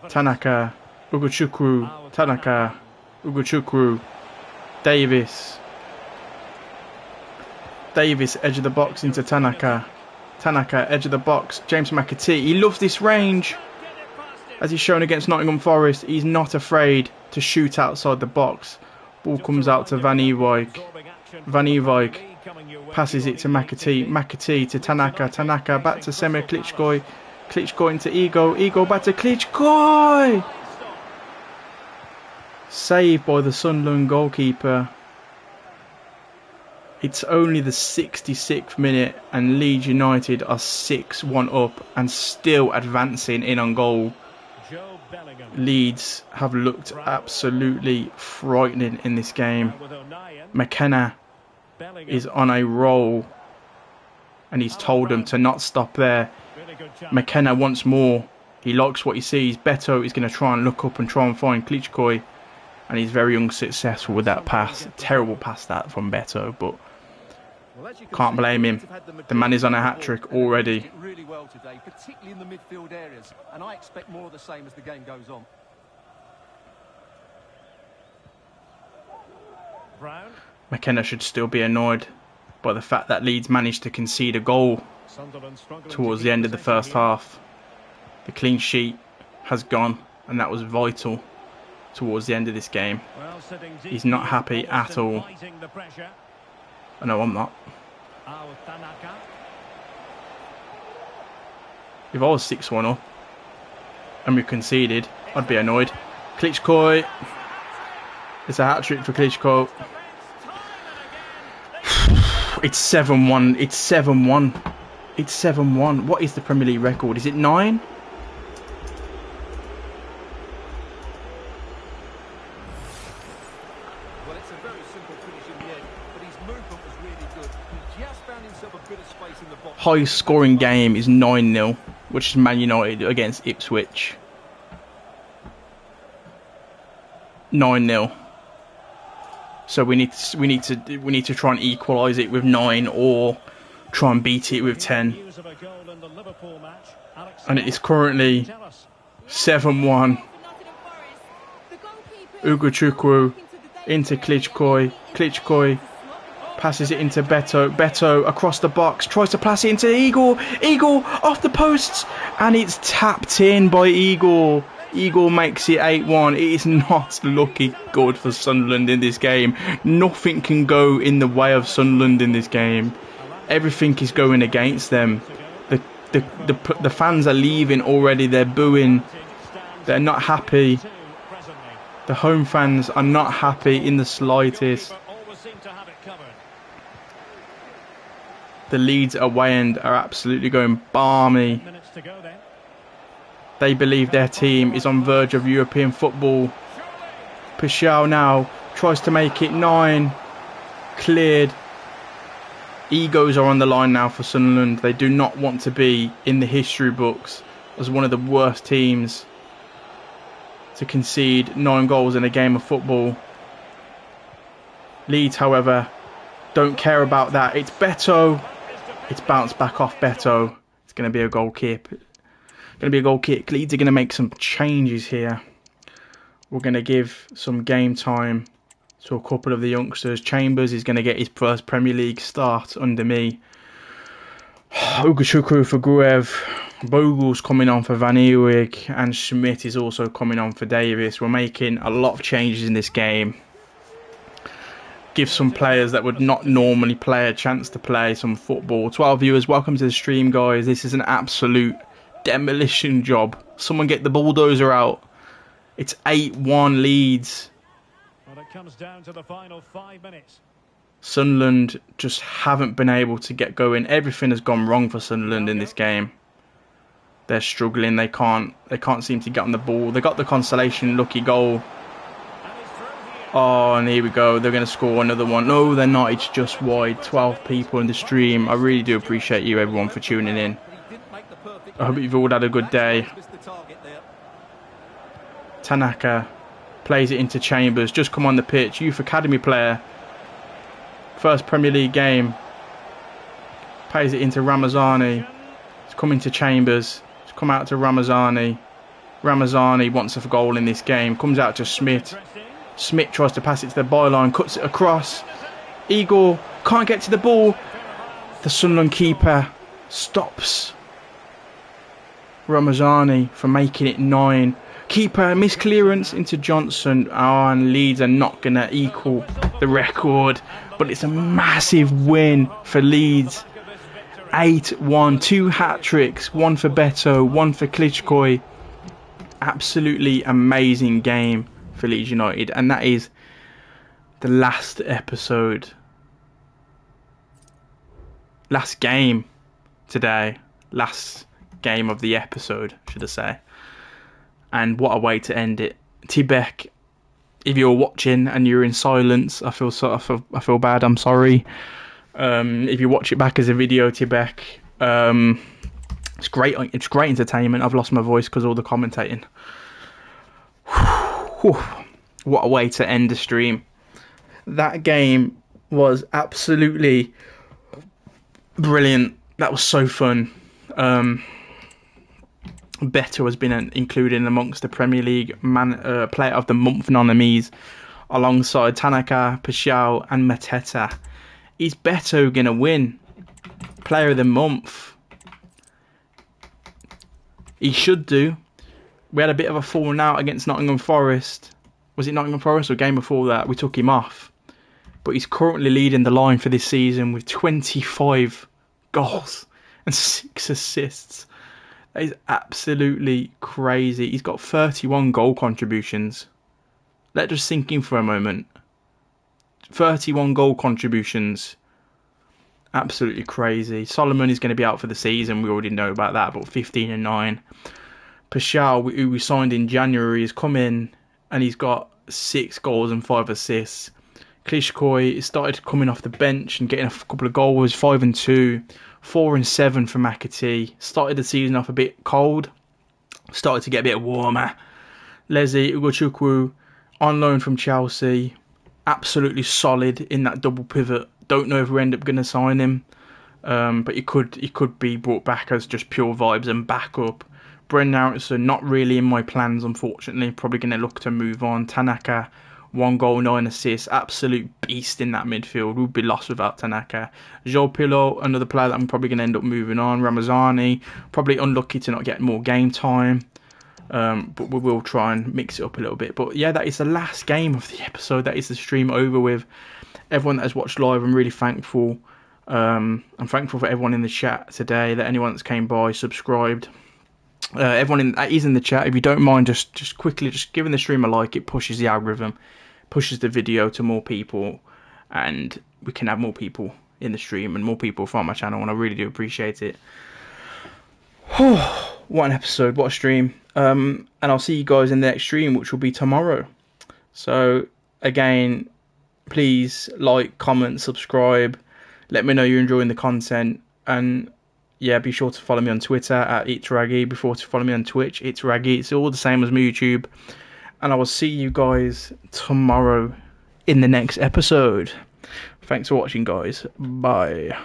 S1: Tanaka. Ugochukwu. Tanaka. Ugochukwu. Davis. Davis, edge of the box into Tanaka. Tanaka, edge of the box. James McAtee. He loves this range. As he's shown against Nottingham Forest, he's not afraid to shoot outside the box. Ball comes out to Van Ewijk. Van Ewijk passes it to McAtee. McAtee to Tanaka. Tanaka back to Semir Klitschko. Klitschko into Ego. Ego back to Klitschko. Saved by the Sunderland goalkeeper. It's only the 66th minute and Leeds United are 6-1 up and still advancing in on goal. Leeds have looked absolutely frightening in this game. McKenna is on a roll and he's told them to not stop there. McKenna wants more. He likes what he sees. Beto is going to try and look up and try and find Klitschko, and he's very unsuccessful with that pass. Terrible pass that from Beto, but can't blame him. The man is on a hat-trick already.
S3: Really well today, particularly in the midfield areas, and I expect more of the same as the game goes on.
S1: McKenna should still be annoyed by the fact that Leeds managed to concede a goal towards the end of the first half. The clean sheet has gone, and that was vital towards the end of this game. He's not happy at all. No, I'm not. If I was 6-1 up and we conceded, I'd be annoyed. Klitschko. It's a hat-trick for Klitschko. It's 7-1. It's 7-1. It's 7-1. What is the Premier League record? Is it 9? Highest scoring game is 9-0, which is Man United against Ipswich. 9-0. So we need to try and equalise it with 9 or try and beat it with 10. And it is currently 7-1. Ugochukwu into Klitschko. Klitschko passes it into Beto. Beto across the box. Tries to pass it into Igor. Igor off the posts. And it's tapped in by Igor. Igor makes it 8-1. It is not looking good for Sunderland in this game. Nothing can go in the way of Sunderland in this game. Everything is going against them. The fans are leaving already. They're booing. They're not happy. The home fans are not happy in the slightest. The Leeds away end are absolutely going balmy. They believe their team is on verge of European football. Pashal now tries to make it 9. Cleared. Egos are on the line now for Sunderland. They do not want to be in the history books as one of the worst teams to concede 9 goals in a game of football. Leeds, however, don't care about that. It's Beto. It's bounced back off Beto. It's going to be a goal kick. Leeds are going to make some changes here. We're going to give some game time to a couple of the youngsters. Chambers is going to get his first Premier League start under me. Ugochukwu for Gruev. Bogle's coming on for Van Ewijk. And Schmidt is also coming on for Davis. We're making a lot of changes in this game. Give some players that would not normally play a chance to play some football. 12 viewers, welcome to the stream, guys. This is an absolute demolition job. Someone get the bulldozer out. It's 8-1 Leeds.
S2: Well, it comes down to the final 5 minutes.
S1: Sunderland just haven't been able to get going. Everything has gone wrong for Sunderland in this game. They're struggling. They can't seem to get on the ball. They got the consolation lucky goal. Oh, and here we go. They're going to score another one. No, they're not. It's just wide. 12 people in the stream. I really do appreciate you, everyone, for tuning in. I hope you've all had a good day. Tanaka plays it into Chambers. Just come on the pitch. Youth Academy player. First Premier League game. Plays it into Ramazani. It's coming to Chambers. It's come out to Ramazani. Ramazani wants a goal in this game. Comes out to Smith. Smith tries to pass it to the byline. Cuts it across. Igor can't get to the ball. The Sunderland keeper stops Ramazani from making it 9. Keeper misclearance into Johnson. Oh, and Leeds are not going to equal the record. But it's a massive win for Leeds. 8-1. 2 hat-tricks. 1 for Beto. 1 for Klitschko. Absolutely amazing game for Leeds United. And that is the last episode. Last game today. Last game of the episode, should I say. And what a way to end it. Tibek, if you're watching and you're in silence, I feel bad. I'm sorry. If you watch it back as a video, Tibek, it's great. It's great entertainment. I've lost my voice because of all the commentating. What a way to end the stream. That game was absolutely brilliant. That was so fun. Beto has been included amongst the Premier League Player of the Month nominees alongside Tanaka, Pashao and Mateta. Is Beto going to win Player of the Month? He should do. We had a bit of a falling out against Nottingham Forest. Was it Nottingham Forest or game before that? We took him off. But he's currently leading the line for this season with 25 goals and 6 assists. That is absolutely crazy. He's got 31 goal contributions. Let us sink in for a moment. 31 goal contributions. Absolutely crazy. Solomon is going to be out for the season. We already know about that. But 15 and 9. Pashao, who we signed in January, has come in and he's got 6 goals and 5 assists. Klitschko started coming off the bench and getting a couple of goals. 5 and 2. 4 and 7 for McAtee. Started the season off a bit cold. Started to get a bit warmer. Leze Ugochukwu on loan from Chelsea. Absolutely solid in that double pivot. Don't know if we end up going to sign him. But he could be brought back as just pure vibes and backup. Brendan Harrison, not really in my plans, unfortunately. Probably going to look to move on. Tanaka, 1 goal, 9 assists. Absolute beast in that midfield. We'd be lost without Tanaka. Joe Pillow, another player that I'm probably going to end up moving on. Ramazani, probably unlucky to not get more game time. But we will try and mix it up a little bit. But yeah, that is the last game of the episode. That is the stream over with. Everyone that has watched live, I'm really thankful. I'm thankful for everyone in the chat today. That anyone that's came by, subscribed. Everyone that is in the chat, if you don't mind, just quickly giving the stream a like. It pushes the algorithm, pushes the video to more people, and we can have more people in the stream and more people from my channel, and I really do appreciate it. What an episode, what a stream. And I'll see you guys in the next stream, which will be tomorrow. So again, please like, comment, subscribe. Let me know you're enjoying the content, and yeah, be sure to follow me on Twitter at It's Wraggy. Be sure to follow me on Twitch, It's Wraggy. It's all the same as my YouTube. And I will see you guys tomorrow in the next episode. Thanks for watching, guys. Bye.